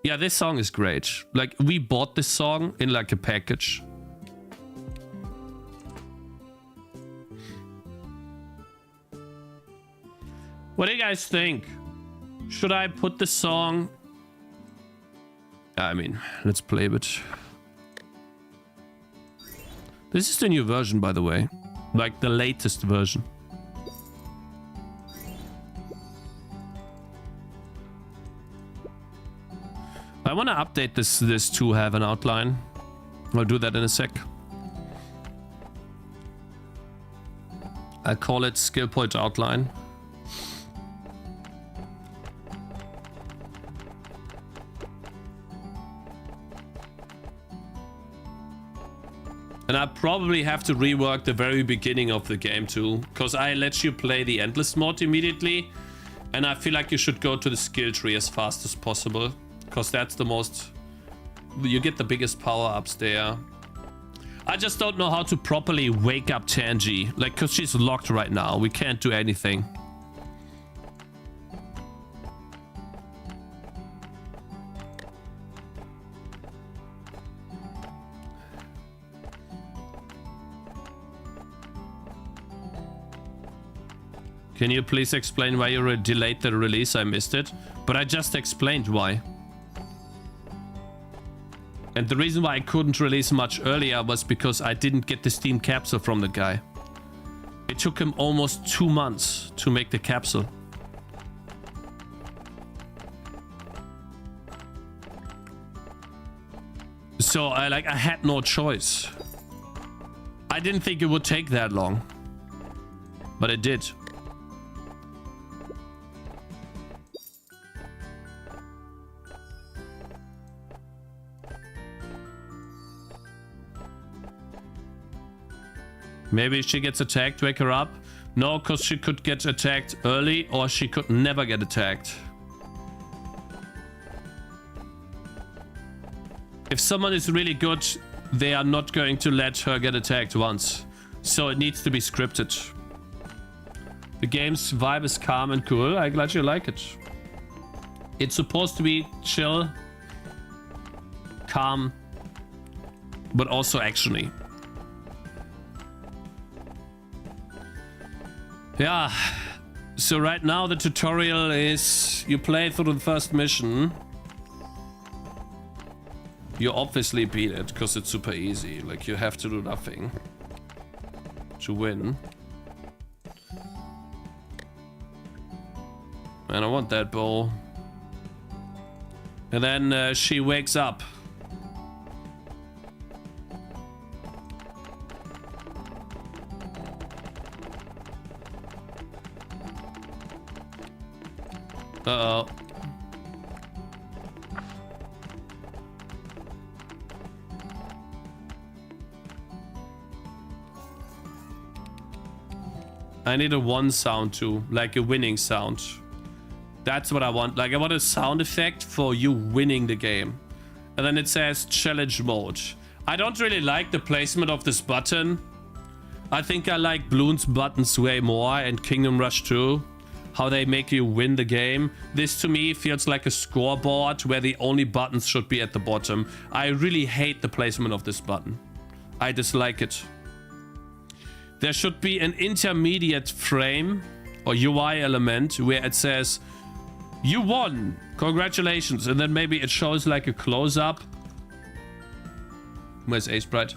Yeah, this song is great. Like, we bought this song in like a package. What do you guys think? Should I put the song... I mean, let's play it. This is the new version, by the way. Like the latest version. I want to update this to have an outline. I'll do that in a sec. I'll call it skill point outline. And I probably have to rework the very beginning of the game too, because I let you play the endless mode immediately, and I feel like you should go to the skill tree as fast as possible, because that's the most... You get the biggest power-ups there. I just don't know how to properly wake up Tangy, like, because she's locked right now. We can't do anything. Can you please explain why you delayed the release? I missed it. But I just explained why. And the reason why I couldn't release much earlier was because I didn't get the Steam capsule from the guy. It took him almost 2 months to make the capsule. So I had no choice. I didn't think it would take that long. But it did. Maybe she gets attacked, wake her up. No, because she could get attacked early or she could never get attacked. If someone is really good, they are not going to let her get attacked once. So it needs to be scripted. The game's vibe is calm and cool. I'm glad you like it. It's supposed to be chill, calm, but also actiony. Yeah, so right now the tutorial is you play through the first mission. You obviously beat it because it's super easy. Like, you have to do nothing to win. And I want that bow. And then she wakes up. Uh-oh. I need a one sound too, like a winning sound. That's what I want. Like, I want a sound effect for you winning the game. And then it says challenge mode. I don't really like the placement of this button. I think I like Bloons buttons way more and Kingdom Rush 2. How they make you win the game. This to me feels like a scoreboard where the only buttons should be at the bottom. I really hate the placement of this button. I dislike it. There should be an intermediate frame or UI element where it says, you won, congratulations. And then maybe it shows like a close-up. Where's Ace-Bright?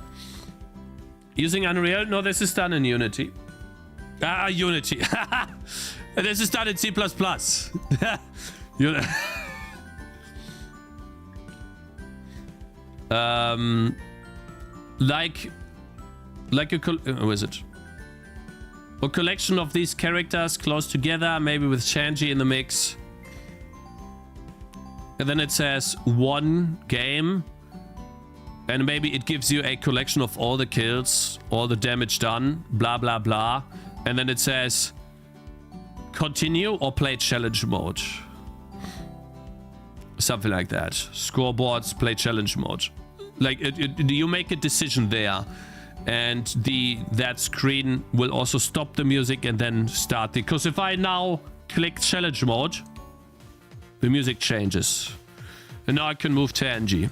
Using Unreal? No, this is done in Unity. Unity. This is done in C++. Like a what is it? A collection of these characters close together, maybe with Shanji in the mix. And then it says one game. And maybe it gives you a collection of all the kills, all the damage done, blah, blah, blah. And then it says continue or play challenge mode. Something like that. Scoreboards, play challenge mode. Like, you make a decision there. And that screen will also stop the music and then start. Because if I now click challenge mode, the music changes. And now I can move Tangy.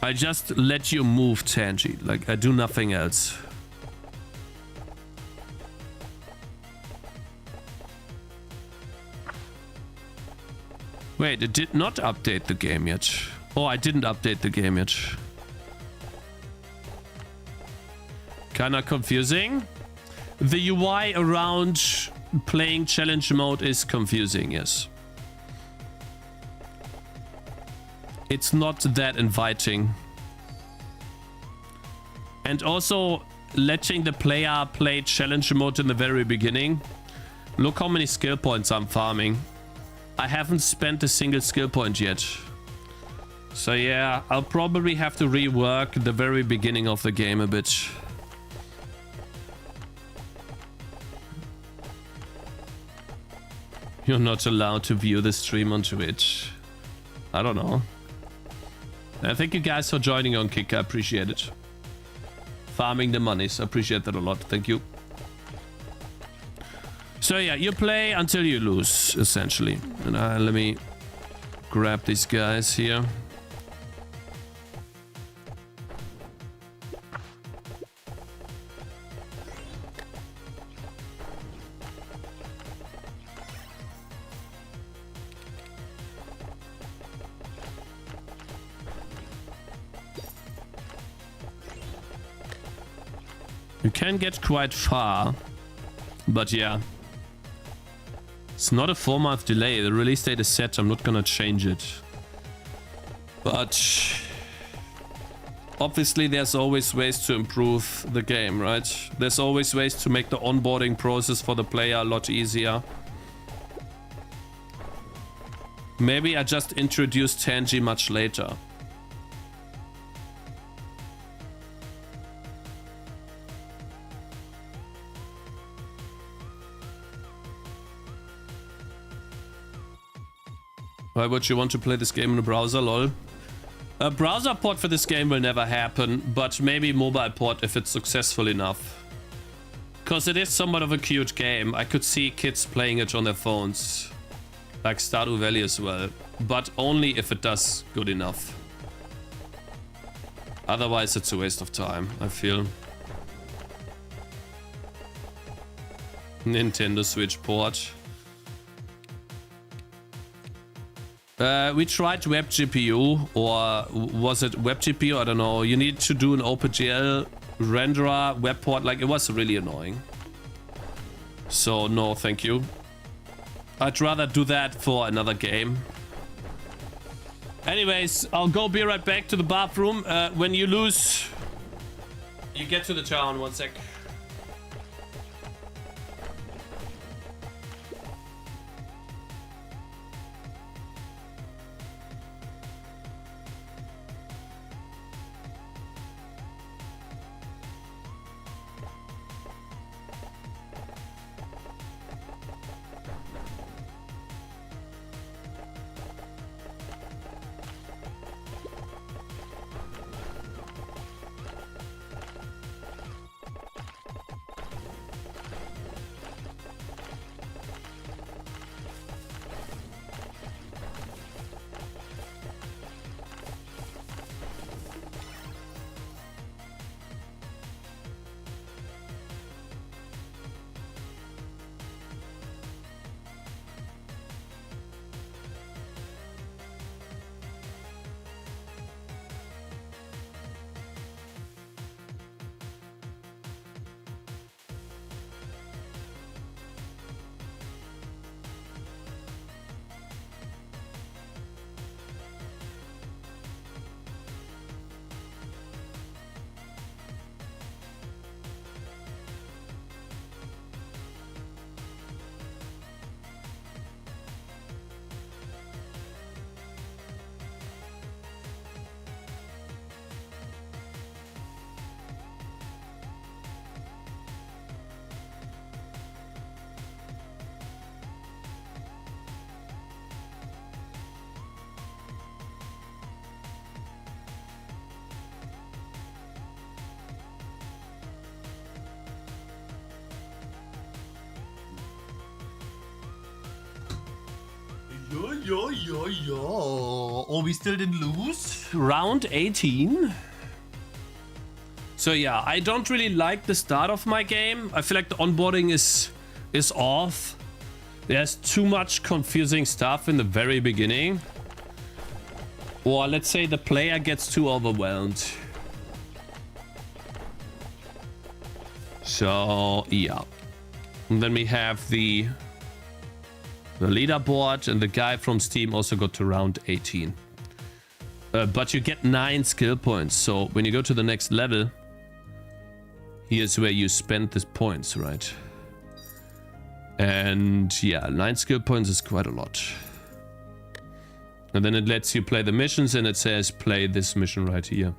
I just let you move Tangy. Like, I do nothing else. Wait, it did not update the game yet. Oh, I didn't update the game yet. Kinda confusing. The UI around playing challenge mode is confusing, yes. It's not that inviting. And also, letting the player play challenge mode in the very beginning. Look how many skill points I'm farming. I haven't spent a single skill point yet. So yeah, I'll probably have to rework the very beginning of the game a bit. You're not allowed to view the stream on Twitch. I don't know. Thank you guys for joining on Kick. I appreciate it. Farming the monies. I appreciate that a lot. Thank you. So yeah, you play until you lose, essentially. And let me grab these guys here. You can get quite far, but yeah. It's not a 4-month delay. The release date is set. I'm not gonna change it. But obviously there's always ways to improve the game, right? There's always ways to make the onboarding process for the player a lot easier. Maybe I just introduced Tangy much later. Why would you want to play this game in a browser, lol? A browser port for this game will never happen, but maybe mobile port if it's successful enough. Because it is somewhat of a cute game. I could see kids playing it on their phones. Like Stardew Valley as well. But only if it does good enough. Otherwise it's a waste of time, I feel. Nintendo Switch port. We tried WebGPU, or was it WebGPU? I don't know. You need to do an OpenGL renderer web port. Like, it was really annoying. So, no, thank you. I'd rather do that for another game. Anyways, I'll go be right back to the bathroom. When you lose, you get to the town. 1 sec. Oh, we still didn't lose? Round 18. So yeah, I don't really like the start of my game. I feel like the onboarding is off. There's too much confusing stuff in the very beginning. Or let's say the player gets too overwhelmed. So yeah. And then we have the leaderboard, and the guy from Steam also got to round 18. But you get 9 skill points, so when you go to the next level, here's where you spend these points, right? And yeah, 9 skill points is quite a lot. And then it lets you play the missions, and it says play this mission right here.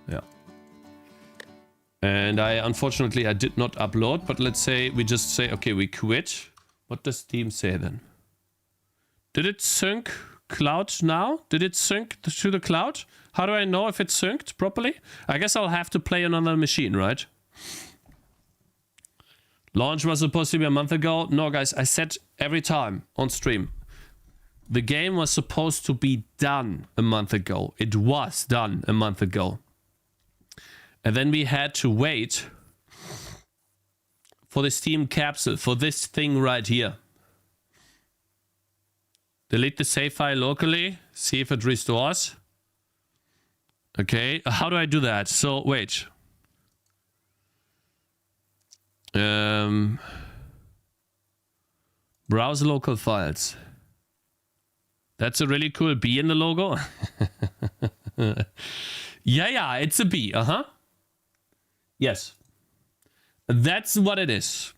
Yeah. And unfortunately I did not upload, but let's say we just say, okay, we quit. What does Steam say then? Did it sync cloud now? Did it sync to the cloud? How do I know if it's synced properly? I guess I'll have to play on another machine, right? Launch was supposed to be a month ago. No, guys, I said every time on stream, the game was supposed to be done a month ago. It was done a month ago. And then we had to wait for the Steam capsule, for this thing right here. Delete the save file locally, see if it restores. Okay, how do I do that? So, wait. Browse local files. That's a really cool bee in the logo. Yeah, it's a bee. Yes. That's what it is.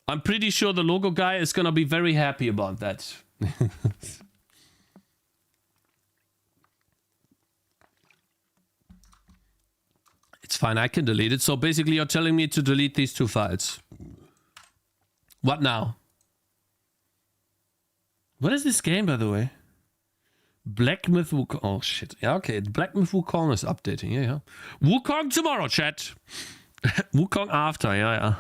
I'm pretty sure the logo guy is gonna be very happy about that. It's fine, I can delete it. So basically you're telling me to delete these 2 files. What now? What is this game, by the way? Black Myth Wukong. Oh, shit. Yeah, okay. Black Myth Wukong is updating. Yeah. Wukong tomorrow, chat. Wukong after. Yeah.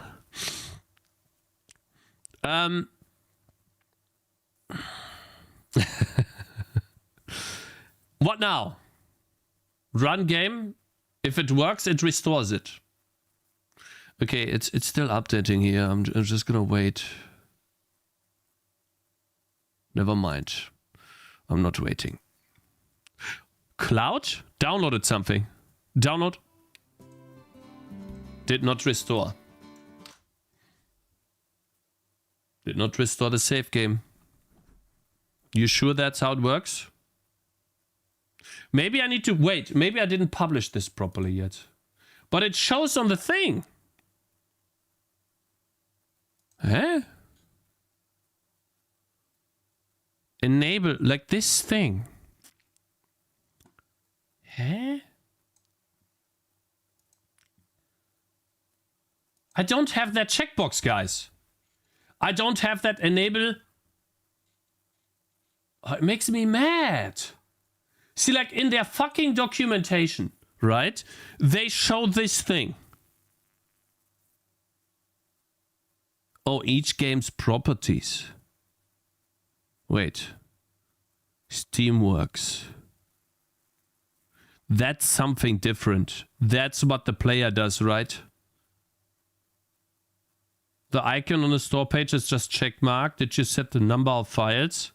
What now? Run game. If it works, it restores it. Okay, it's still updating here. I'm just gonna wait. Never mind. I'm not waiting. Cloud? Downloaded something. Download. Did not restore. Did not restore the save game. You sure that's how it works? Maybe I need to wait. Maybe I didn't publish this properly yet. But it shows on the thing. Eh? Enable, like this thing. Eh? I don't have that checkbox, guys. I don't have that enable. Oh, it makes me mad. See, like in their fucking documentation, right? They show this thing. Oh, each game's properties. Wait. Steamworks. That's something different. That's what the player does, right? The icon on the store page is just check mark. Did you set the number of files?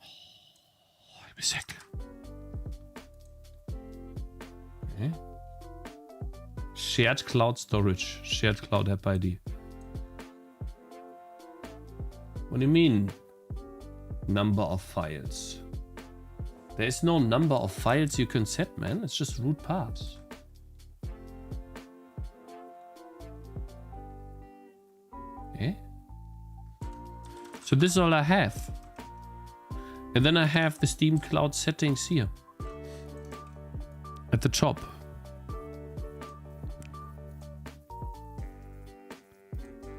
Wait a sec. Okay. Shared cloud storage. Shared cloud app ID. What do you mean? Number of files. There is no number of files you can set, man. It's just root paths. Okay. So this is all I have. And then I have the Steam Cloud settings here. At the top.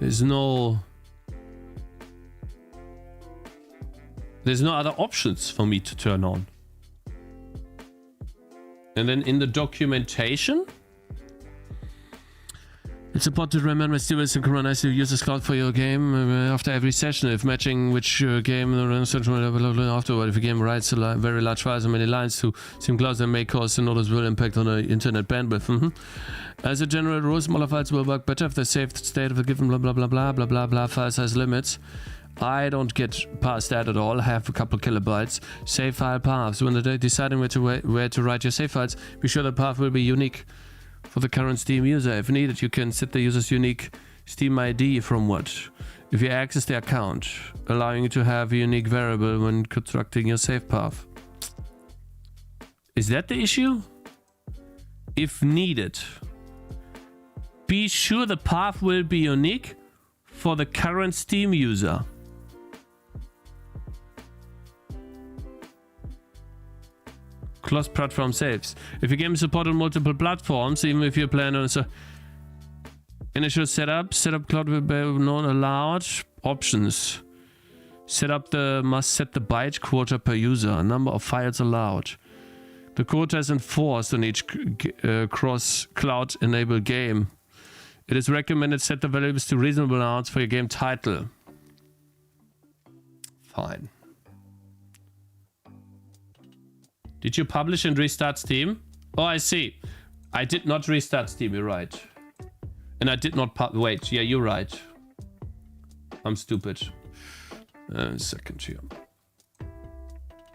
There's no other options for me to turn on. And then in the documentation, it's supposed to remember still synchronize the user's cloud for your game after every session. If matching which game afterward, if a game writes very large files and many lines to Steam Cloud, that may cause a noticeable impact on the internet bandwidth. As a general rule, smaller files will work better if the saved state of a given blah blah blah blah blah blah blah file size limits. I don't get past that at all. I have a couple kilobytes. Save file paths. When deciding where to write your save files, be sure the path will be unique for the current Steam user. If needed, you can set the user's unique Steam ID from what? If you access the account, allowing you to have a unique variable when constructing your save path. Is that the issue? If needed, be sure the path will be unique for the current Steam user. Cross-platform saves. If your game is supported on multiple platforms, even if you plan on initial setup cloud will be not allowed. Options. Must set the byte quota per user. Number of files allowed. The quota is enforced on each cross-cloud enabled game. It is recommended set the values to reasonable amounts for your game title. Fine. Did you publish and restart Steam? Oh, I see. I did not restart Steam, you're right. And I did not wait, yeah, you're right. I'm stupid. Second here.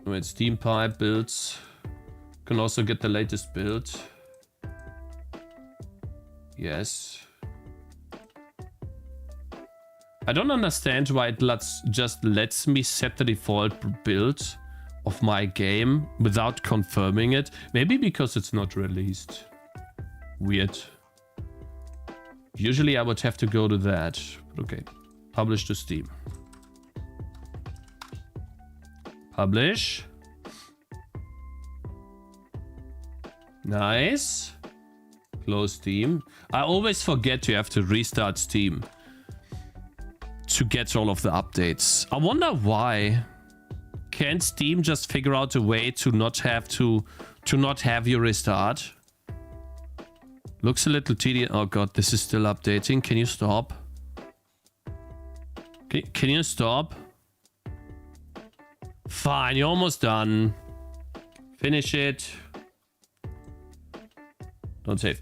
Wait, Steam pipe builds. Can also get the latest build. Yes. I don't understand why it just lets me set the default build of my game without confirming it. Maybe because it's not released. Weird. Usually I would have to go to that. Okay. Publish to Steam. Publish. Nice. Close Steam. I always forget you have to restart Steam to get all of the updates. I wonder why. Can't Steam just figure out a way to not have you restart? Looks a little tedious. Oh god, this is still updating. Can you stop? Can you stop? Fine, you're almost done. Finish it. Don't save.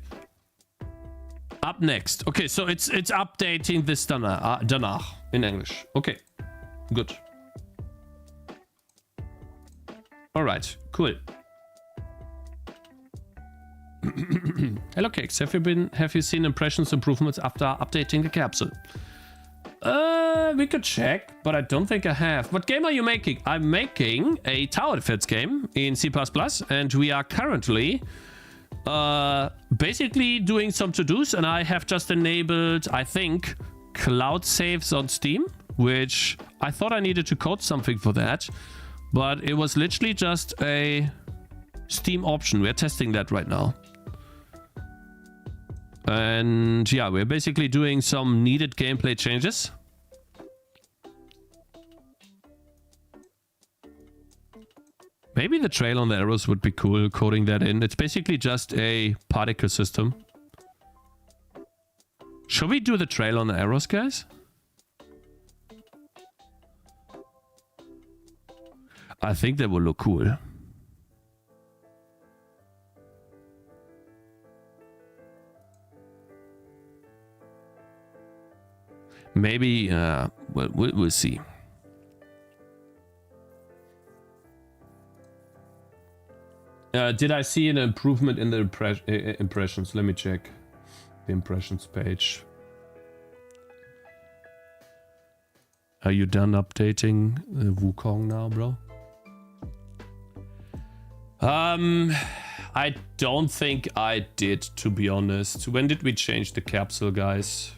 Up next. Okay, so it's updating this danach in English. Okay, good. All right, cool. Hello, Cakez. Have you seen impressions improvements after updating the capsule? We could check, but I don't think I have. What game are you making? I'm making a tower defense game in C++, and we are currently basically doing some to-dos, and I have just enabled, I think, cloud saves on Steam, which I thought I needed to code something for that, but it was literally just a Steam option. We're testing that right now. And yeah, we're basically doing some needed gameplay changes. Maybe the trail on the arrows would be cool, coding that in. It's basically just a particle system. Should we do the trail on the arrows, guys? I think that will look cool. Maybe, we'll see. Did I see an improvement in the impressions? Let me check the impressions page. Are you done updating Wukong now, bro? I don't think I did, to be honest. When did we change the capsule, guys?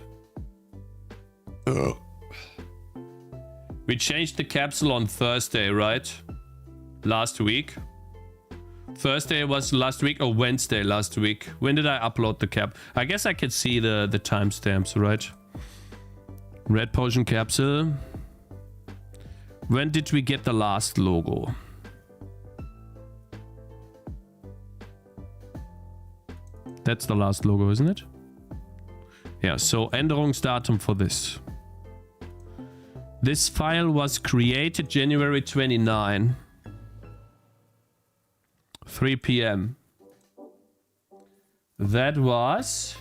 We changed the capsule on Thursday, right? Last week. Thursday was last week or Wednesday last week. When did I upload the cap? I guess I could see the timestamps, right? Red Potion capsule. When did we get the last logo? That's the last logo, isn't it? Yeah, so Änderungsdatum for this. This file was created January 29. 3 p.m. That was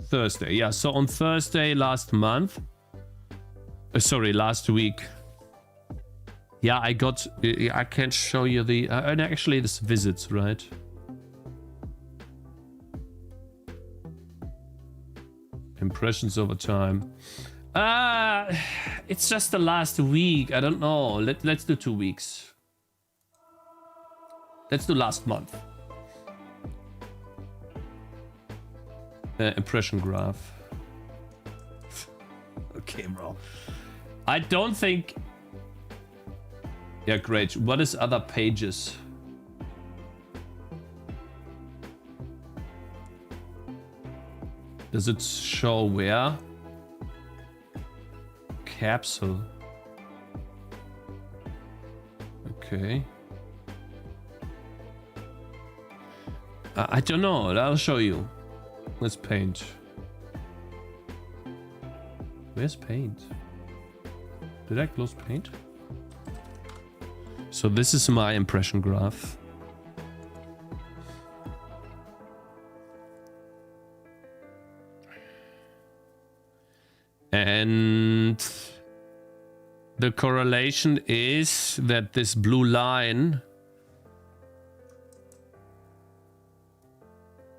Thursday. Yeah, so on Thursday last month. Sorry, last week. Yeah, I got... I can't show you the... actually, this visits, right? Impressions over time. It's just the last week. I don't know. Let's do 2 weeks. Let's do last month. Impression graph. Okay, bro. I don't think... Yeah, great. What is other pages? Does it show where? Capsule. Okay. I don't know. I'll show you. Let's paint. Where's paint? Did I close paint? So this is my impression graph. And the correlation is that this blue line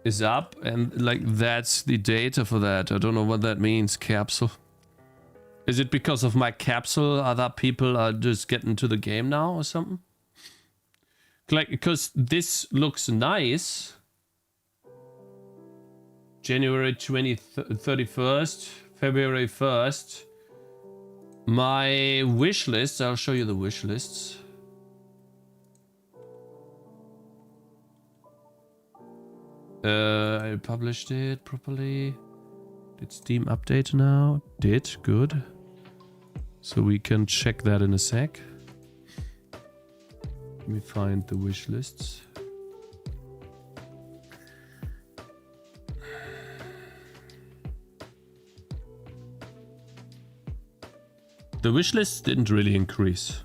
is up, and like that's the data for that. I don't know what that means. Capsule. Is it because of my capsule? Other people are just getting to the game now or something? Like, because this looks nice. January 31st, February 1st. My wish lists, I'll show you the wish lists. I published it properly. Did Steam update now? Did, good. So we can check that in a sec. Let me find the wish lists. The wish list didn't really increase.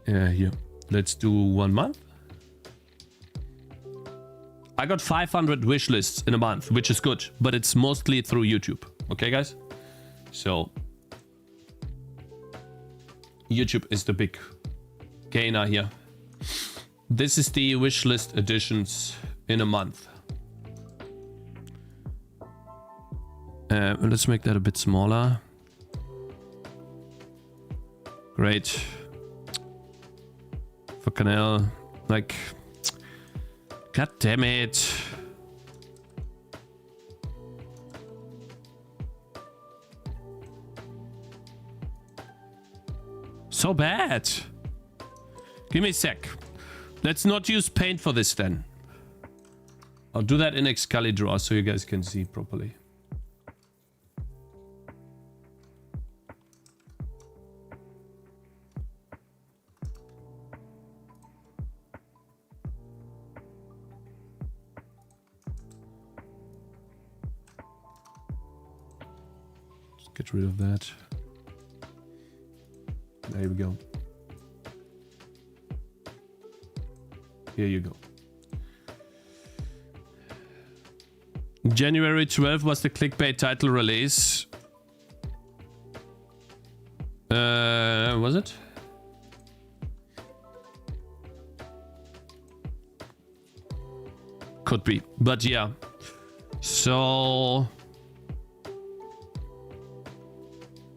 Yeah, here. Let's do 1 month. I got 500 wish lists in a month, which is good, but it's mostly through YouTube. Okay, guys? So, YouTube is the big gainer here. This is the wish list additions in a month. Let's make that a bit smaller. Great. Fucking hell. Like, god damn it. So bad. Give me a sec. Let's not use paint for this then. I'll do that in Excalibur so you guys can see properly. Just get rid of that. There we go. Here you go. January 12th was the clickbait title release. Was it? Could be, but yeah. So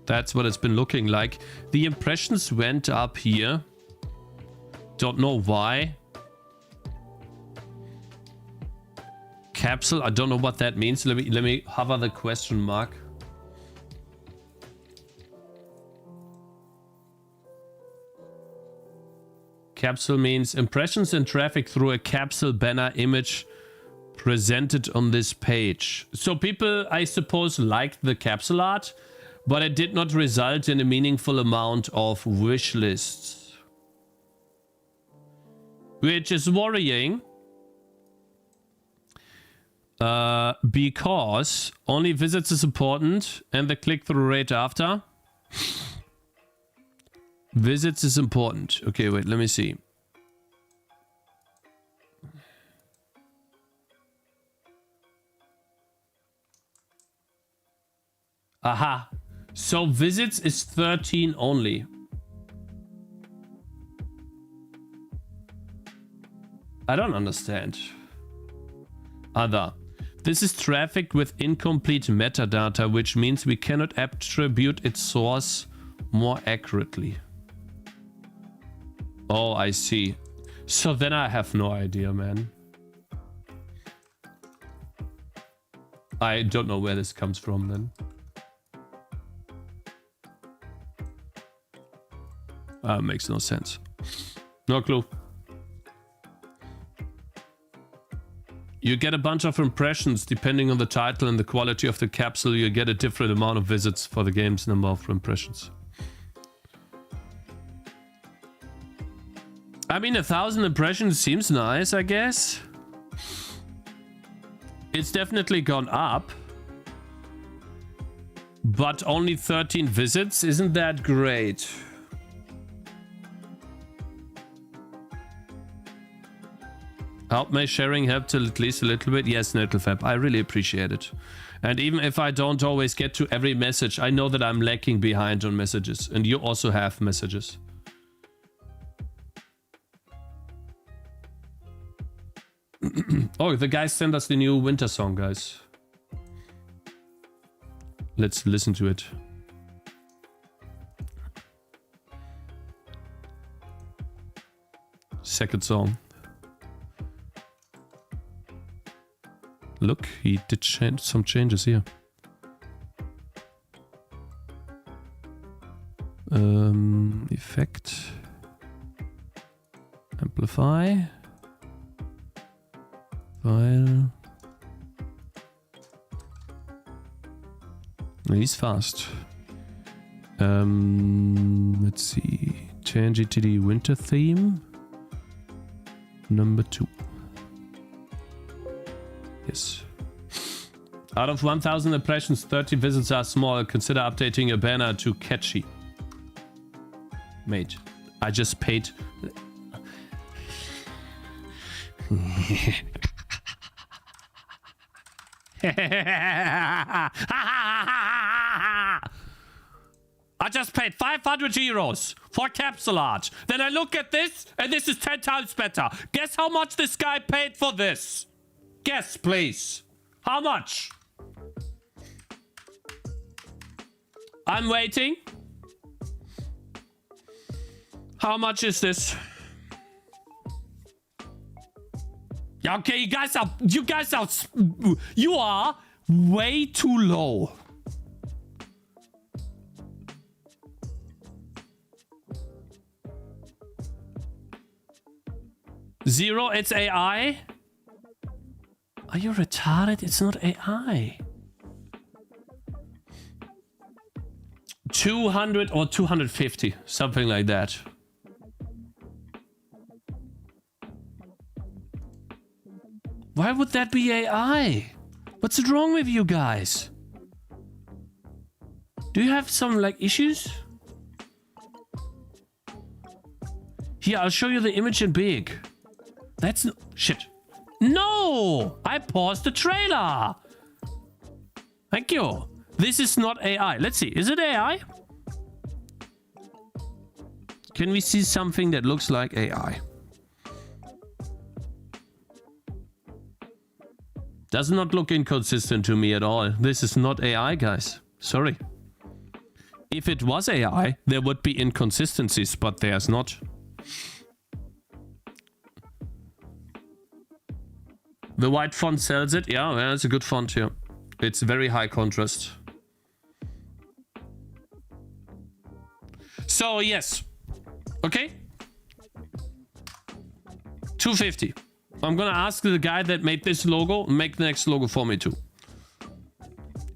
that's what it's been looking like. The impressions went up here. Don't know why. Capsule, I don't know what that means. Let me hover the question mark. Capsule means impressions and traffic through a capsule banner image presented on this page. So people, I suppose, liked the capsule art, but it did not result in a meaningful amount of wish lists. Which is worrying. Because only visits is important and the click-through rate after. Visits is important. Okay, wait, let me see. Aha. So visits is 13 only. I don't understand. Other. This is traffic with incomplete metadata, which means we cannot attribute its source more accurately. Oh, I see. So then I have no idea, man. I don't know where this comes from then. Makes no sense. No clue. You get a bunch of impressions depending on the title and the quality of the capsule. You get a different amount of visits for the game's number of impressions. I mean, 1,000 impressions seems nice, I guess. It's definitely gone up. But only 13 visits? Isn't that great? Help my sharing helped at least a little bit. Yes, NettelFab, I really appreciate it. And even if I don't always get to every message, I know that I'm lacking behind on messages. And you also have messages. Oh, the guys sent us the new winter song, guys. Let's listen to it. Second song. Look, he did change some changes here. Effect. Amplify. File. He's fast. Let's see. Tangy TD winter theme. Number 2. Yes. Out of 1,000 impressions, 30 visits are small. Consider updating your banner to catchy. Mate, I just paid. I just paid 500 euros for capsule art. Then I look at this, and this is 10 times better. Guess how much this guy paid for this? Guess, please. How much? I'm waiting. How much is this? Yeah, okay, you are way too low. Zero, it's AI. Are you retarded? It's not AI. 200 or 250, something like that. Why would that be AI? What's wrong with you guys? Do you have some like issues? Here, I'll show you the image in big. That's no shit. No! I paused the trailer. Thank you. This is not AI. Let's see. Is it AI? Can we see something that looks like AI? Does not look inconsistent to me at all. This is not AI, guys. Sorry. If it was AI, there would be inconsistencies, but there's not. The white font sells it. Yeah, it's a good font here. It's very high contrast. So, yes. Okay. 250. I'm gonna ask the guy that made this logo, make the next logo for me too.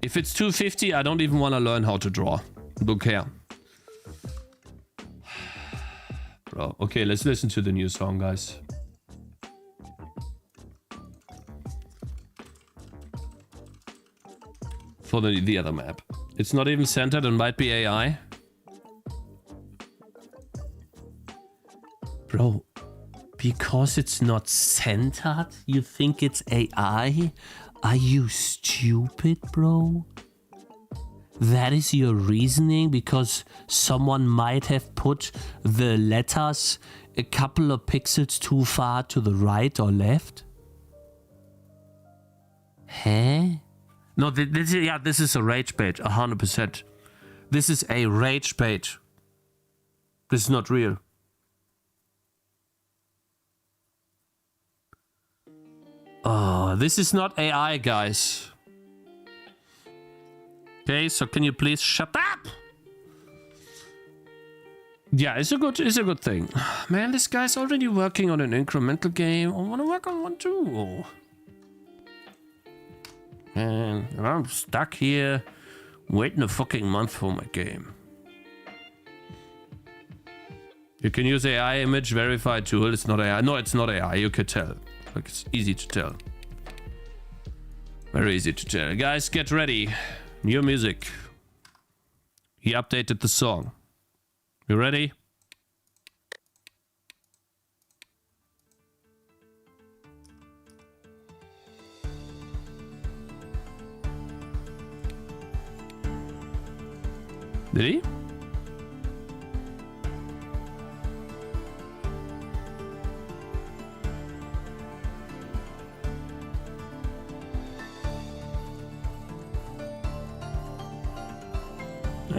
If it's 250, I don't even want to learn how to draw. Don't care. Bro, okay, let's listen to the new song, guys. For the other map. It's not even centered and might be AI. Bro, because it's not centered, you think it's AI? Are you stupid, bro? That is your reasoning? Because someone might have put the letters a couple of pixels too far to the right or left? Huh? No, this is a rage bait, 100%. This is a rage bait. This is not real. Oh, this is not AI, guys. Okay, so can you please shut up? Yeah, it's a good thing. Man, this guy's already working on an incremental game. I want to work on one too. Man, I'm stuck here waiting a fucking month for my game. You can use AI image verified tool. It's not AI. No, it's not AI. You can tell. Like, it's easy to tell. Very easy to tell. Guys, get ready. New music. He updated the song. You ready? Did he?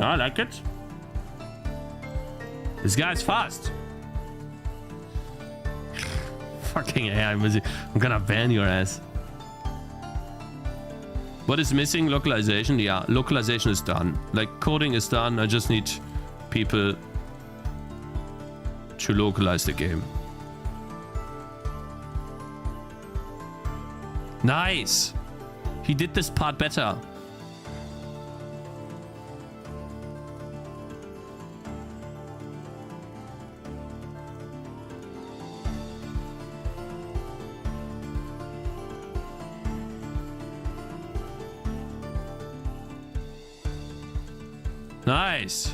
I like it. This guy's fast. Fucking AI, I'm gonna ban your ass. What is missing? Localization? Yeah, localization is done. Like, coding is done. I just need people to localize the game. Nice! He did this part better. Nice.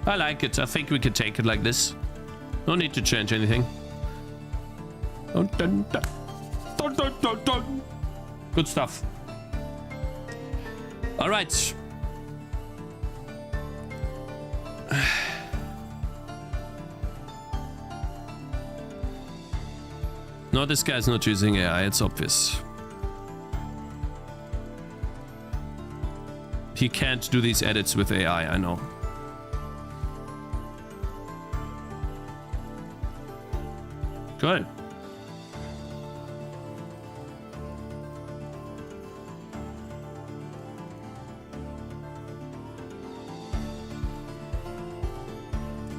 I like it. I think we could take it like this. No need to change anything. Dun, dun, dun. Dun, dun, dun, dun. Good stuff. All right. No, this guy's not using AI, it's obvious. He can't do these edits with AI, I know. Good.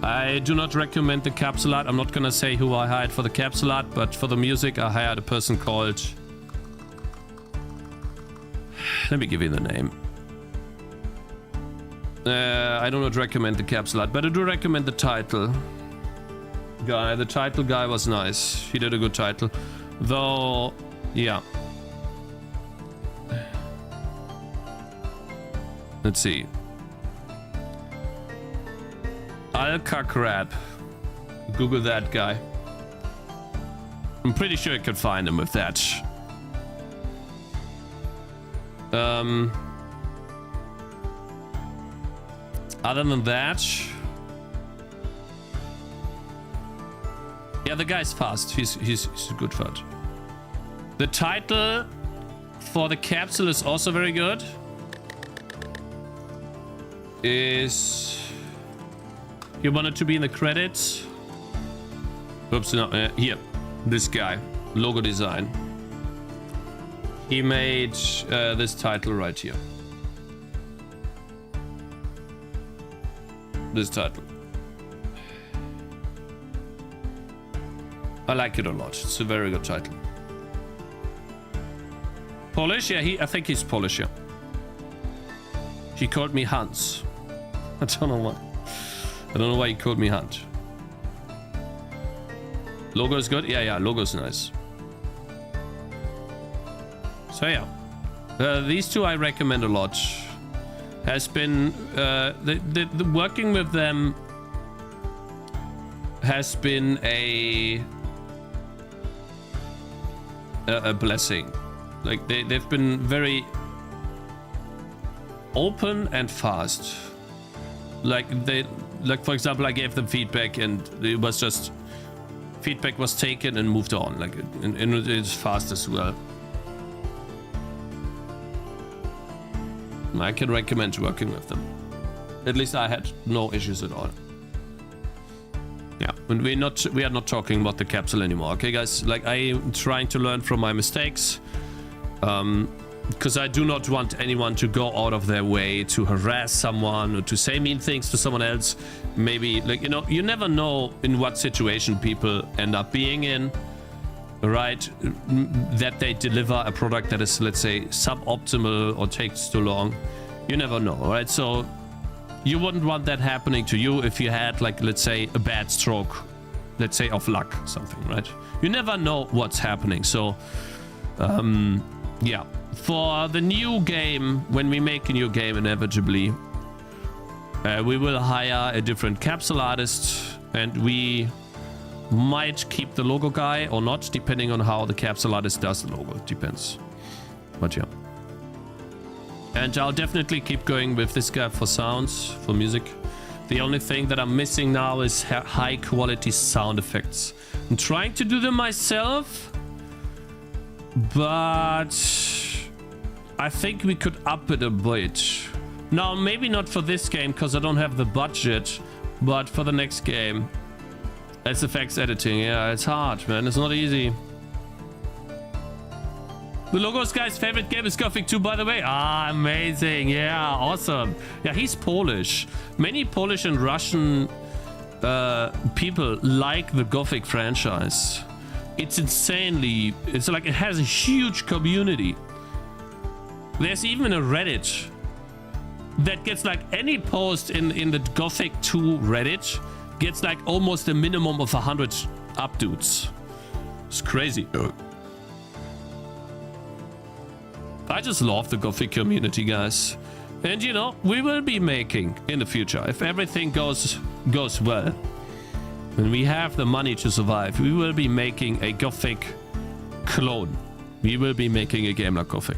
I do not recommend the capsule art. I'm not gonna say who I hired for the capsule art, but for the music I hired a person called... Let me give you the name. I do not recommend the capsule art, but I do recommend the title guy. The title guy was nice. He did a good title. Though, yeah. Let's see. Alka Crab. Google that guy. I'm pretty sure I could find him with that. Other than that, yeah, the guy's fast. He's a good fat. The title for the capsule is also very good. Is you wanted to be in the credits? Oops, no, here, this guy, logo design. He made this title right here. This title. I like it a lot. It's a very good title. Polish? Yeah, I think he's Polish, yeah. He called me Hans. I don't know why. I don't know why he called me Hunt. Logo is good? Yeah, logo is nice. So yeah. These two I recommend a lot. Has been... the working with them has been a blessing. Like, they've been very open and fast. Like, for example, I gave them feedback and it was just feedback was taken and moved on. Like, and it's fast as well. I can recommend working with them. At least I had no issues at all. Yeah, and we are not talking about the capsule anymore. Okay, guys. Like, I'm trying to learn from my mistakes. Because I do not want anyone to go out of their way to harass someone or to say mean things to someone else. Maybe, like, you know, you never know in what situation people end up being in, right? That they deliver a product that is, let's say, suboptimal or takes too long. You never know, right? So you wouldn't want that happening to you if you had, like, let's say, a bad stroke, let's say, of luck, something, right? You never know what's happening. So, yeah. For the new game, when we make a new game, inevitably, we will hire a different capsule artist, and we might keep the logo guy or not, depending on how the capsule artist does the logo. It depends. But yeah. And I'll definitely keep going with this guy for sounds, for music. The only thing that I'm missing now is high quality sound effects. I'm trying to do them myself, but I think we could up it a bit. Now, maybe not for this game because I don't have the budget, but for the next game. SFX editing, yeah, it's hard, man. It's not easy. The Logos guy's favorite game is Gothic 2, by the way. Ah, amazing. Yeah, awesome. Yeah, he's Polish. Many Polish and Russian people like the Gothic franchise. It's insanely... It's like it has a huge community. There's even a Reddit that gets like any post in the Gothic 2 Reddit gets like almost a minimum of 100 updates. It's crazy. I just love the Gothic community, guys. And you know, we will be making in the future, if everything goes well, and we have the money to survive, we will be making a Gothic clone. We will be making a game like Gothic.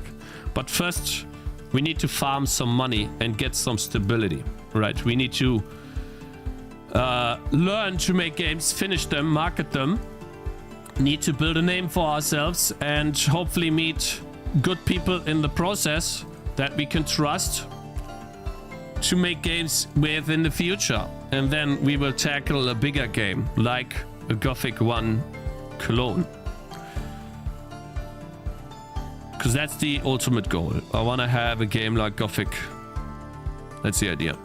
But first, we need to farm some money and get some stability, right? We need to learn to make games, finish them, market them, need to build a name for ourselves, and hopefully meet good people in the process that we can trust to make games with in the future. And then we will tackle a bigger game like a Gothic 1 clone. Because that's the ultimate goal. I want to have a game like Gothic. That's the idea.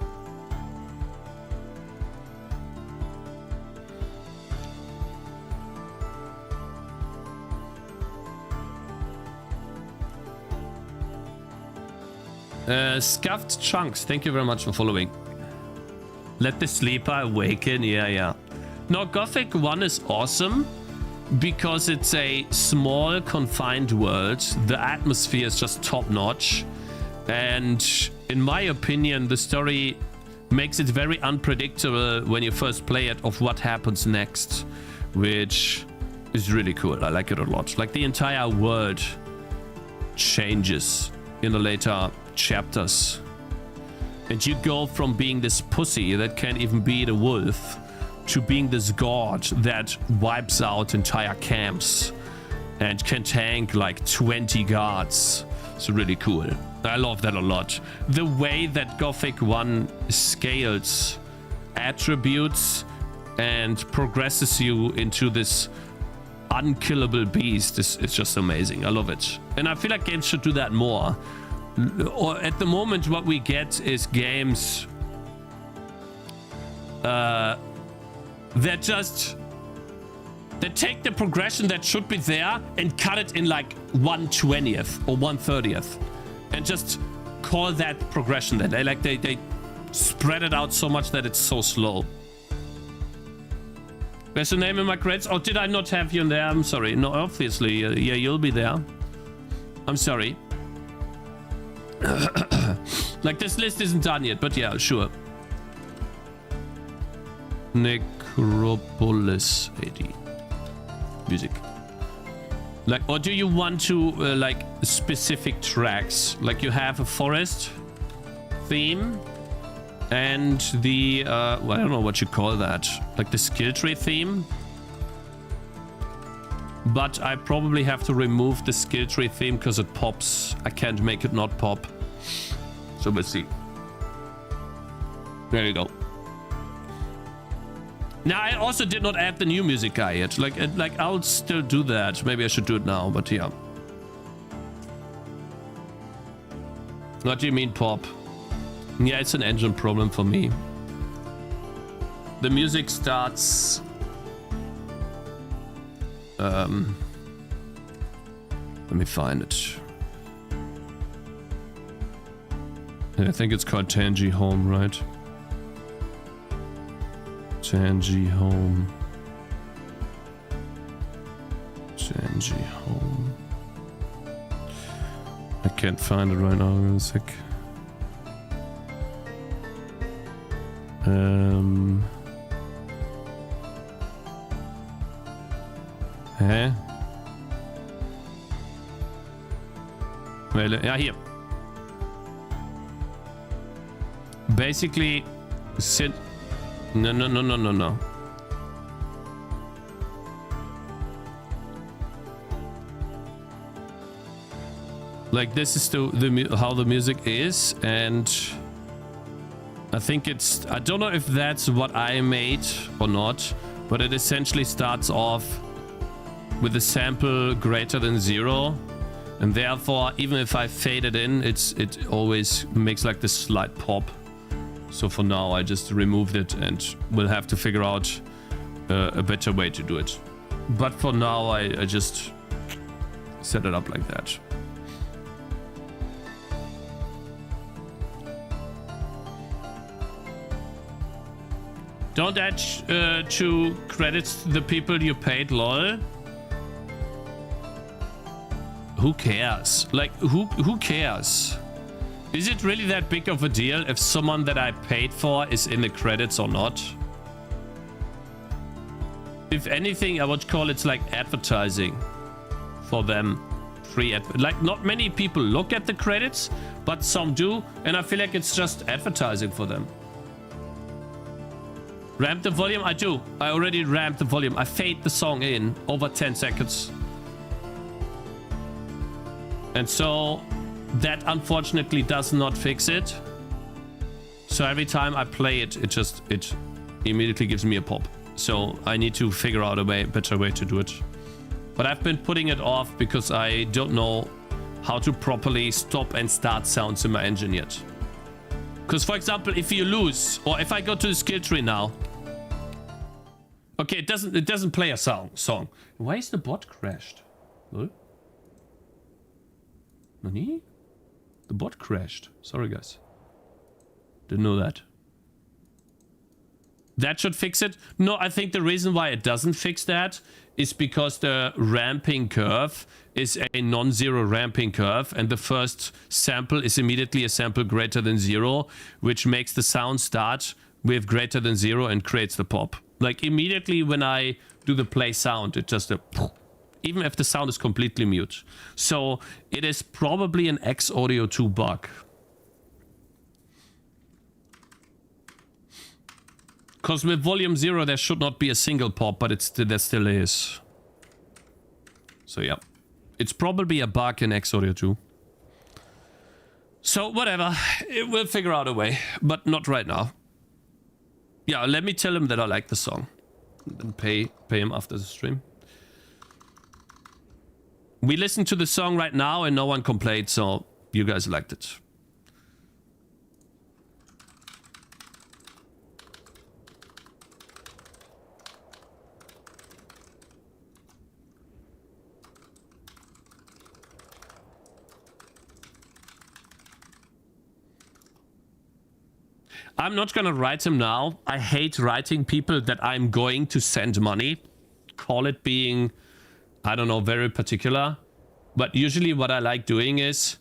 Scuffed Chunks, thank you very much for following. Let the sleeper awaken. Yeah. No, Gothic 1 is awesome because it's a small, confined world. The atmosphere is just top-notch. And in my opinion, the story makes it very unpredictable when you first play it of what happens next, which is really cool. I like it a lot. Like, the entire world changes in the later chapters, and you go from being this pussy that can't even beat a wolf to being this god that wipes out entire camps and can tank like 20 guards. It's really cool. I love that a lot. The way that Gothic 1 scales attributes and progresses you into this unkillable beast is just amazing. I love it, and I feel like games should do that more. Or at the moment, what we get is games that take the progression that should be there and cut it in like 1/20th or 1/30th, and just call that progression. That they spread it out so much that it's so slow. Where's the name in my credits? Oh, did I not have you in there? I'm sorry. No, obviously, yeah, you'll be there. I'm sorry. Like, this list isn't done yet, but yeah, sure. Necropolis AD. Music. Like, or do you want to, like, specific tracks? Like, you have a forest theme and the, well, I don't know what you call that. Like, the skill tree theme? But I probably have to remove the skill tree theme because it pops. I can't make it not pop. So we'll see. There you go. Now, I also did not add the new music guy yet. Like I'll still do that. Maybe I should do it now, but yeah. What do you mean pop? Yeah, it's an engine problem for me. The music starts... let me find it. I think it's called Tangy Home, right? Tangy Home. Tangy Home. I can't find it right now. Wait a sec. Hä? Ja, hier. Basically, No. Like this is how the music is, and I think it's, I don't know if that's what I made or not, but it essentially starts off with a sample greater than 0, and therefore even if I fade it in, it always makes like this slight pop. So for now I just removed it, and we'll have to figure out a better way to do it. But for now I just set it up like that. Don't add to credits the people you paid, lol. Who cares? Like, who cares? Is it really that big of a deal if someone that I paid for is in the credits or not? If anything, I would call it like advertising for them. Free like, not many people look at the credits, but some do, and I feel like it's just advertising for them. Ramp the volume? I do. I already ramped the volume. I fade the song in over 10 seconds. And so that unfortunately does not fix it. So every time I play it, it immediately gives me a pop. So I need to figure out a better way to do it. But I've been putting it off because I don't know how to properly stop and start sounds in my engine yet. Because for example, if you lose, or if I go to the skill tree now, okay, it doesn't play a song. Why is the bot crashed? Huh? Nani? The bot crashed. Sorry guys. Didn't know that. That should fix it? No, I think the reason why it doesn't fix that is because the ramping curve is a non-zero ramping curve, and the first sample is immediately a sample greater than 0, which makes the sound start with greater than 0 and creates the pop. Like immediately when I do the play sound, it just even if the sound is completely mute. So it is probably an X Audio 2 bug. Because with volume 0 there should not be a single pop, but there still is. So yeah, it's probably a bug in X Audio 2. So whatever, we'll figure out a way, but not right now. Yeah, let me tell him that I like the song. And pay him after the stream. We listened to the song right now and no one complained, so you guys liked it. I'm not gonna write him now. I hate writing people that I'm going to send money. Call it being, I don't know, very particular. But usually what I like doing is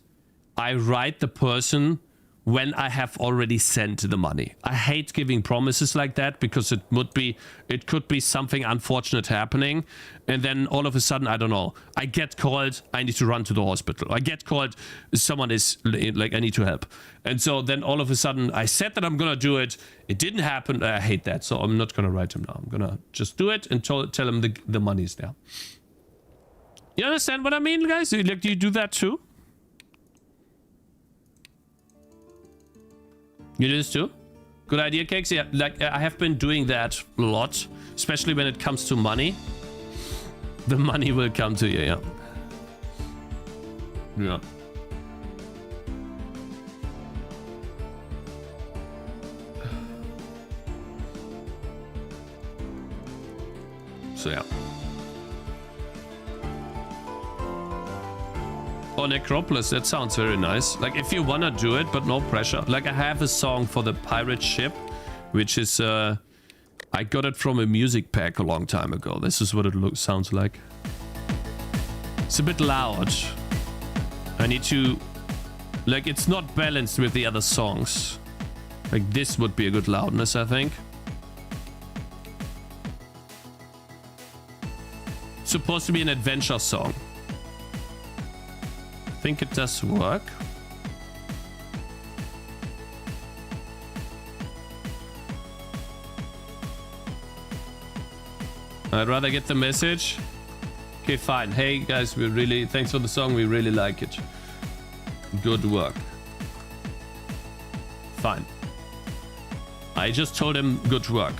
I write the person when I have already sent the money. I hate giving promises like that because it could be something unfortunate happening, and then all of a sudden, I don't know, I get called, I need to run to the hospital. I get called, someone is like, I need to help. And so then all of a sudden I said that I'm gonna do it, it didn't happen. I hate that, so I'm not gonna write him now. I'm gonna just do it and tell him the money's there. You understand what I mean, guys? Like, do you do that too? You do this too? Good idea, Cakez. Yeah, like I have been doing that a lot, especially when it comes to money. The money will come to you, yeah. Yeah. So yeah. Oh, Necropolis, that sounds very nice. Like, if you wanna do it, but no pressure. Like, I have a song for the pirate ship, which is, I got it from a music pack a long time ago. This is what it sounds like. It's a bit loud. I need to, like, it's not balanced with the other songs. Like, this would be a good loudness, I think. It's supposed to be an adventure song. I think it does work. I'd rather get the message. Okay, fine. Hey guys, thanks for the song. We really like it. Good work. Fine. I just told him good work.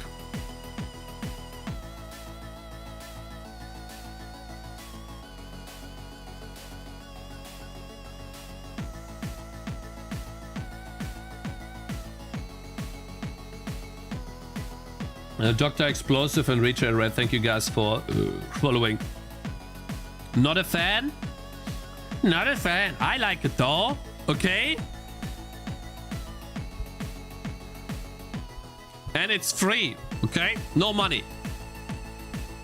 Dr. Explosive and Retail Red, thank you guys for following. Not a fan? Not a fan. I like it though. Okay? And it's free. Okay? No money.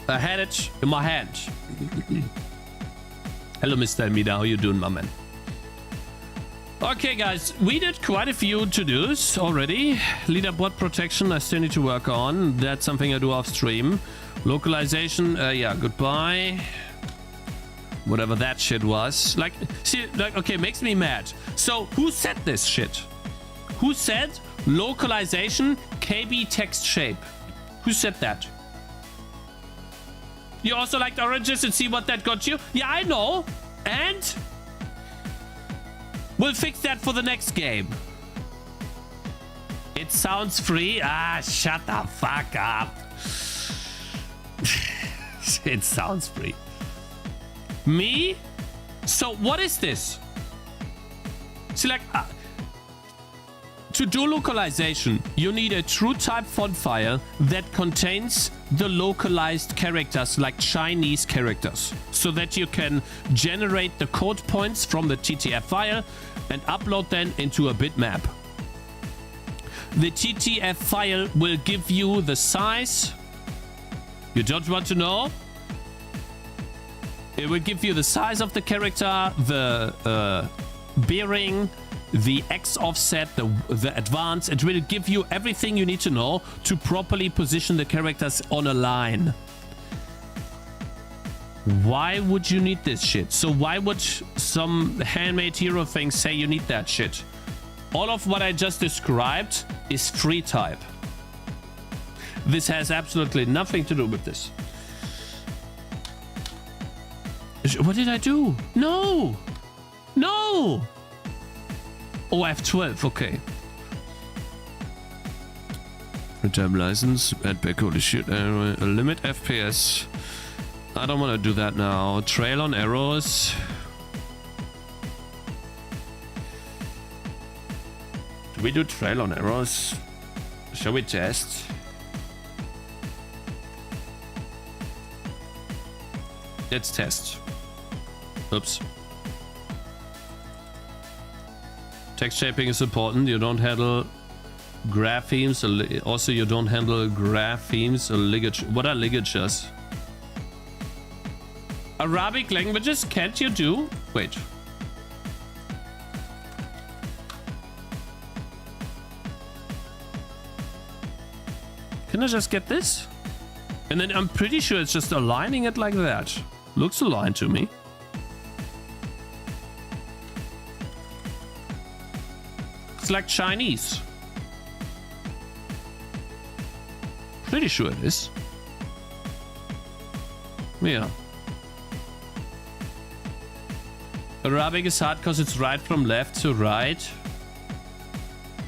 I had it in my hand. Hello, Mr. Almeida. How you doing, my man? Okay, guys, we did quite a few to-dos already. Leaderboard protection, I still need to work on. That's something I do off stream. Localization, yeah, goodbye. Whatever that shit was. Like, see, like, okay, makes me mad. So, who said this shit? Who said localization KB text shape? Who said that? You also liked oranges and see what that got you? Yeah, I know. And we'll fix that for the next game. It sounds free. Ah, shut the fuck up. It sounds free. Me? So what is this? See, like, to do localization, you need a true type font file that contains the localized characters, like Chinese characters, so that you can generate the code points from the TTF file and upload them into a bitmap. The TTF file will give you the size. You don't want to know? It will give you the size of the character, the bearing, the X offset, the advance. It will give you everything you need to know to properly position the characters on a line. Why would you need this shit? So why would some handmade hero thing say you need that shit? All of what I just described is free type. This has absolutely nothing to do with this. What did I do? No! No! Oh, I have 12. Okay. Return license. Add back. Holy shit. Limit FPS. I don't want to do that now. Trail on arrows. Do we do trail on arrows? Shall we test? Let's test. Oops. Text shaping is important. You don't handle graphemes. Also, you don't handle graphemes or ligatures. What are ligatures? Arabic languages, can't you do? Wait. Can I just get this? And then I'm pretty sure it's just aligning it like that. Looks aligned to me. It's like Chinese. Pretty sure it is. Yeah. Arabic is hard because it's right from left to right.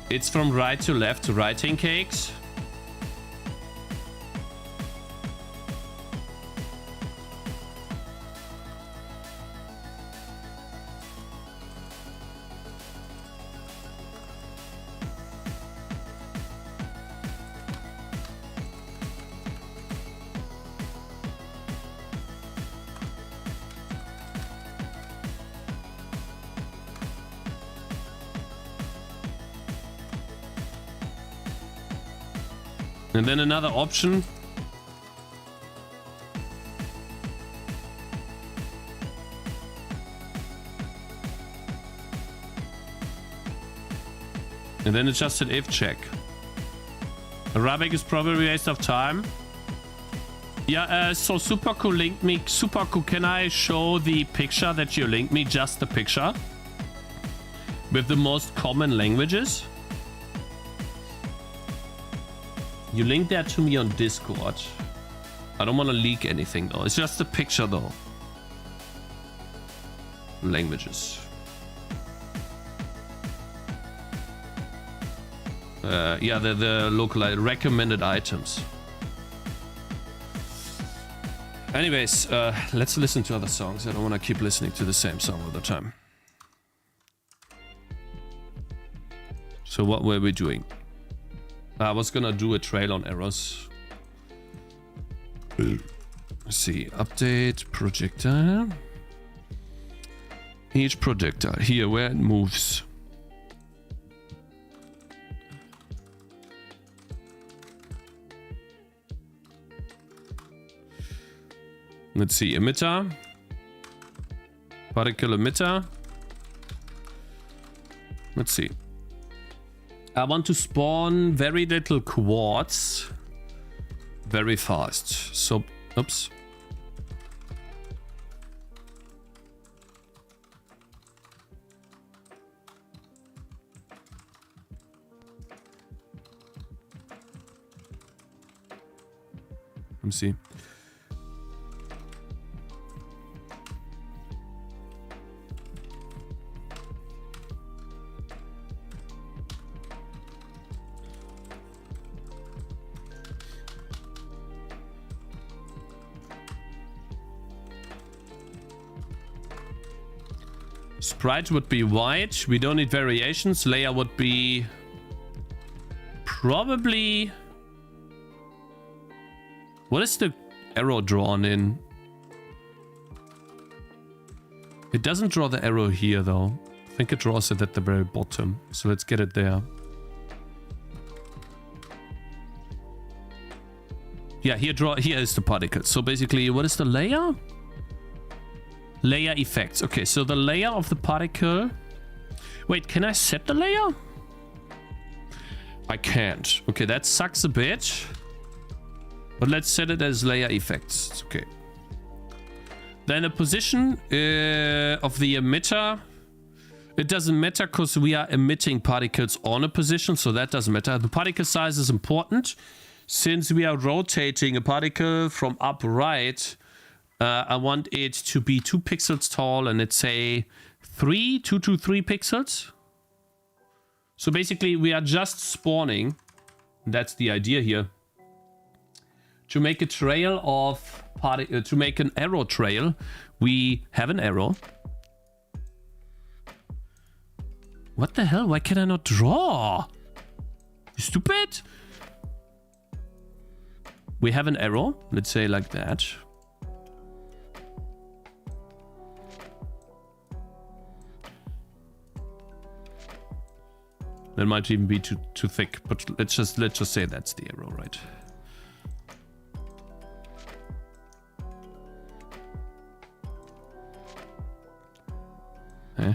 It's from right to left, writing cakes. And then another option. And then it's just an if check. Arabic is probably a waste of time. Yeah, so Supercool linked me. Supercool, can I show the picture that you linked me? Just the picture? With the most common languages? You linked that to me on Discord. I don't want to leak anything though. It's just a picture though. Languages. Yeah, the localized recommended items. Anyways, let's listen to other songs. I don't want to keep listening to the same song all the time. So what were we doing? I was gonna do a trail on errors. Let's see, update projectile. Each projectile here where it moves. Let's see, emitter. Particle emitter. Let's see. I want to spawn very little quartz very fast. So, oops. Let me see. Sprite would be white. We don't need variations. Layer would be probably... What is the arrow drawn in? It doesn't draw the arrow here though. I think it draws it at the very bottom. So let's get it there. Yeah, here is the particle. So basically, what is the layer? Layer effects. Okay, so the layer of the particle... Wait, can I set the layer? I can't. Okay, that sucks a bit. But let's set it as layer effects. Okay. Then the position of the emitter. It doesn't matter because we are emitting particles on a position, so that doesn't matter. The particle size is important. Since we are rotating a particle from up right, I want it to be 2 pixels tall and let's say 2 to 3 pixels. So basically we are just spawning. That's the idea here. To make a trail of to make an arrow trail, we have an arrow. What the hell? Why can I not draw? You stupid? We have an arrow, let's say like that. That might even be too thick, but let's just say that's the arrow, right? Eh?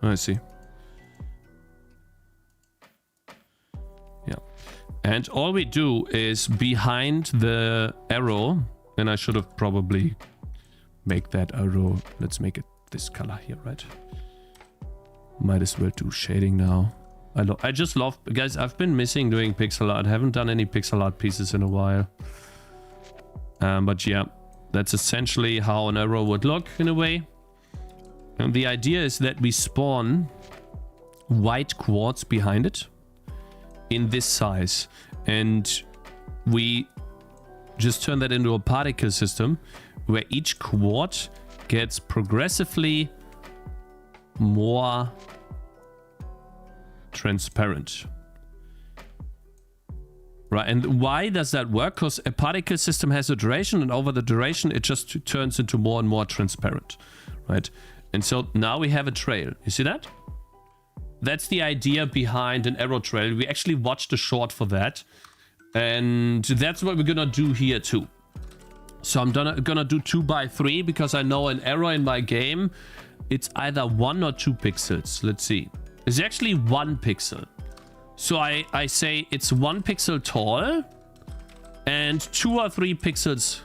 I see. Yeah. And all we do is behind the arrow, and I should have probably make that arrow. Let's make it this color here, right? Might as well do shading now. I just love, guys, I've been missing doing pixel art. I haven't done any pixel art pieces in a while. But yeah, that's essentially how an arrow would look in a way. And the idea is that we spawn white quartz behind it in this size. And we just turn that into a particle system where each quartz gets progressively more transparent. Right, and why does that work? Because a particle system has a duration, and over the duration it just turns into more and more transparent, right? And so now we have a trail. You see that? That's the idea behind an arrow trail. We actually watched a short for that, and that's what we're gonna do here too. So I'm gonna do 2 by 3 because I know an arrow in my game, it's either 1 or 2 pixels. Let's see. It's actually 1 pixel. So I say it's 1 pixel tall and 2 or 3 pixels.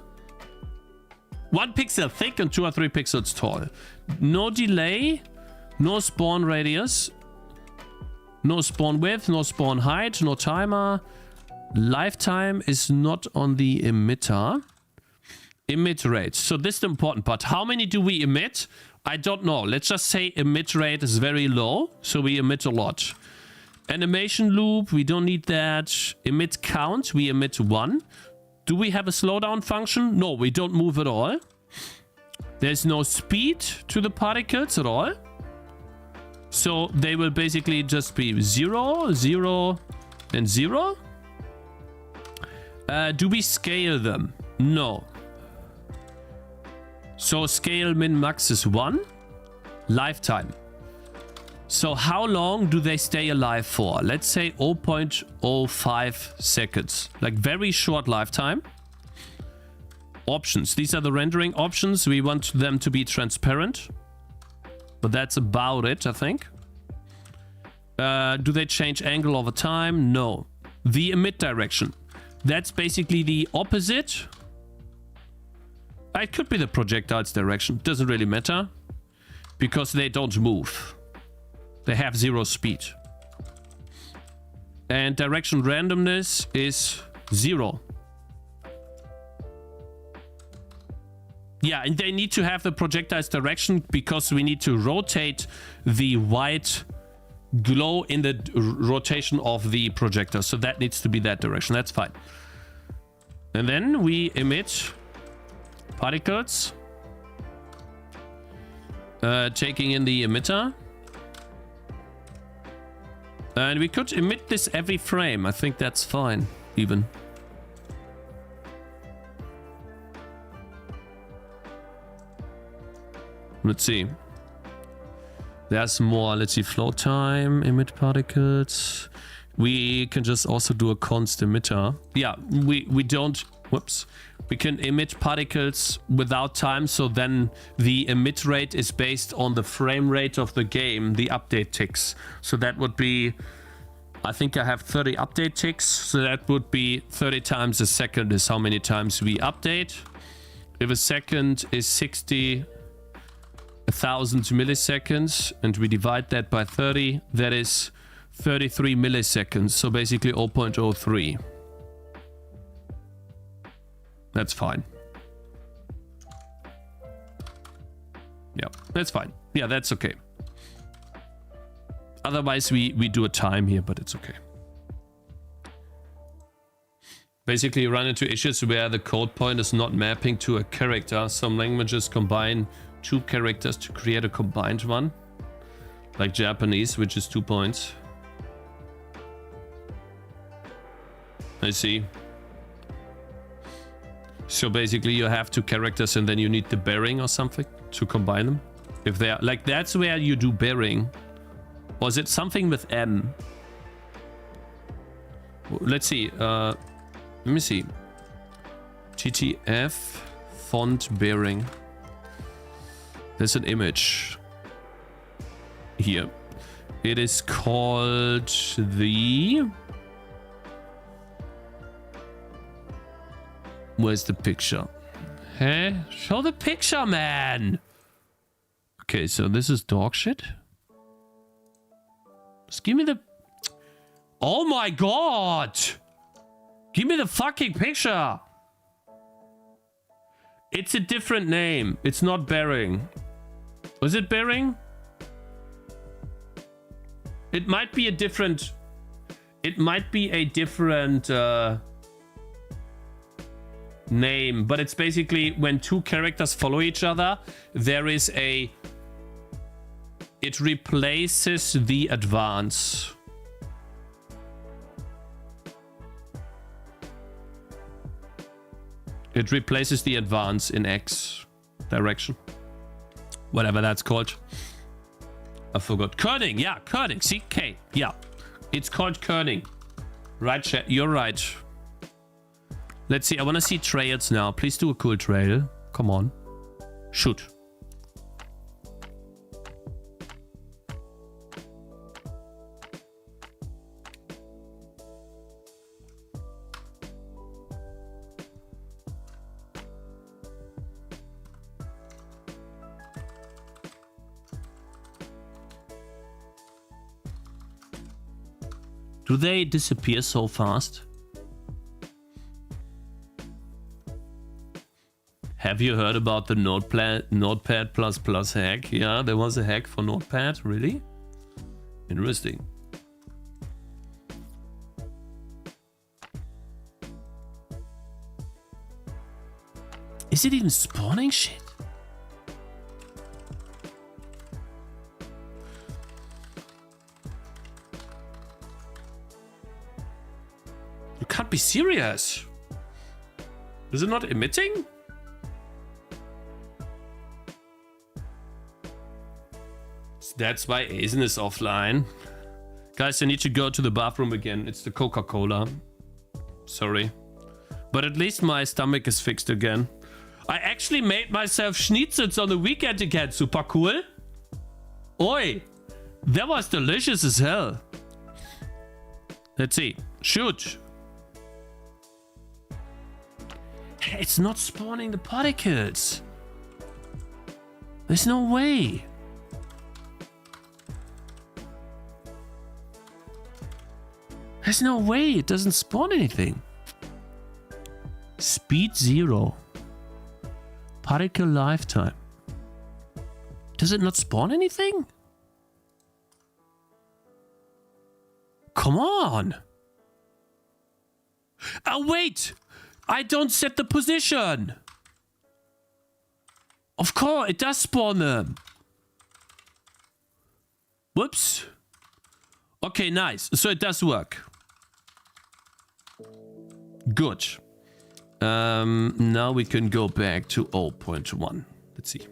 1 pixel thick and 2 or 3 pixels tall. No delay, no spawn radius, no spawn width, no spawn height, no timer. Lifetime is not on the emitter. Emit rate. So this is the important part. How many do we emit? I don't know. Let's just say emit rate is very low, so we emit a lot. Animation loop, we don't need that. Emit count, we emit 1. Do we have a slowdown function? No, we don't move at all. There's no speed to the particles at all. So they will basically just be 0, 0, and 0. Do we scale them? No. So scale min max is 1. Lifetime. So how long do they stay alive for? Let's say 0.05 seconds. Like very short lifetime. Options. These are the rendering options. We want them to be transparent. But that's about it, I think. Do they change angle over time? No. The emit direction. That's basically the opposite. It could be the projectile's direction. Doesn't really matter. Because they don't move. They have 0 speed. And direction randomness is 0. Yeah, and they need to have the projectile's direction because we need to rotate the white glow in the rotation of the projector. So that needs to be that direction. That's fine. And then we emit particles. Taking in the emitter. And we could emit this every frame. I think that's fine, even. Let's see. There's more. Let's see. Flow time, emit particles. We can just also do a const emitter. Yeah, we don't... Whoops. We can emit particles without time, so then the emit rate is based on the frame rate of the game, the update ticks. So that would be... I think I have 30 update ticks, so that would be 30 times a second is how many times we update. If a second is 60,000 milliseconds, and we divide that by 30, that is 33 milliseconds, so basically 0.03. That's fine. Yeah, that's fine. Yeah, that's okay. Otherwise, we do a time here, but it's okay. Basically, you run into issues where the code point is not mapping to a character. Some languages combine 2 characters to create a combined one. Like Japanese, which is 2 points. I see. So basically you have 2 characters and then you need the bearing or something to combine them. If they are like, that's where you do bearing. Or is it something with M? Let's see. Let me see. GTF font bearing. There's an image here. It is called the... Where's the picture? Hey, show the picture, man. Okay, so this is dog shit. Just give me the... Oh my god! Give me the fucking picture! It's a different name. It's not bearing. Was it bearing? It might be a different... It might be a different... name, but it's basically when 2 characters follow each other, there is a... It replaces the advance. It replaces the advance in X direction. Whatever that's called. I forgot. Kerning, yeah, kerning. See, K, yeah. It's called kerning. Right, chat, you're right. Let's see, I want to see trails now. Please do a cool trail. Come on. Shoot. Do they disappear so fast? Have you heard about the Notepad++ hack? Yeah, there was a hack for Notepad. Really? Interesting. Is it even spawning shit? You can't be serious. Is it not emitting? That's why Asen is offline. Guys, I need to go to the bathroom again. It's the Coca-Cola. Sorry. But at least my stomach is fixed again. I actually made myself schnitzels on the weekend again. Super cool. Oi. That was delicious as hell. Let's see. Shoot. It's not spawning the particles. There's no way. There's no way. It doesn't spawn anything. Speed 0. Particle lifetime. Does it not spawn anything? Come on. Oh, wait. I don't set the position. Of course, it does spawn them. Whoops. Okay, nice. So it does work. Good. Now we can go back to 0.1. Let's see.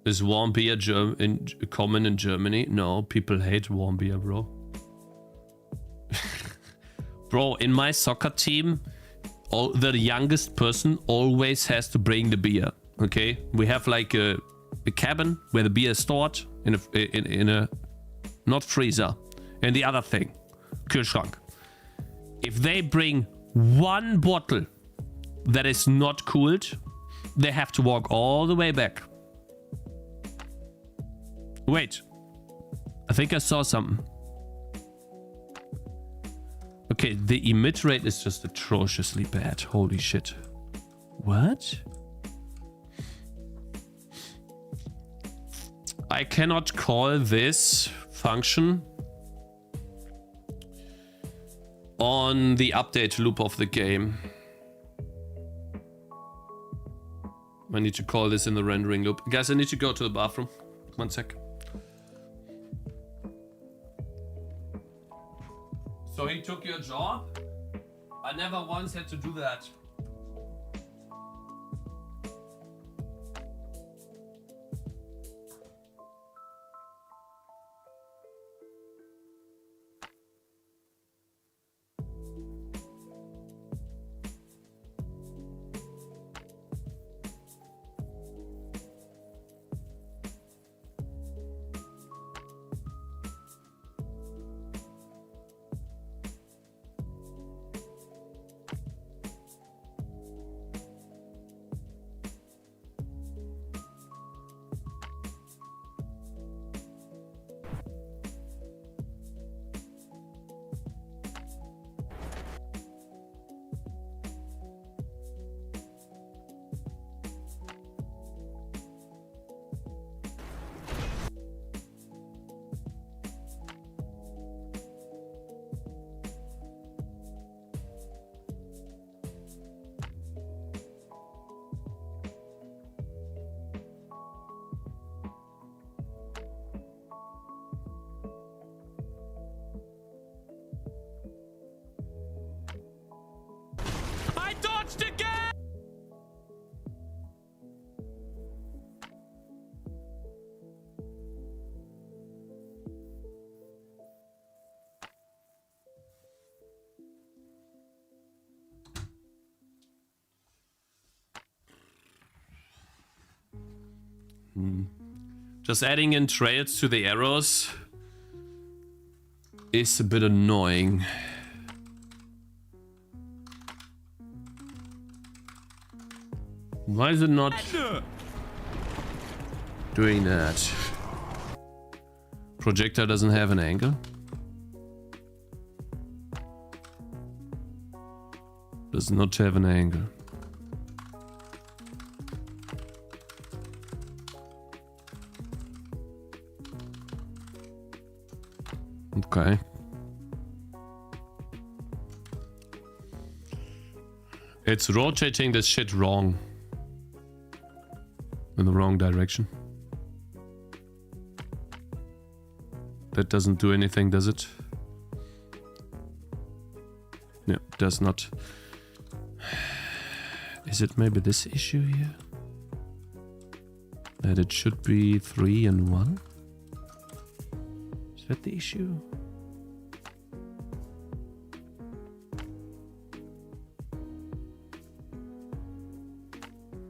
Is warm beer common in Germany? No, people hate warm beer, bro. Bro, in my soccer team, the youngest person always has to bring the beer. Okay, we have like a cabin where the beer is stored in a not freezer, and the other thing, Kühlschrank. If they bring one bottle that is not cooled, they have to walk all the way back. Wait, I think I saw something. Okay, the emit rate is just atrociously bad. Holy shit. What? I cannot call this function on the update loop of the game. I need to call this in the rendering loop. Guys, I need to go to the bathroom. 1 sec. So he took your job? I never once had to do that. Just adding in trails to the arrows is a bit annoying. Why is it not doing that? Projector doesn't have an angle. Does not have an angle. Okay. It's rotating this shit wrong. In the wrong direction. That doesn't do anything, does it? No, it does not. Is it maybe this issue here? That it should be 3 and 1? Is that the issue?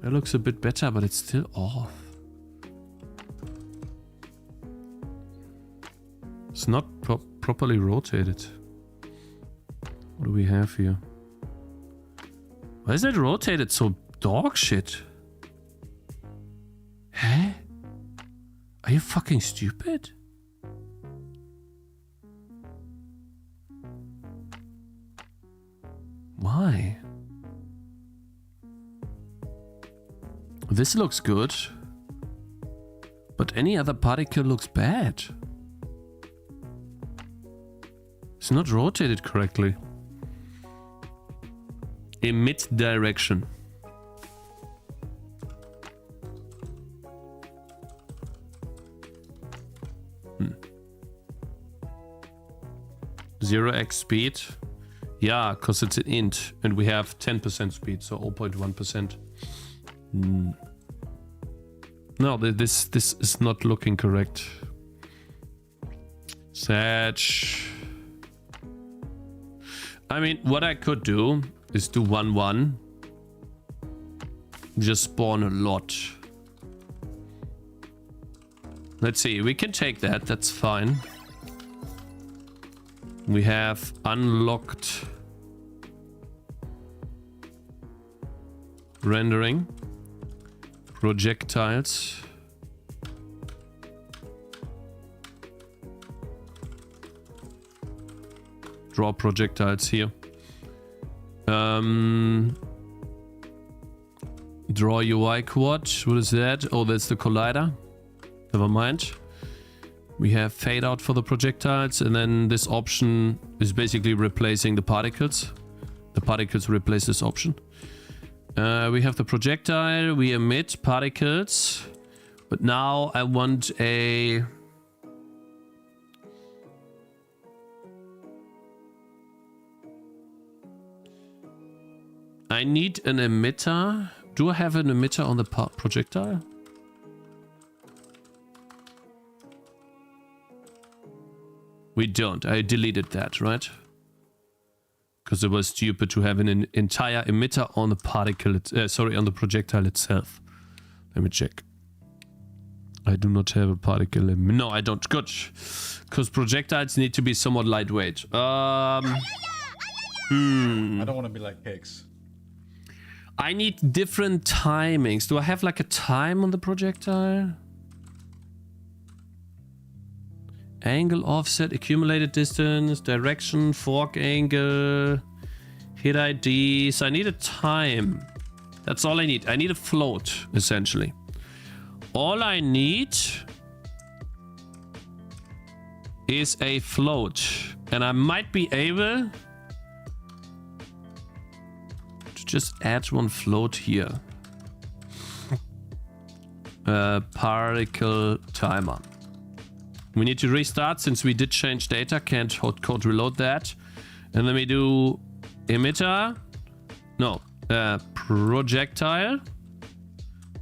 That looks a bit better, but it's still off. It's not properly rotated. What do we have here? Why is it rotated so dog shit? Huh? Are you fucking stupid? Why? This looks good, but any other particle looks bad. It's not rotated correctly. Emit direction. Hmm. 0x speed. Yeah, because it's an int and we have 10% speed, so 0.1%. No, this is not looking correct. Satch. I mean, what I could do is do 1-1. Just spawn a lot. Let's see, we can take that, that's fine. We have unlocked rendering. Projectiles. Draw projectiles here. Draw UI quad. What is that? Oh, that's the collider. Never mind. We have fade out for the projectiles, and then this option is basically replacing the particles. The particles replace this option. We have the projectile, we emit particles, but now I want a... I need an emitter. Do I have an emitter on the projectile? We don't. I deleted that, right? Because it was stupid to have an entire emitter on the particle, on the projectile itself. Let me check. I do not have a particle. No, I don't. Good. Because projectiles need to be somewhat lightweight. I don't want to be like Cakez. I need different timings. Do I have like a time on the projectile? Angle, offset, accumulated distance, direction, fork angle, hit ID. So I need a time. That's all I need. I need a float, essentially. All I need is a float. And I might be able to just add one float here. Particle timer. We need to restart since we did change data. Can't code reload that. And then we do emitter. No. Projectile.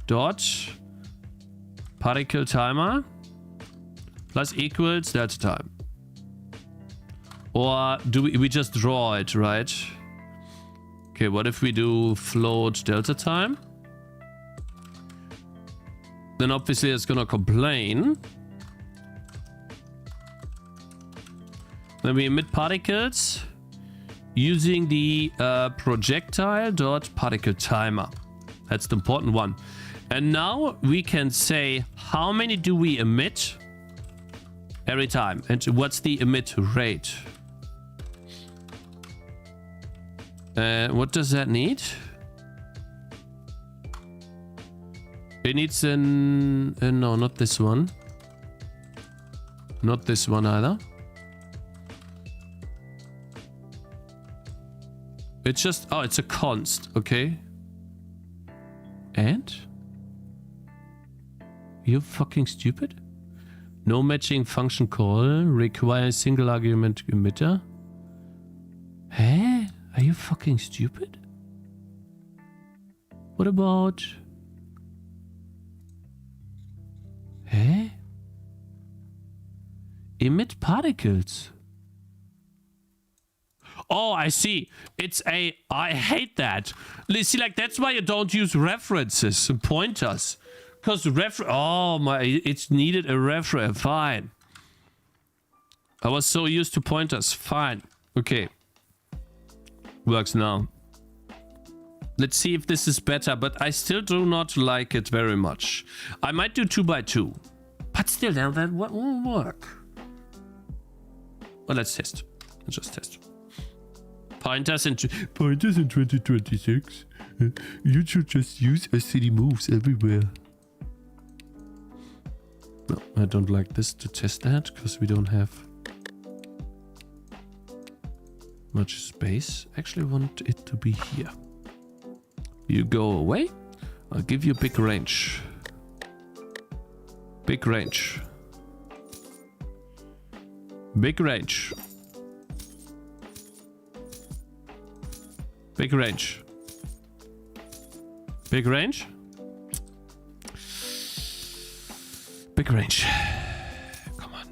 Dot. Particle timer. Plus equals delta time. Or do we just draw it, right? Okay, what if we do float delta time? Then obviously it's gonna complain. Then we emit particles using the projectile dot particle timer. That's the important one. And now we can say how many do we emit every time, and what's the emit rate. What does that need? It needs an no, not this one. Not this one either. It's just, oh, it's a const, okay. And? You fucking stupid? No matching function call requires single argument emitter. Huh? Are you fucking stupid? What about... Huh? Emit particles. Oh, I see. It's a... I hate that. See, like, that's why you don't use references and pointers. Because oh my... It's needed a reference. Fine. I was so used to pointers. Fine. Okay. Works now. Let's see if this is better, but I still do not like it very much. I might do 2x2. But still, that won't work. Well, let's test. Let's just test. Pointers in 2026. You should just use STD moves everywhere. No, I don't like this to test that because we don't have much space. Actually, want it to be here. You go away. I'll give you big range. Big range. Big range. Big range. Big range. Big range. Come on.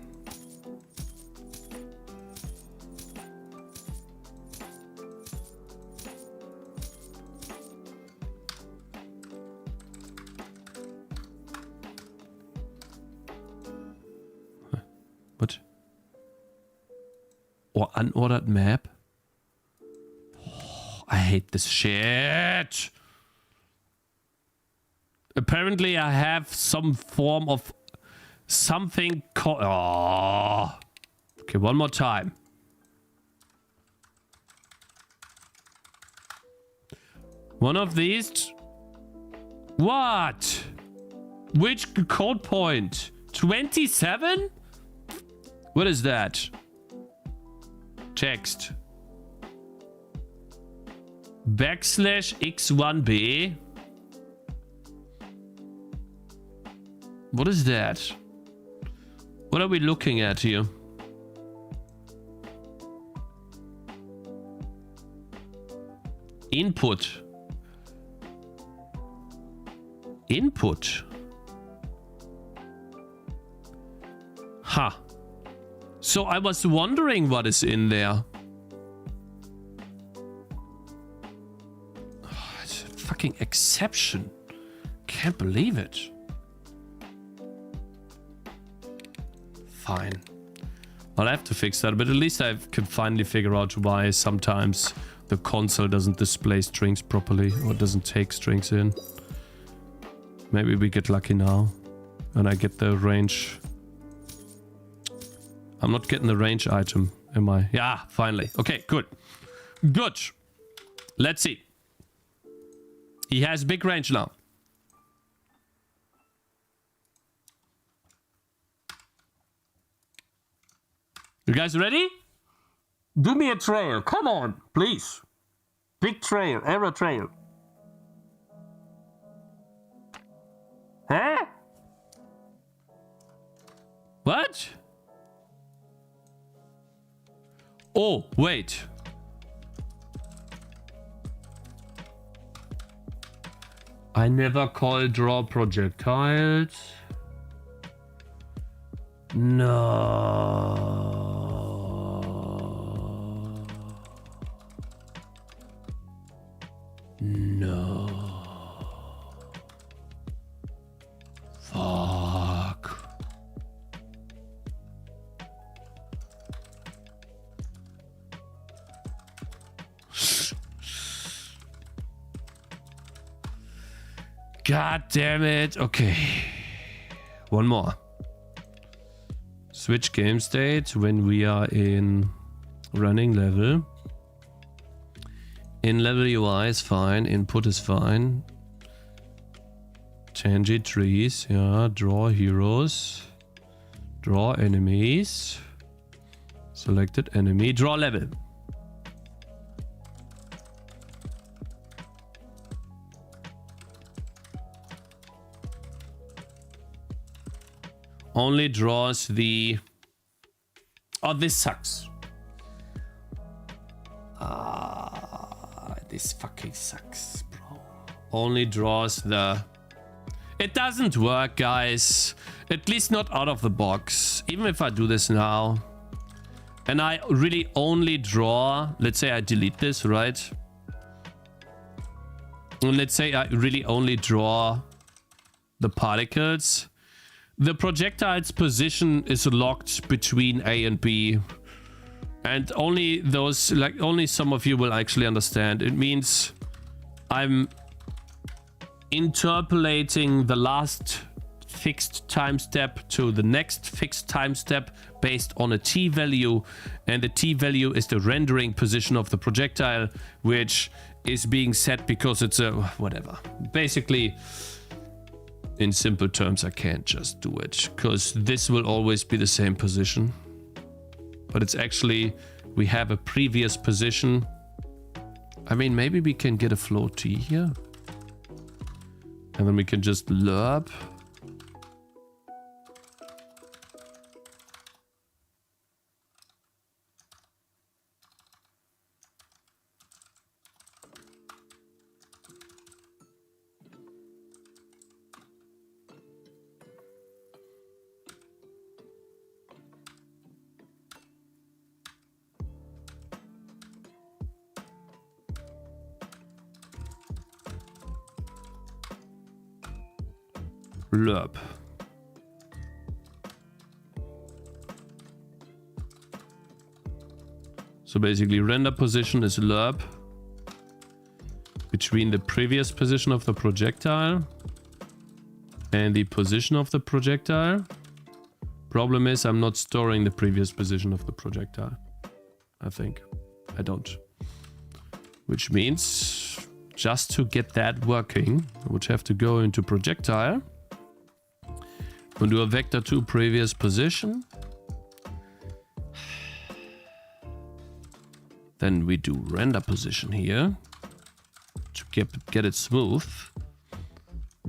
What? Or unordered map? Oh, I hate this shit. Apparently I have some form of something called... Oh. Okay, one more time. One of these... What? Which code point? 27? What is that? Text. \x1b. What is that? What are we looking at here? Input. Input. Ha. So I was wondering what is in there. Oh, it's a fucking exception. Can't believe it. Fine. I'll have to fix that, but at least I can finally figure out why sometimes the console doesn't display strings properly or doesn't take strings in. Maybe we get lucky now and I get the range. I'm not getting the range item, am I? Yeah, finally. Okay, good. Good. Let's see. He has big range now. You guys ready? Do me a trail. Come on, please. Big trail, error trail. Huh? What? Oh, wait. I never call draw projectiles. No. No. Fuck. God damn it. Okay. One more. Switch game state when we are in running level. In level UI is fine. Input is fine. Tangy trees. Yeah. Draw heroes. Draw enemies. Selected enemy. Draw level. only draws the... Oh, this sucks. This fucking sucks, bro. Only draws the... It doesn't work, guys. At least not out of the box. Even if I do this now. And I really only draw... Let's say I delete this, right? And let's say I really only draw the particles. The projectile's position is locked between A and B. And only those, like, only some of you will actually understand. It means I'm interpolating the last fixed time step to the next fixed time step based on a t value, and the t value is the rendering position of the projectile, which is being set because it's a whatever. Basically, in simple terms, I can't just do it because this will always be the same position. But it's actually, we have a previous position. I mean, maybe we can get a float t here. And then we can just lerp. Lerp. So basically render position is lerp between the previous position of the projectile and the position of the projectile. Problem is I'm not storing the previous position of the projectile. I think. I don't. Which means just to get that working, I would have to go into projectile. We'll do a vector to previous position. Then we do render position here to get it smooth.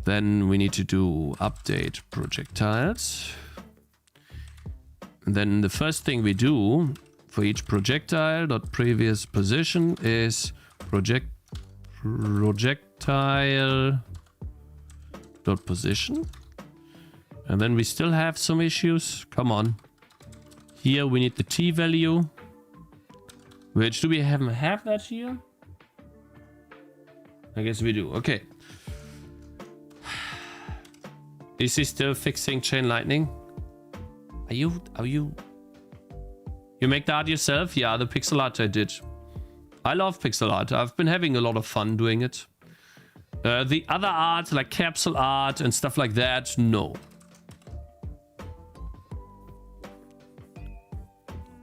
Then we need to do update projectiles. And then the first thing we do for each projectile dot previous position is projectile dot position. And then we still have some issues. Come on. Here we need the t value. Which, do we have that here? I guess we do. Okay. Is he still fixing chain lightning? Are you? You make that yourself? Yeah, the pixel art I did. I love pixel art. I've been having a lot of fun doing it. The other art, like capsule art and stuff like that, no.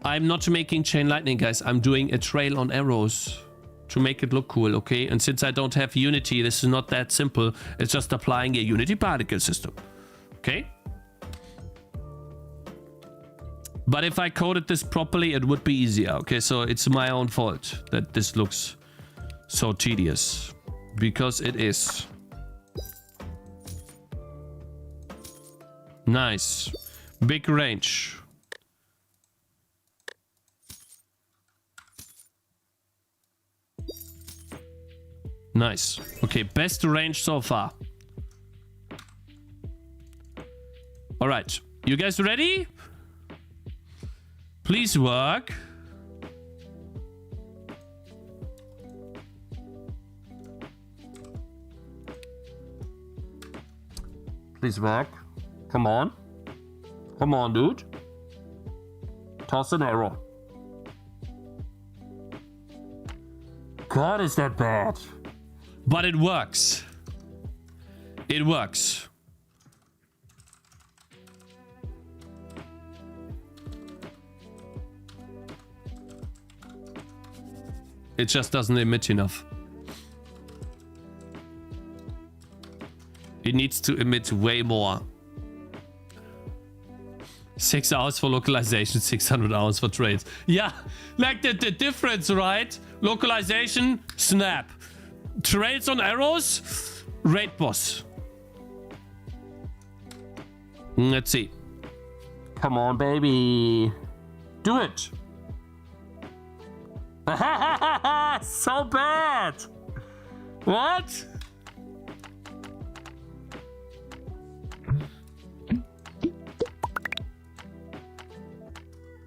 I'm not making chain lightning, guys. I'm doing a trail on arrows to make it look cool, okay? And since I don't have Unity, this is not that simple. It's just applying a Unity particle system, okay? But if I coded this properly, it would be easier, okay? So it's my own fault that this looks so tedious, because it is. Nice. Big range. Nice. Okay, best range so far. All right. You guys ready? Please work. Please work. Come on. Come on, dude. Toss an arrow. God, is that bad? But it works. It works. It just doesn't emit enough. It needs to emit way more. 6 hours for localization, 600 hours for trades. Yeah, like the difference, right? Localization, snap. Trades on arrows, raid boss. Let's see. Come on, baby. Do it. So bad. What?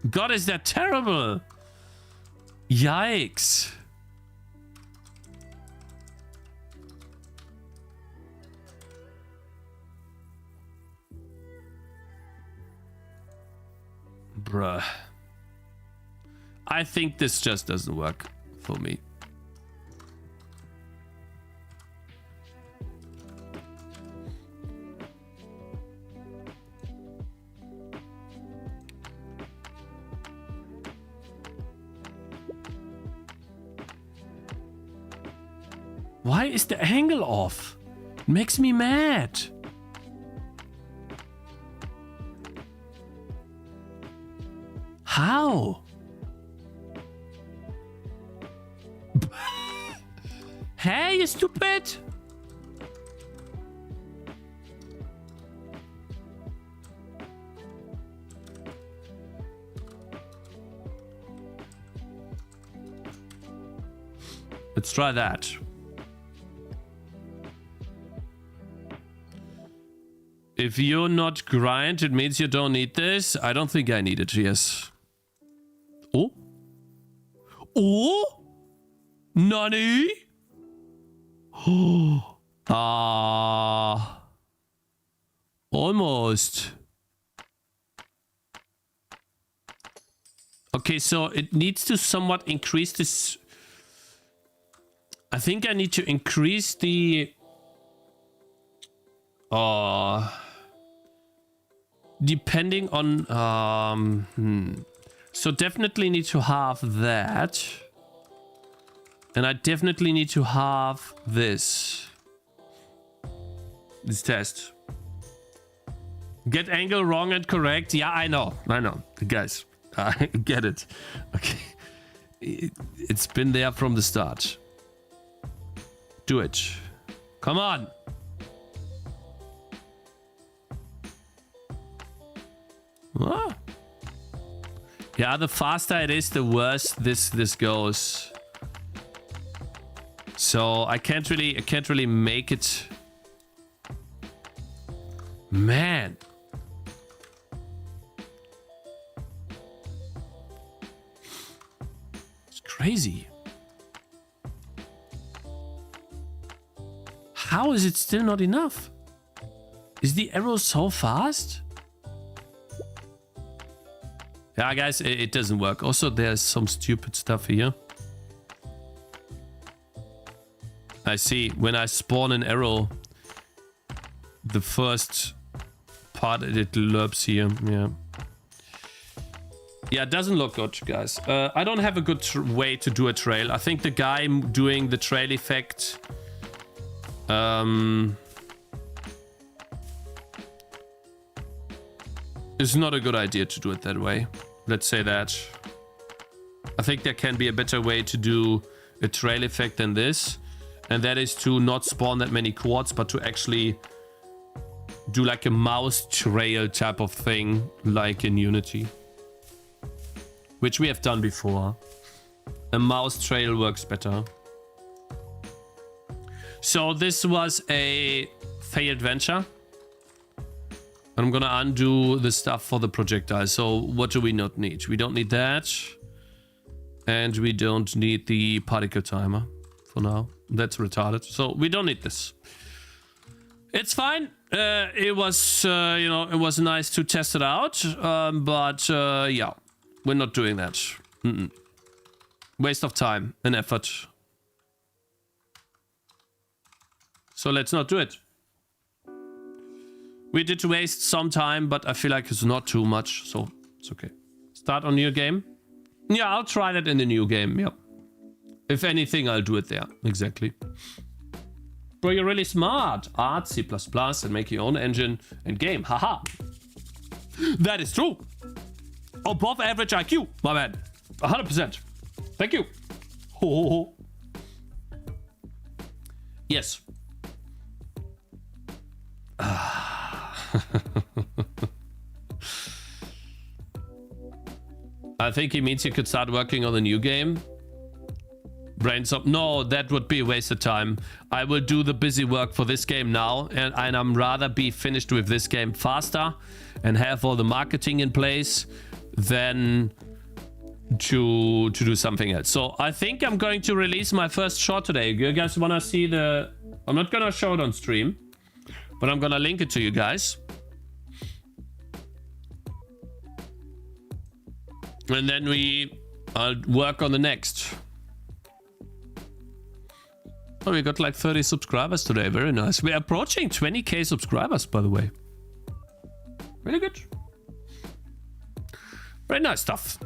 God, is that terrible? Yikes. Bruh. I think this just doesn't work for me. Why is the angle off? It makes me mad. How? Hey, you stupid! Let's try that. If you're not grind, it means you don't need this. I don't think I need it, yes. Oh? Oh? Nani? Oh. Ah. Almost. Okay, so it needs to somewhat increase this. I think I need to increase the... depending on... So definitely need to have that. And I definitely need to have this. This test. Get angle wrong and correct. Yeah, I know. Guys, I get it. Okay. It's been there from the start. Do it. Come on. Ah. Yeah, the faster it is, the worse this goes. So I can't really make it. Man. It's crazy. How is it still not enough? Is the arrow so fast? Yeah, guys, it doesn't work. Also, there's some stupid stuff here. I see. When I spawn an arrow, the first part, it lerps here. Yeah. Yeah, it doesn't look good, guys. I don't have a good way to do a trail. I think the guy doing the trail effect... it's not a good idea to do it that way. Let's say that. I think there can be a better way to do a trail effect than this. And that is to not spawn that many quads, but to actually do like a mouse trail type of thing, like in Unity. Which we have done before. A mouse trail works better. So this was a failed venture. I'm gonna undo the stuff for the projectile. So what do we not need? We don't need that. And we don't need the particle timer for now. That's retarded. So we don't need this. It's fine. It was, it was nice to test it out. But yeah, we're not doing that. Waste of time and effort. So let's not do it. We did waste some time, but I feel like it's not too much, so it's okay. Start on new game? Yeah, I'll try that in the new game, yep. If anything, I'll do it there, exactly. Bro, you're really smart. Art, C++, and make your own engine and game, haha. That is true. Above average IQ, my man. 100%. Thank you. Ho. Yes. I think he means you could start working on a new game. Brainstorm. No, that would be a waste of time. I will do the busy work for this game now, and I'm rather be finished with this game faster and have all the marketing in place than to do something else. So I think I'm going to release my first short today. You guys want to see the... I'm not going to show it on stream, but I'm going to link it to you guys. And then I'll work on the next. Oh, we got like 30 subscribers today. Very nice. We're approaching 20k subscribers, by the way. Really good. Very nice stuff.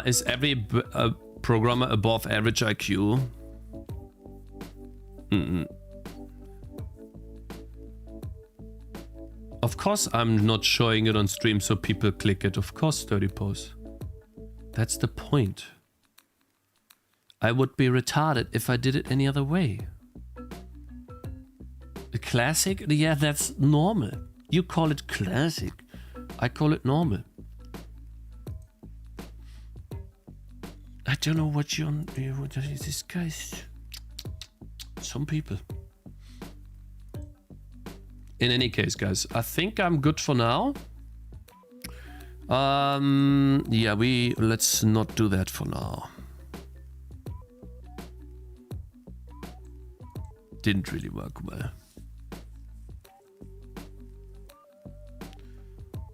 Is every programmer above average IQ? Of course I'm not showing it on stream so people click it. Of course, Sturdy Pose. That's the point. I would be retarded if I did it any other way. The classic? Yeah, that's normal. You call it classic. I call it normal. I don't know what this guy's... Some people. In any case, guys, I think I'm good for now. Yeah, let's not do that for now. Didn't really work well.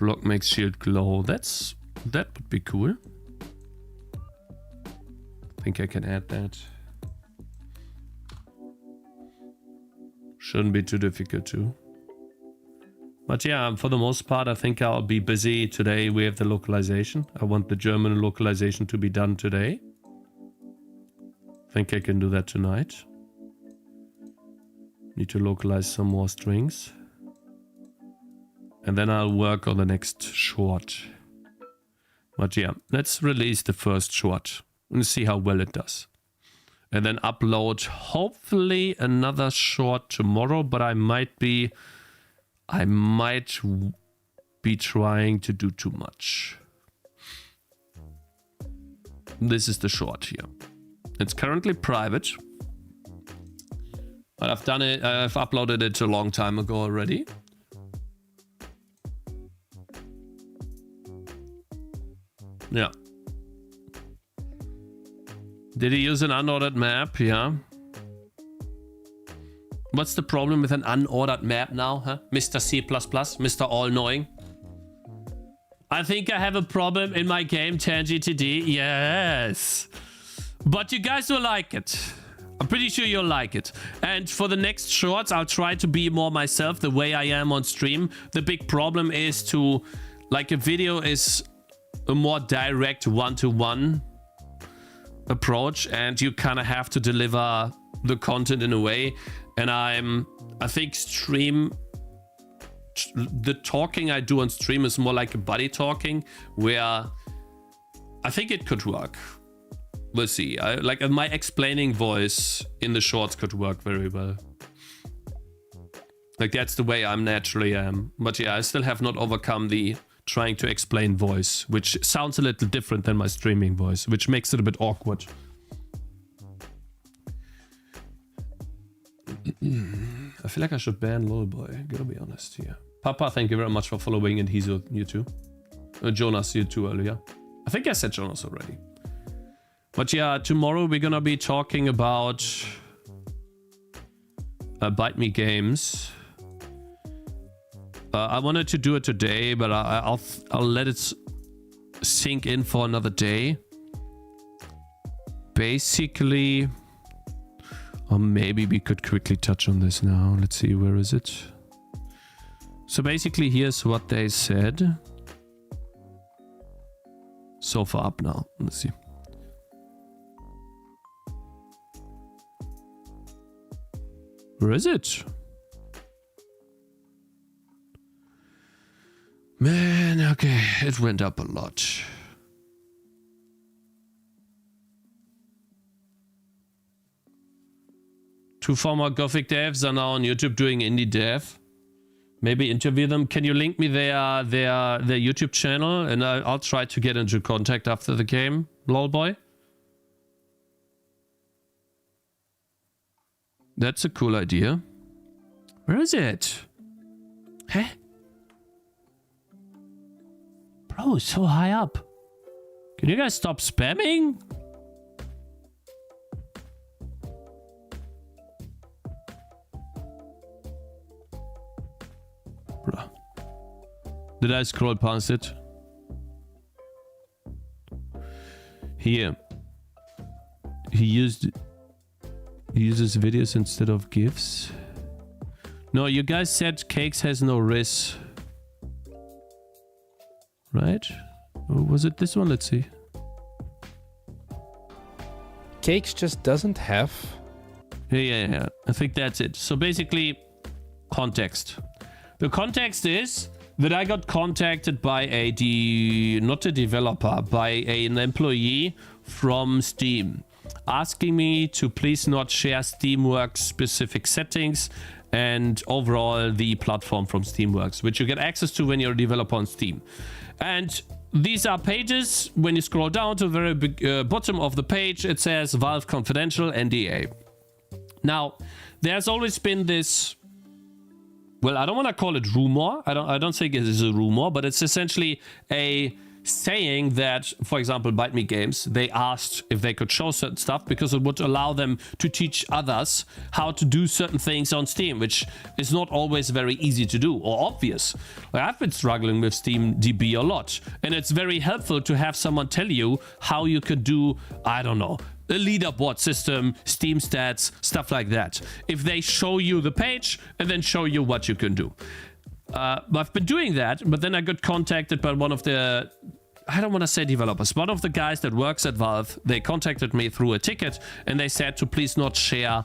Block makes shield glow. That would be cool. I think I can add that. Shouldn't be too difficult too. But yeah, for the most part, I think I'll be busy today. We have the localization. I want the German localization to be done today. I think I can do that tonight. Need to localize some more strings. And then I'll work on the next short. But yeah, let's release the first short and see how well it does. And then upload hopefully another short tomorrow, but I might be trying to do too much. This is the short here. It's currently private. But I've done it, I've uploaded it a long time ago already. Yeah. Did he use an unordered map? Yeah. What's the problem with an unordered map now, huh? Mr. C++, Mr. All-Knowing? I think I have a problem in my Game Tangy TD. Yes. But you guys will like it. I'm pretty sure you'll like it. And for the next shorts, I'll try to be more myself the way I am on stream. The big problem is to... Like, a video is a more direct one-to-one approach. And you kind of have to deliver the content in a way. And I think stream... The talking I do on stream is more like a buddy talking. Where I think it could work. We'll see. Like my explaining voice in the shorts could work very well. Like that's the way I'm naturally am. But yeah, I still have not overcome the trying to explain voice, which sounds a little different than my streaming voice, which makes it a bit awkward. I feel like I should ban Lolboy, gotta be honest here. Papa, thank you very much for following, and he's you too. Jonas, you too earlier. I think I said Jonas already. But yeah, tomorrow we're gonna be talking about Bite Me Games. I wanted to do it today, but I'll let it sink in for another day. Basically, or maybe we could quickly touch on this now. Let's see, where is it? So basically, here's what they said. So far up now. Let's see. Where is it? Man, okay, it went up a lot. 2 former Gothic devs are now on YouTube doing indie dev. Maybe interview them. Can you link me their YouTube channel, and I'll try to get into contact after the game, lolboy. That's a cool idea. Where is it? Huh? Bro, it's so high up. Can you guys stop spamming? Bro. Did I scroll past it? Here. He uses videos instead of GIFs. No, you guys said Cakez has no ris. Right? Or was it this one? Let's see. Cakez just doesn't have... Yeah. I think that's it. So basically, context. The context is that I got contacted by not a developer, by an employee from Steam, asking me to please not share Steamworks specific settings and overall the platform from Steamworks, which you get access to when you're a developer on Steam. And these are pages. When you scroll down to the very bottom of the page, it says Valve Confidential NDA. Now, there's always been this, well, I don't want to call it rumor. I don't think it is a rumor, but it's essentially a saying that, for example, Bite Me Games, they asked if they could show certain stuff because it would allow them to teach others how to do certain things on Steam, which is not always very easy to do or obvious. Like, I've been struggling with Steam DB a lot, and it's very helpful to have someone tell you how you could do, I don't know, a leaderboard system, Steam stats, stuff like that. If they show you the page and then show you what you can do. I've been doing that, but then I got contacted by one of the, I don't want to say developers, one of the guys that works at Valve. They contacted me through a ticket and they said to please not share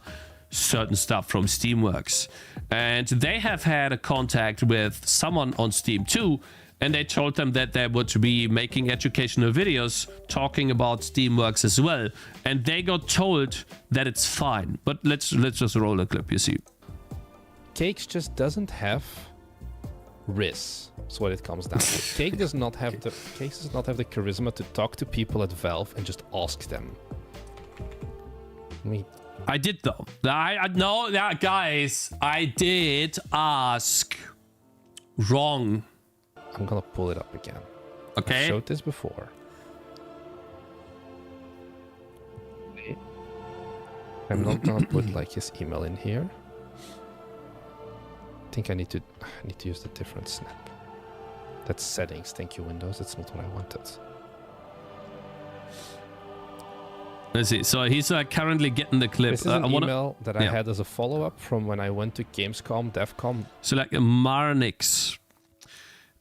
certain stuff from Steamworks. And they have had a contact with someone on Steam too, and they told them that they would be making educational videos talking about Steamworks as well. And they got told that it's fine. But let's just roll a clip, you see. Cakez just doesn't have ris. That's what it comes down to. Cakez does not have the charisma to talk to people at Valve and just ask them. I did though. No, guys, I did ask. Wrong. I'm gonna pull it up again. Okay. I showed this before. I'm not gonna put like his email in here. I think I need to use the different snap. That's settings. Thank you, Windows. That's not what I wanted. Let's see. So he's currently getting the clip. This is an email that I had as a follow-up from when I went to Gamescom, DevCom. So like a Marnix.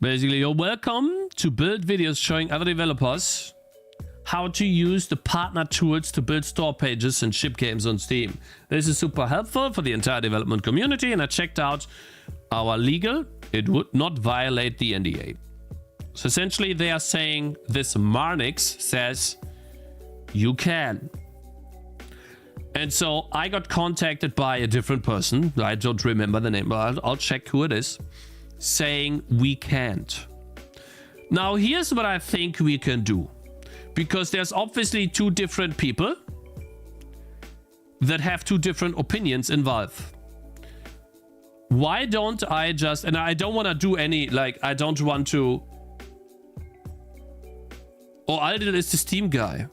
Basically, you're welcome to build videos showing other developers how to use the partner tools to build store pages and ship games on Steam. This is super helpful for the entire development community, and I checked out our legal. It would not violate the NDA. So essentially, they are saying this Marnix says you can. And so I got contacted by a different person. I don't remember the name, but I'll check who it is, saying we can't. Now, here's what I think we can do. Because there's obviously two different people that have two different opinions in Valve. Why don't I just... And I don't want to do any... Like, I don't want to... Oh, Aldil is the Steam guy.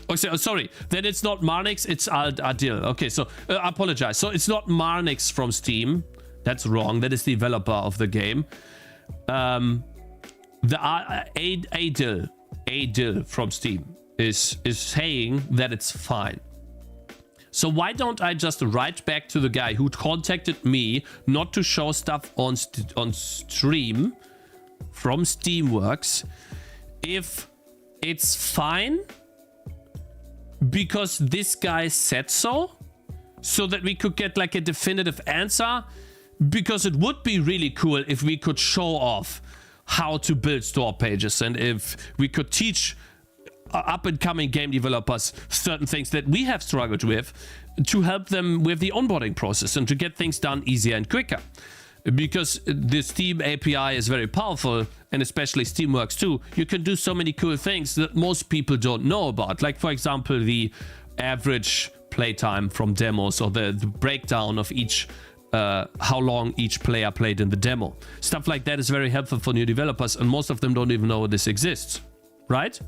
Oh, sorry. Then it's not Marnix, it's Adil. Okay, so I apologize. So it's not Marnix from Steam. That's wrong. That is the developer of the game. The Adil from Steam is saying that it's fine. So why don't I just write back to the guy who contacted me not to show stuff on stream from Steamworks if it's fine because this guy said so that we could get like a definitive answer, because it would be really cool if we could show off how to build store pages and if we could teach up-and-coming game developers certain things that we have struggled with to help them with the onboarding process and to get things done easier and quicker. Because the Steam API is very powerful, and especially Steamworks too, you can do so many cool things that most people don't know about. Like, for example, the average playtime from demos, or the breakdown of each, how long each player played in the demo. Stuff like that is very helpful for new developers, and most of them don't even know this exists, right?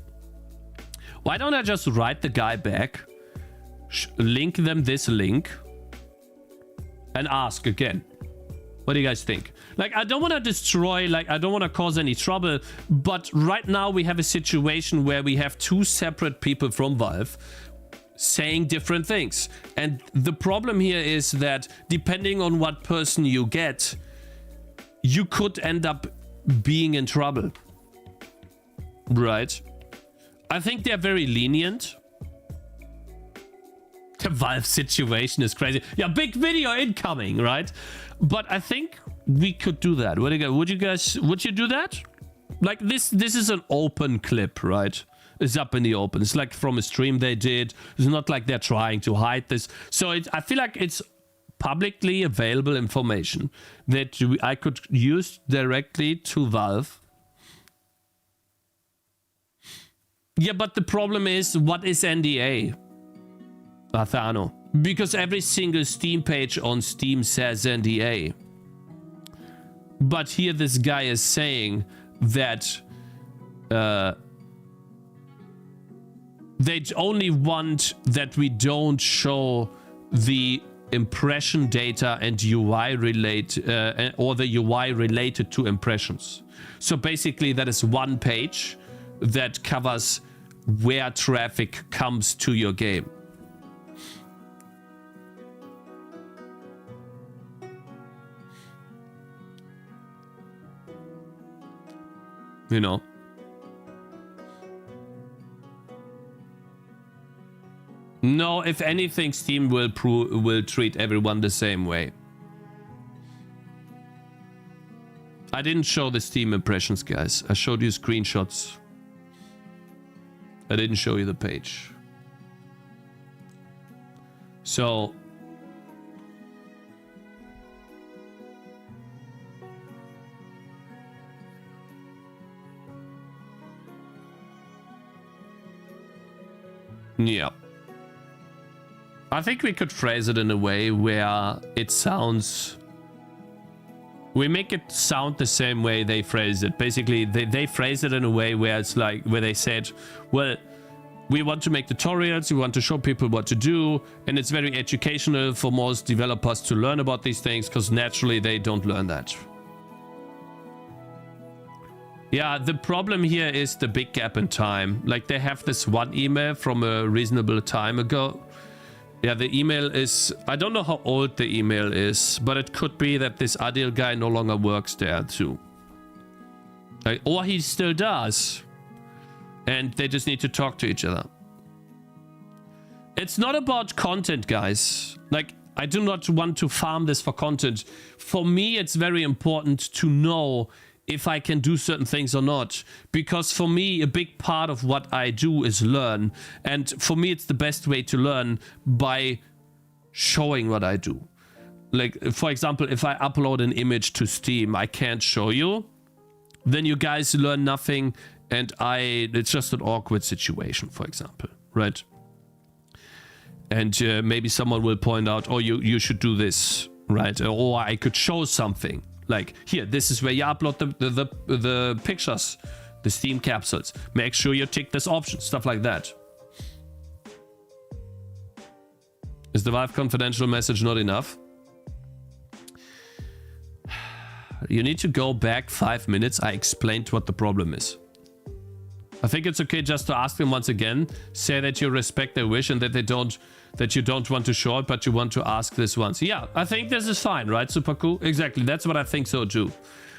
Why don't I just write the guy back, link them this link, and ask again? What do you guys think? Like, I don't want to destroy, like, I don't want to cause any trouble, but right now we have a situation where we have two separate people from Valve saying different things. And the problem here is that depending on what person you get, you could end up being in trouble. Right? I think they're very lenient. The Valve situation is crazy. Yeah, big video incoming, right? But I think we could do that. Would you do that? Like, this is an open clip, right? It's up in the open. It's like from a stream they did. It's not like they're trying to hide this. So I feel like it's publicly available information that I could use directly to Valve. Yeah, but the problem is, what is NDA? Athano. Because every single Steam page on Steam says NDA. But here this guy is saying that they only want that we don't show the impression data and UI relate or the UI related to impressions. So basically that is one page that covers where traffic comes to your game. You know. No, if anything, Steam will treat everyone the same way. I didn't show the Steam impressions, guys. I showed you screenshots. I didn't show you the page. So yeah. I think we could phrase it in a way where it sounds... We make it sound the same way they phrase it. Basically, they phrase it in a way where it's like, where they said, well, we want to make tutorials, we want to show people what to do, and it's very educational for most developers to learn about these things, because naturally they don't learn that. Yeah, the problem here is the big gap in time. Like, they have this one email from a reasonable time ago. Yeah, the email is... I don't know how old the email is, but it could be that this Adil guy no longer works there too. Like, or he still does. And they just need to talk to each other. It's not about content, guys. Like, I do not want to farm this for content. For me, it's very important to know if I can do certain things or not, because for me a big part of what I do is learn, and for me it's the best way to learn by showing what I do. Like, for example, if I upload an image to Steam, I can't show you, then you guys learn nothing, and it's just an awkward situation, for example, right? And maybe someone will point out, oh, you should do this, right? Or I could show something. Like, here, this is where you upload the pictures, the Steam capsules. Make sure you tick this option, stuff like that. Is the Valve confidential message not enough? You need to go back 5 minutes. I explained what the problem is. I think it's okay just to ask them once again. Say that you respect their wish and that you don't want to show it, but you want to ask this once. Yeah, I think this is fine, right, Super Cool? Exactly, that's what I think so too.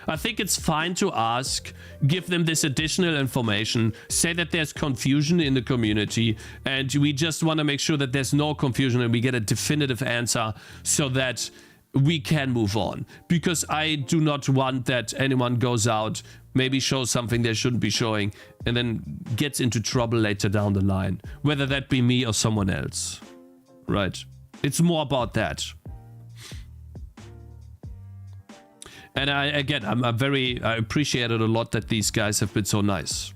I think it's fine to ask, give them this additional information, say that there's confusion in the community, and we just want to make sure that there's no confusion and we get a definitive answer so that we can move on, because I do not want that anyone goes out, maybe shows something they shouldn't be showing, and then gets into trouble later down the line, whether that be me or someone else, right? It's more about that. And I appreciate it a lot that these guys have been so nice.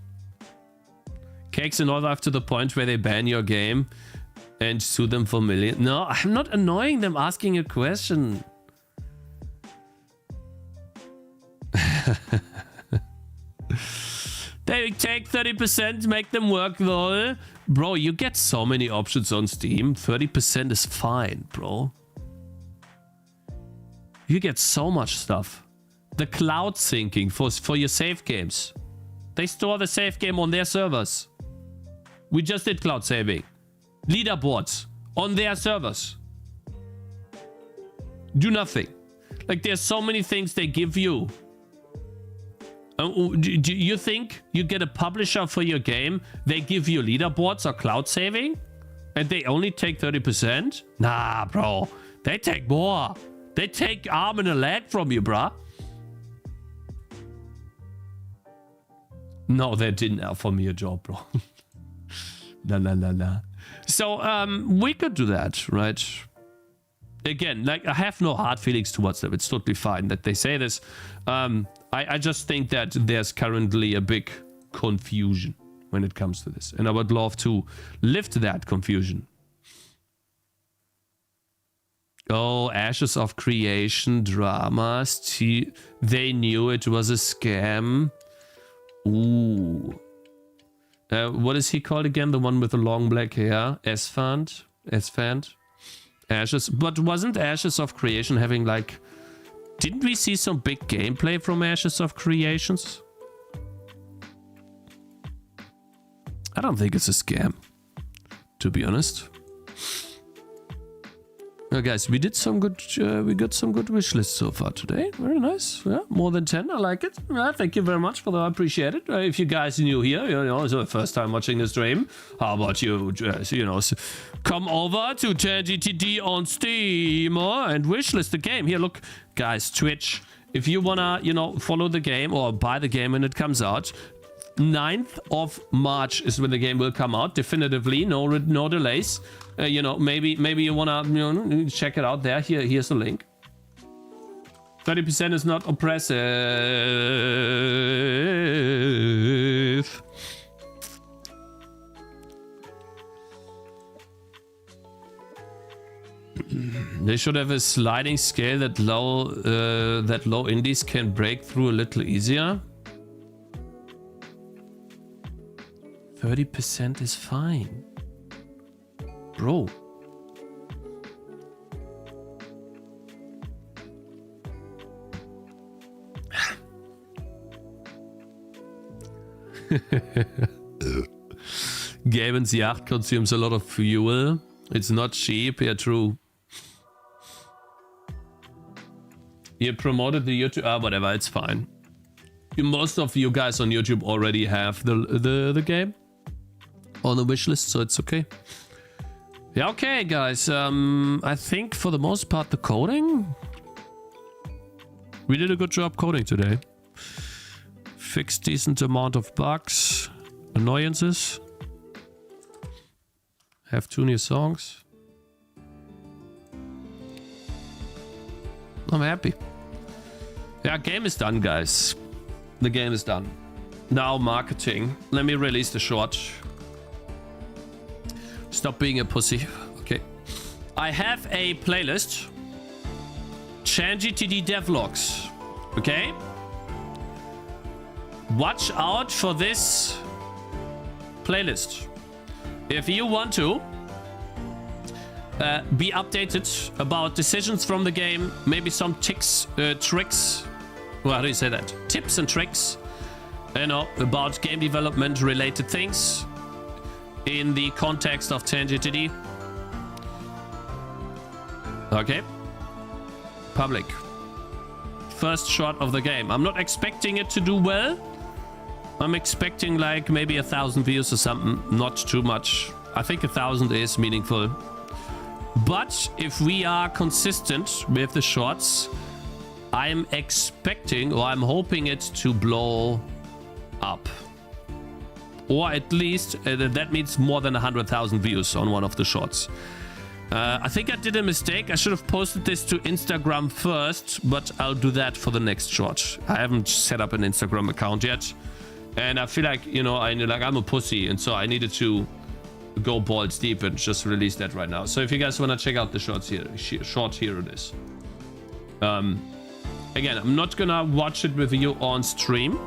Cakes and all up to the point where they ban your game and sue them for millions. No, I'm not annoying them asking a question. They take 30%, make them work though. Bro, you get so many options on Steam. 30% is fine, bro. You get so much stuff. The cloud syncing for your save games. They store the save game on their servers. We just did cloud saving. Leaderboards on their servers. Do nothing. Like, there's so many things they give you. Do you think you get a publisher for your game, they give you leaderboards or cloud saving, and they only take 30%? Nah, bro. They take more. They take arm and a leg from you, bruh. No, they didn't offer me a job, bro. Nah. So, we could do that, right? Again, like, I have no hard feelings towards them. It's totally fine that they say this. I just think that there's currently a big confusion when it comes to this. And I would love to lift that confusion. Oh, Ashes of Creation dramas. They knew it was a scam. Ooh. What is he called again? The one with the long black hair? Esfand? Ashes. But wasn't Ashes of Creation having like... Didn't we see some big gameplay from Ashes of Creations? I don't think it's a scam, to be honest. Well, guys, we did some good. We got some good wish lists so far today. Very nice. Yeah, more than 10. I like it. Thank you very much for that. I appreciate it. If you guys are new here, it's the first time watching the stream. How about you? Come over to Tangy TD on Steam and wish list the game. Here, look, guys, Twitch. If you wanna, follow the game or buy the game when it comes out. 9th of March is when the game will come out, definitively, no delays. Maybe you wanna check it out there. Here's the link. 30% is not oppressive. They should have a sliding scale that low indies can break through a little easier. 30% is fine. Bro. Gaben's yacht consumes a lot of fuel. It's not cheap. Yeah, true. You promoted the YouTube... whatever, it's fine. Most of you guys on YouTube already have the game on the wishlist, so it's okay. Yeah, okay, guys. I think for the most part, the coding... We did a good job coding today. Fixed decent amount of bugs, annoyances. Have 2 new songs. I'm happy. Yeah, game is done, guys. The game is done. Now marketing. Let me release the short. Stop being a pussy. Okay. I have a playlist. Tangy TD devlogs. Okay? Watch out for this playlist. If you want to be updated about decisions from the game, maybe some tricks. Well, how do you say that? Tips and tricks, about game development related things in the context of Tangy TD. Okay. Public. First shot of the game. I'm not expecting it to do well. I'm expecting like maybe 1,000 views or something. Not too much. I think 1,000 is meaningful. But if we are consistent with the shorts, I'm expecting, or I'm hoping it to blow up. Or at least that means more than 100,000 views on one of the shorts. I think I did a mistake. I should have posted this to Instagram first, but I'll do that for the next short. I haven't set up an Instagram account yet. And I feel like, you know, I'm a pussy. And so I needed to go balls deep and just release that right now. So if you guys want to check out the shorts here, here it is. Again, I'm not gonna watch it with you on stream.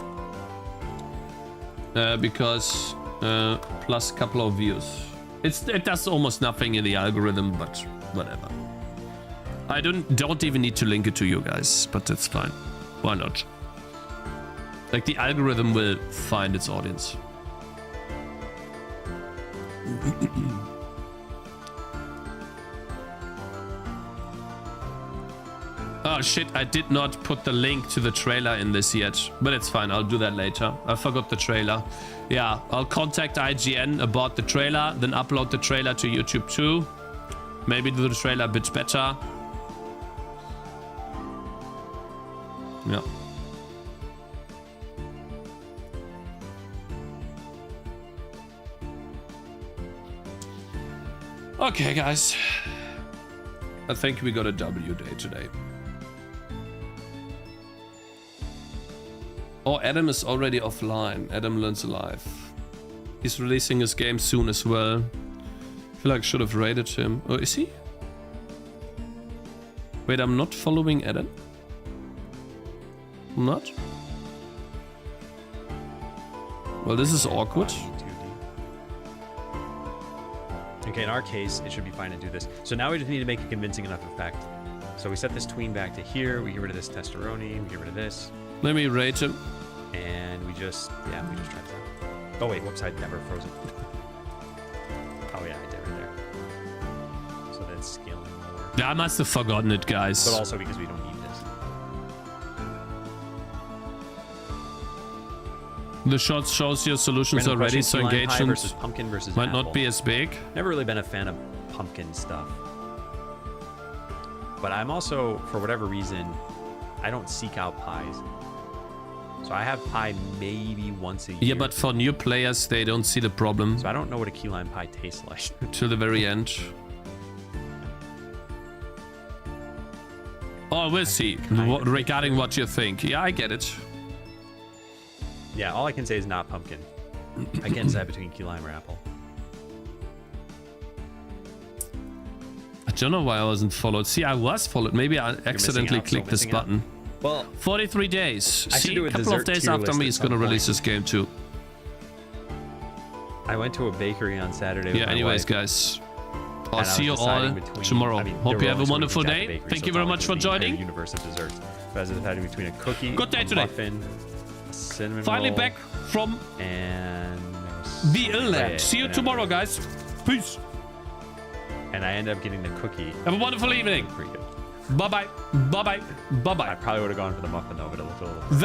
Because plus a couple of views. It does almost nothing in the algorithm, but whatever. I don't even need to link it to you guys, but it's fine. Why not? Like, the algorithm will find its audience. Oh shit, I did not put the link to the trailer in this yet, but it's fine, I'll do that later. I forgot the trailer. Yeah, I'll contact IGN about the trailer, then upload the trailer to YouTube too. Maybe do the trailer a bit better. Yeah. Okay, guys. I think we got a W day today. Oh, Adam is already offline. Adam learns alive. He's releasing his game soon as well. I feel like I should have raided him. Oh, is he? Wait, I'm not following Adam? I'm not? Well, this is awkward. Okay, in our case, it should be fine to do this. So now we just need to make a convincing enough effect. So we set this tween back to here. We get rid of this testosterone. We get rid of this. Let me rate him. And we just try this out. Oh wait, whoops, I never froze it. Oh yeah, I did right there. So that's scaling more. Yeah, I must have forgotten it, guys. But also because we don't need this. The shot shows your solutions Random already, so key lime pie engagement versus pumpkin versus might apple. not be as big. Never really been a fan of pumpkin stuff. But I'm also, for whatever reason, I don't seek out pies. So I have pie maybe once a year. Yeah, but for new players, they don't see the problem. So I don't know what a key lime pie tastes like. Till the very end. Oh, we'll see. Regarding what you think. Yeah, I get it. Yeah, all I can say is not pumpkin. I can't decide between key lime or apple. I don't know why I wasn't followed. See, I was followed. Maybe I accidentally clicked this button. Well, 43 days. See, do a a couple of dessert days tier after list me, at he's some gonna release point. this game too. I went to a bakery on Saturday. Yeah, with my anyways, wife, guys. and I'll I see you was all deciding between- tomorrow. I mean, there Hope were you have a only 20 wonderful things at day. the bakery, Thank so you it's very not much like for it would be a joining. Universe of desserts. But I was deciding between a cookie, Good day a today. muffin, a cinnamon Finally roll, back from and the inland. See you tomorrow, guys. Peace. And I ended up getting the cookie. Have a wonderful evening. Pretty good. Bye-bye. Bye-bye. Bye-bye. I probably would have gone for the muffin though, but it looked a little.